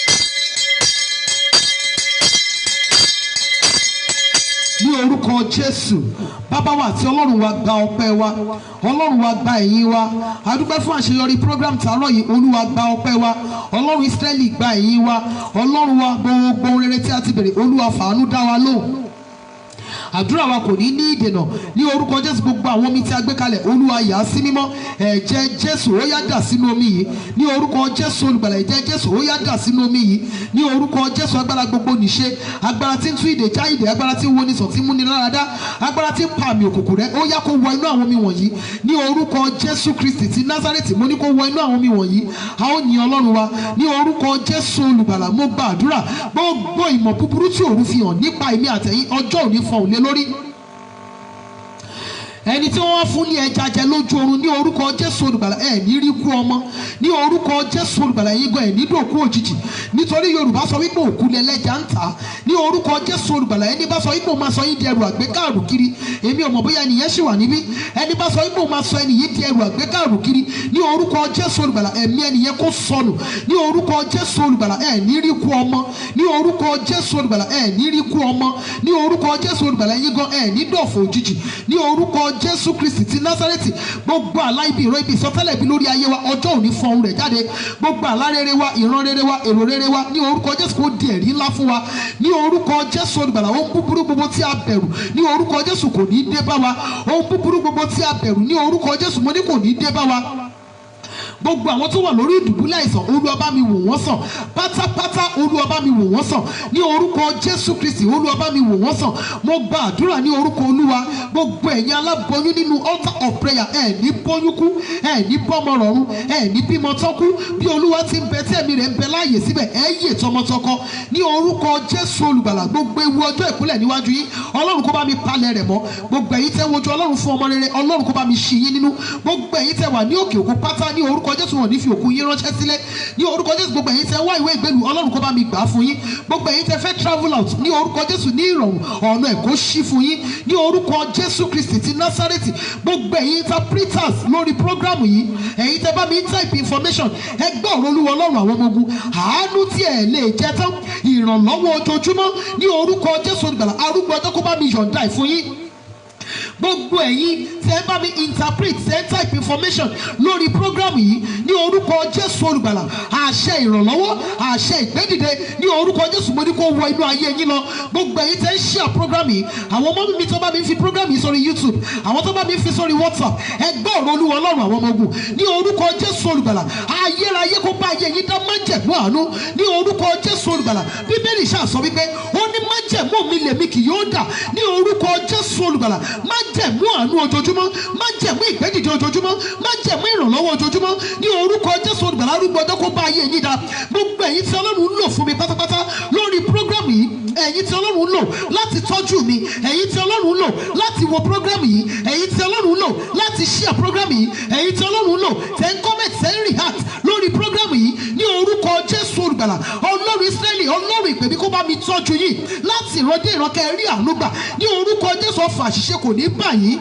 Ní orúkọ Jésù, Bàbá wa àti Ọlọ́run wa gba ọpẹ́ wa, Ọlọ́run wa gba ẹ̀yìn wa. A dúpẹ́ fún àṣeyọrí program tààrọ̀ yìí, Olúwa gba ọpẹ́ wa, Ọlọ́run Ísírẹ́lì gba ẹ̀yìn wa, Ọlọ́run wa gbogbo rere tí a ti bèrè, Olúwa fàánú dá wa lóhùn. Àdúrà wa kò ní ní ìdènà ní orúkọ Jésù. Gbogbo àwọn omi tí a gbé kalẹ̀, Olúwa yà á sí mímọ́. Ẹ̀jẹ̀ Jésù ó yá dà sínú omi yìí ní orúkọ Jésù olùgbàlà. Ẹ̀jẹ̀ Jésù ó yá dà sínú omi yìí ní orúkọ Jésù. Agbára gbogbo nìṣe, agbára tí ń tú ìdè já ìdè, agbára tí ń wo ni sàn, tí ń múni láradá, agbára tí ń pa àmì òkùnkùn rẹ́, ó yá kó wọ inú àwọn omi wọ̀nyí ní orúkọ Jésù Kristi ti Násárẹ́tì. Mo ní kó wọ inú àwọn omi wọ̀nyí. A ó yin Ọlọ́run wa ní orúkọ Jésù olùgbàlà. Mo gba àdúrà, gbogbo ìmọ̀ búburú tí òru fi hàn nípa èmi àtẹ̀yìn, ọjọ́ òní fọhùn lé lórí. Ẹni tí wọ́n fún ní ẹja jẹ lójú oorun ní orúkọ Jésù olùgbàlà, ẹ̀ ní rí kú ọmọ ní orúkọ Jésù olùgbàlà. Yín gan ẹ̀ ní dòkú òjijì, nítorí Yorùbá sọ wípé òkú lẹlẹ́jà ń tà ní orúkọ Jésù olùgbàlà. Ẹni bá sọ wípé ó máa sọ yín di ẹrù àgbékàrù kiri, èmi ò mọ̀ bóyá ẹnìyẹn ṣì wà níbí. Ẹni bá sọ wípé ó máa sọ ẹnìyẹn di ẹrù àgbékàrù kiri ní orúkọ Jésù olùgbàlà, ẹ̀mí ẹnìyẹn kó sọnù ní orúkọ Jésù olùgbàlà. Ẹ̀ ní rí kú ọmọ ní orúkọ Jésù olùgbàlà, ẹ̀ ní rí kú ọmọ ní orúkọ Jésù olùgbàlà. Yín gan ẹ̀ ní dọ̀fọ̀ òjijì ní orúkọ Jésù Kristi ti Násárẹ́tì. Gbogbo àlá ibi, ìran ibi, ìsọtẹ́lẹ̀ ibi lórí ayé wa, ọjọ́ òní fọhùn rẹ̀ jáde. Gbogbo àlá rere wa, ìran rere wa, èrò rere wa ní orúkọ Jésù kó di ẹ̀rí ńlá fún wa ní orúkọ Jésù olùgbàlà. Ohun búburú gbogbo tí a bẹ̀rù ní orúkọ Jésù kò ní dé bá wa. Ohun búburú gbogbo tí a bẹ̀rù ní orúkọ Jésù mo ní kò ní dé bá wa. gbogbo àwọn tó wà lórí ìdùbúlẹ̀ àìsàn Olúwa bá mi wò wọ́n sàn pátápátá, Olúwa bá mi wò wọ́n sàn ní orúkọ Jésù Kristi, Olúwa bá mi wò wọ́n sàn. Mo gba àdúrà ní orúkọ Olúwa, gbogbo ẹ̀yin aláboyún nínú altar of prayer, ẹ̀ ní bóyún kú, ẹ̀ ní bọ́mọ rọ̀run, ẹ̀ ní bímọ tọ́kú, bí Olúwa ti ń bẹ tí ẹ̀mí rẹ̀ ń bẹ láàyè síbẹ̀, ẹ̀ yè tọmọtọkọ ní orúkọ Jésù olùgbàlà. Gbogbo ewu ọjọ́ ìkúnlẹ̀ níwájú yín, Ọlọ́run kó bá mi palẹ̀ rẹ̀ mọ́. Gbogbo ẹ̀yin tẹ́ wojú Ọlọ́run fún ọmọ rere, Ọlọ́run kó bá mi ṣí yín nínú. Gbogbo ẹ̀yin tẹ́ wà ní òkè òkun pátá, ní orúkọ Jésù wọn ní fi òkú yín ránṣẹ́ sílé, ní orúkọ Jésù. Gbogbo ẹ̀yin tẹ́ wá ìwé ìgbélú, Ọlọ́run kó bá mi gbà á fún yín. Gbogbo ẹ̀yin tẹ́ fẹ́ travel out, ní orúkọ Jésù ní ìrọ̀rùn ọ̀nà ẹ̀ kó ṣí fún yín ní orúkọ Jésù Kristi ti Násárẹ́tì. Gbogbo ẹ̀yin interpreters lórí programu yìí, ẹ̀yin tẹ́ bá mi type information, ẹ gbọ́ ọ̀rọ̀ Olúwa Ọlọ́run àwọn ọmọ ogun, àánú tí ẹ lè jẹ tán, ìrànlọ́wọ́ ojoojúmọ́ ní orúkọ Jésù olùgbàlà. Arúgbó ọjọ́ kó bá mi yọ̀ǹda ẹ̀ fún yín. Gbogbo ẹ̀yin tẹ́ bá mi interpret, tẹ́ type information lórí program yìí ní orúkọ Jésù olùgbàlà, àṣẹ ìrànlọ́wọ́, àṣẹ ìgbédìde ní orúkọ Jésù mo ní kó wọ inú ayé yín lọ. Gbogbo ẹ̀yin tẹ́ ń share program yìí, àwọn ọmọ mi tó bá mi fi program yìí sórí YouTube, àwọn tó bá mi fi sórí WhatsApp, ẹ gbọ́ ọ̀rọ̀ Olúwa Ọlọ́run àwọn ọmọ ogun ní orúkọ Jésù olùgbàlà. Ayérayé kó bá ayé yín dá májẹ̀mú àánú ní orúkọ Jésù olùgbàlà. Bíbélì ṣáà sọ wípé ó ní májẹ̀mú mi lèmi kì yóò dà ní orúkọ Jésù olùgbàlà. Májẹ̀mú àánú ojoojúmọ́, májẹ̀mú ìgbédìde ojoojúmọ́, májẹ̀mú ìrànlọ́wọ́ ojoojúmọ́ ní orúkọ Jésù olùgbàlà. Arúgbó ọjọ́ kó bá ayé yín dá. Gbogbo ẹ̀yin tí Ọlọ́run ń lò fún mi pátápátá lórí program yìí, ẹ̀yin tí Ọlọ́run ń lò láti tọ́jú mi, ẹ̀yin tí Ọlọ́run ń lò láti wo program yìí, ẹ̀yin tí Ọlọ́run ń lò láti share program yìí, ẹ̀yin tí Ọlọ́run ń lò tẹ́ ń comment, tẹ́ ń react lórí program yìí ní orúkọ Jésù olùgbàlà. Ọlọ́run Ísírẹ́lì, Ọlọ́run ìpè mi kó bá mi tọ́jú yìí láti ìrandé ìrankẹ́ rí àánú gbà ní orúkọ Jésù. Ọfà àṣìṣe kò ní bà yín.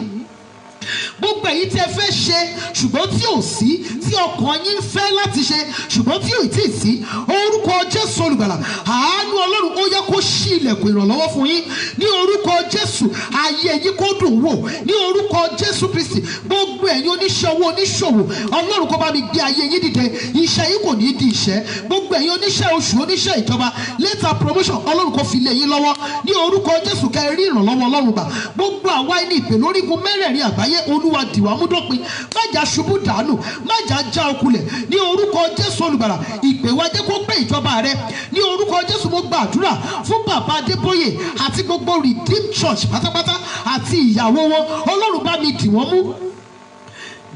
Gbogbo èyí tí ẹ fẹ́ ṣe ṣùgbọ́n tí ò sí, tí ọkàn yín fẹ́ láti ṣe ṣùgbọ́n tí ò tí ì sí, orúkọ Jésù olùgbàlà, àánú Ọlọ́run ó yẹ kó ṣí ilẹ̀kùn ìrànlọ́wọ́ fún yín ní orúkọ Jésù. Ayé yín kó dùn wò ní orúkọ Jésù Kristi. Gbogbo ẹ̀yin oníṣẹ́ owó, oníṣòwò, Ọlọ́run kó bá mi gbé ayé yín dìde. Iṣẹ́ yín kò ní di ìṣẹ́. Gbogbo ẹ̀yin oníṣẹ́ oṣù, oníṣẹ́ ìjọba, later promotion, Ọlọ́run kó fi lé yín lọ́wọ́ ní orúkọ Jésù. Kẹ́ ẹ rí ìrànlọ́wọ́ Ọlọ́run gbà. Gbogbo àwa ẹni ìpè lórígun mẹ́rẹ̀ẹ̀rin àgbáyé, Olúwa dìwà mú dópin, má jà ṣubú dànù, má jà já okulẹ̀ ní orúkọ Jésù olùgbàlà. Ìpè wa jẹ́ kó gbé ìjọba rẹ ní orúkọ Jésù. Mo gbàdúrà fún bàbá Adébóyè àti gbogbo Redeemed Church pátápátá àti ìyàwó wọn, Ọlọ́run bá mi dì wọ́n mú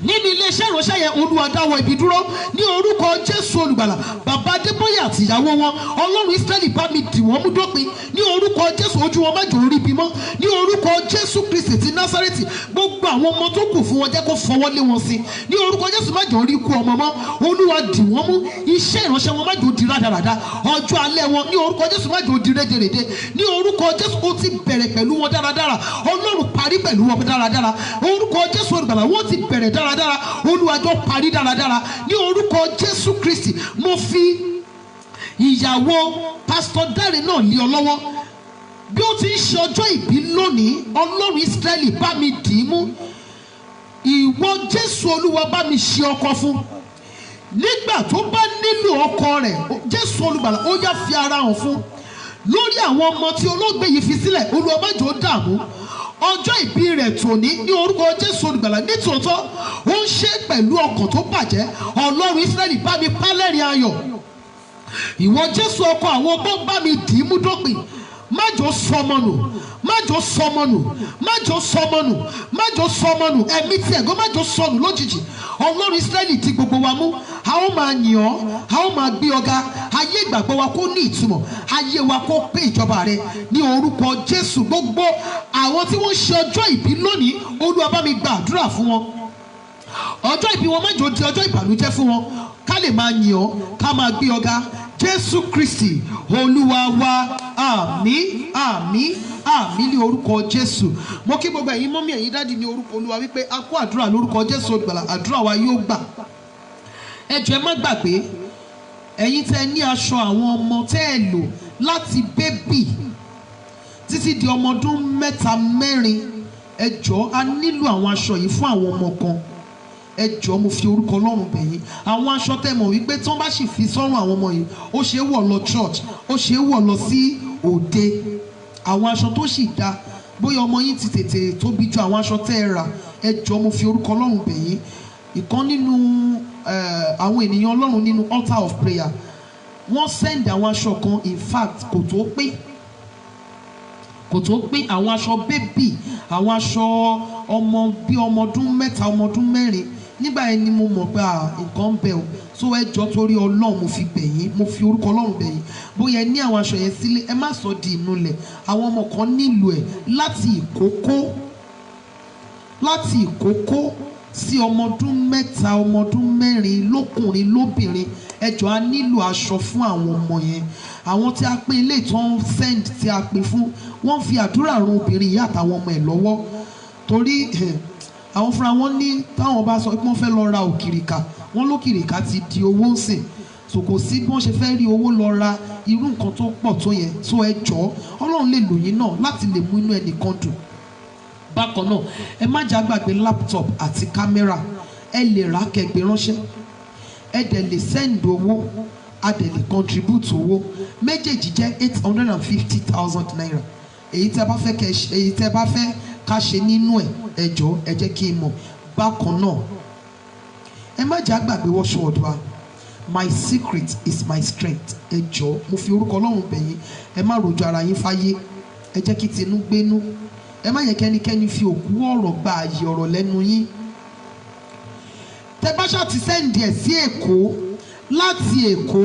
nínú iléeṣẹ́ ìránṣẹ́ yẹn. Olúwa dáwọ́ ibi dúró ní orúkọ Jésù olùgbàlà. Bàbá Adébóyè àti ìyàwó wọn, Ọlọ́run Ísírẹ́lì bá mi dì wọ́n mú dópin ní orúkọ Jésù. Ojú wọn má jò orí bímọ ní orúkọ Jésù Kristi ti Násárẹ́tì. Gbogbo àwọn ọmọ tó kù fún wọn jẹ́ kó fọwọ́ lé wọn sí ní orúkọ Jésù. Má jò orí ikú ọmọ mọ́, Olúwa dì wọ́n mú. Iṣẹ́ ìránṣẹ́ wọn má jò di rádaràda, ọjọ́ alẹ́ wọn ní orúkọ Jésù má jò di rédèrèdè ní orúkọ Jésù. Ó ti bẹ̀rẹ̀ pẹ̀lú wọn dáradára, Ọlọ́run parí pẹ̀lú wọn dáradára orúkọ Jésù olùgbàlà. Wọ́n ti bẹ̀rẹ̀ dáradára, Olúwa jọ parí dáradára ní orúkọ Jésù Kristi. Mo fi ìyàwó Pastor Dáre náà lé ọ lọ́wọ́. Bí ó ti ń ṣe ọjọ́ ìbí lónìí, Ọlọ́run Ísírẹ́lì bá mi dì í mú. Ìwọ Jésù Olúwa bá mi ṣe ọkọ fún. Nígbà tó bá nílò ọkọ rẹ̀, Jésù olùgbàlà ó yá fi ara hàn fún. Lórí àwọn ọmọ tí olóògbé yìí fi sílẹ̀, Olúwa má jò ó dààmú. Ọjọ́ ìbí rẹ̀ tòní ní orúkọ Jésù olùgbàlà. Nítòótọ́ ó ń ṣe pẹ̀lú ọkàn tó bàjẹ́. Ọlọ́run Ísírẹ́lì bá mi pálẹ̀rìn ayọ̀. Ìwọ Jésù ọkọ àwọn ọgbọ́n bá mi dì í mú dópin. Má jò sọmọ nù, má jò sọmọ nù, má jò sọmọ nù, má jò sọmọ nù. Ẹ̀mí tí ẹ̀gọ́ má jò sọnù lójijì. Ọlọ́run Ísírẹ́lì di gbogbo wa mú. A ó máa yìn ọ́, a ó máa gbé ọ̀gá. Ayé ìgbàgbọ́ wa kó ní ìtumọ̀, ayé wa kó pé ìjọba rẹ ní orúkọ Jésù. Gbogbo àwọn tí wọ́n ṣe ọjọ́ ìbí lónìí, Olúwa bá mi gbàdúrà fún wọn. Ọjọ́ ìbí wọn má jò di ọjọ́ ìbànújẹ́ fún wọn. Ká lè máa yìn ọ́, ká máa gbé ọ̀gá. Jésù Kristi Olúwa wa. Àmín, àmín, àmín ní orúkọ Jésù. Mo kí gbogbo ẹ̀yin mọ́mí, ẹ̀yin dádì ní orúkọ Olúwa wípé a kó àdúrà lórúkọ Jésù olùgbàlà. Àdúrà wa yóò gbà. Ẹ jọ̀ọ́ ẹ má gbàgbé, ẹ̀yin tẹ́ ní aṣọ àwọn ọmọ tẹ́ ẹ lò láti bébì títí di ọmọ ọdún 3, 4, ẹ jọ̀ọ́ a nílò àwọn aṣọ yìí fún àwọn ọmọ kan. Ẹ jọ̀ọ́ mo fi orúkọ Ọlọ́run bẹ̀ yín. Àwọn aṣọ tẹ́ mọ̀ wípé tí wọ́n bá sì fi sọ́rùn àwọn ọmọ yìí, ó ṣe é wọ̀ lọ church, ó ṣe é wọ̀ lọ sí òde. Àwọn aṣọ tó sì dá, bóyá ọmọ yín ti tètè tóbi ju àwọn aṣọ tẹ́ ẹ rà, ẹ jọ̀ọ́ mo fi orúkọ Ọlọ́run bẹ̀ yín. ìkan nínú àwọn ènìyàn Ọlọ́run nínú altar of prayer wọ́n send àwọn aṣọ kan, in fact kò tó pé àwọn aṣọ bébì, àwọn aṣọ ọmọ bí ọmọ ọdún mẹ́ta ọmọ ọdún mẹ́rin. Nígbà yẹn ni mo mọ̀ pé nǹkan ń bẹ o. So ẹ jọ̀ọ́ torí Ọlọ́run mo fi bẹ̀ yín, mo fi orúkọ Ọlọ́run bẹ̀ yín, bóyá ẹ ní àwọn aṣọ yẹn sílé ẹ má sọ di ìnulẹ̀. Àwọn ọmọ kan nílò ẹ̀ láti ìkókó sí ọmọ ọdún mẹ́ta ọmọ ọdún mẹ́rin lọ́kùnrin lóbìnrin. Ẹ jọ̀ọ́ a nílò aṣọ fún àwọn ọmọ yẹn. Àwọn tí a pè ilé ìtàn send tí a pè fún, wọ́n fi àdúrà ran obìnrin yìí àtàwọn ọmọ ẹ̀ lọ́wọ́. Torí àwọn fúnra wọn ní táwọn bá sọ pé wọ́n fẹ́ lọ ra òkìrìkà, wọ́n lókìrìkà ti di owó ń sìn. So kò sí bí wọ́n ṣe fẹ́ rí owó lọ ra irú nǹkan tó pọ̀ tó yẹn. So ẹ jọ̀ọ́ Ọlọ́run lè lò yín náà láti lè mú inú ẹnìkan dùn. Bákan náà ẹ má jà gbàgbé laptop àti kámẹ́rà, ẹ lè rà kẹgbẹ́ ránṣẹ́, ẹ dẹ̀ lè send owó, a dẹ̀ lè contribute owó. Méjèèjì jẹ́ 850,000 naira. Èyí tẹ́ bá fẹ́ ká ṣe nínú ẹ̀ ẹ jọ̀ọ́ ẹ jẹ́ kí n mọ̀. Bákan náà ẹ má jà gbàgbé watchword wa, my secret is my strength. Ẹ jọ̀ọ́ mo fi orúkọ Ọlọ́run bẹ̀ yín, ẹ má rojú ara yín fáyé, ẹ jẹ́ kí tinú gbénú, ẹ má yẹ kẹ́nikẹ́ni fi òkú ọ̀rọ̀ gba àyè ọ̀rọ̀ lẹ́nu yín. Tẹ bá ṣáà ti sẹ́ǹdì ẹ̀ sí Èkó, láti Èkó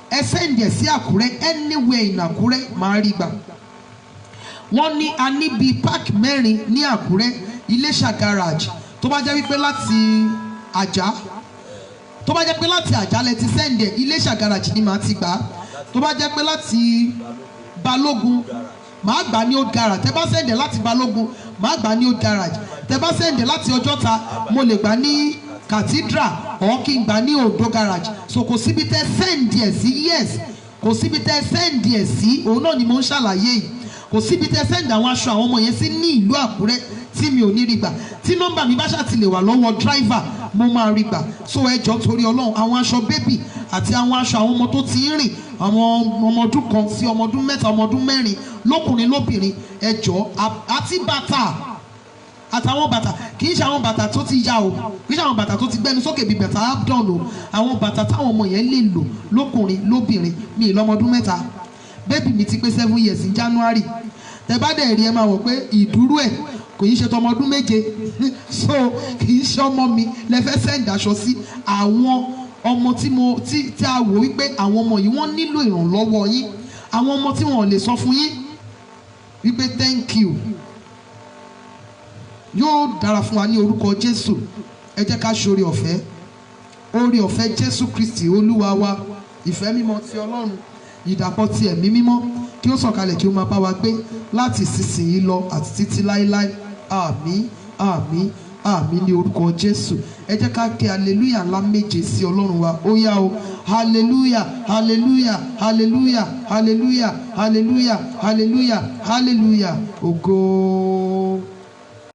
ẹ sẹ́ǹdì ẹ̀ sí Àkúrẹ́, anywhere in Àkúrẹ́ máa rí gbà. Wọ́n ní a ní bíi park mẹ́rin ní Àkúrẹ́, Iléṣà garage. Tó bá jẹ́ wípé láti Àjà lẹ ti sẹ́ǹdì ẹ̀, Iléṣà garage ni màá ti gbà á. Tó bá jẹ́ pé láti Balógun màá gbà ní old garage. Tẹ bá sẹ́ǹdì láti Balógun màá gbà ní old garage. Tẹ bá sẹ́ǹdì láti Ọjọ́ta mo lè gbà ní cathedral or kí n gbà ní Ondo garage. So kò síbi tẹ sẹ́ǹdì ẹ̀ sí, yes kò síbi tẹ sẹ́ǹdì ẹ̀ sí, òun náà ni mo ń ṣàlàyé yìí. Kò síbi tẹ sẹ́ǹdì àwọn aṣọ àwọn ọmọ yẹn sí ní ìlú Àkúrẹ́ tí mi ò ní rí gbà. Tí nọ́mbà mi bá ṣàtìlẹ̀ wà lọ́wọ́ driver mo máa rí gbà. So ẹ jọ̀ọ́ torí Ọlọ́run àwọn aṣọ bébì àti àwọn aṣọ àwọn ọmọ tó ti ń rìn, àwọn ọmọ ọdún kan sí ọmọ ọdún mẹ́ta ọmọ ọdún mẹ́rin lọ́kùnrin lóbìnrin, ẹ jọ̀ọ́ àti bàtà àtàwọn bàtà, kì í ṣe àwọn bàtà tó ti ya o, kì í ṣe àwọn bàtà tó ti gbẹnu sókè bíi bàtà abdon o. Àwọn bàtà táwọn ọmọ yẹn lè lò lọ́kùnrin lóbìnrin. Mi ì lọ́mọ ọdún mẹ́ta, bébì mi ti pé 7 years in January. Tẹ bá dẹ̀ rí ẹ máa wọ̀ pé ìdúró ẹ̀ kò í ṣe tọmọ ọdún méje. So kì í ṣe ọmọ mi lẹ fẹ́ send aṣọ sí. Àwọn ọmọ tí a wò wípé àwọn ọmọ yìí wọ́n nílò ìrànlọ́wọ́ yín, àwọn ọmọ tí wọn ò lè sọ fún yín wípé thank you. Yóò dára fún wa ní orúkọ Jésù. Ẹ jẹ́ ká ṣe oore ọ̀fẹ́ Jésù Kristi Olúwa wa, ìfẹ́ mímọ́ ti Ọlọ́run, ìdàpọ̀ ti ẹ̀mí mímọ́ kí ó sọ̀kalẹ̀ kí ó máa bá wa gbé láti ìsinsìnyí lọ àti títí láéláé. Àmín àmín àmín ní orúkọ Jésù. Ẹ jẹ́ ká ké hallelujah ńlá méje sí Ọlọ́run wa. Ó yá o, hallelujah hallelujah hallelujah hallelujah hallelujah hallelujah hallelujah. Ògo.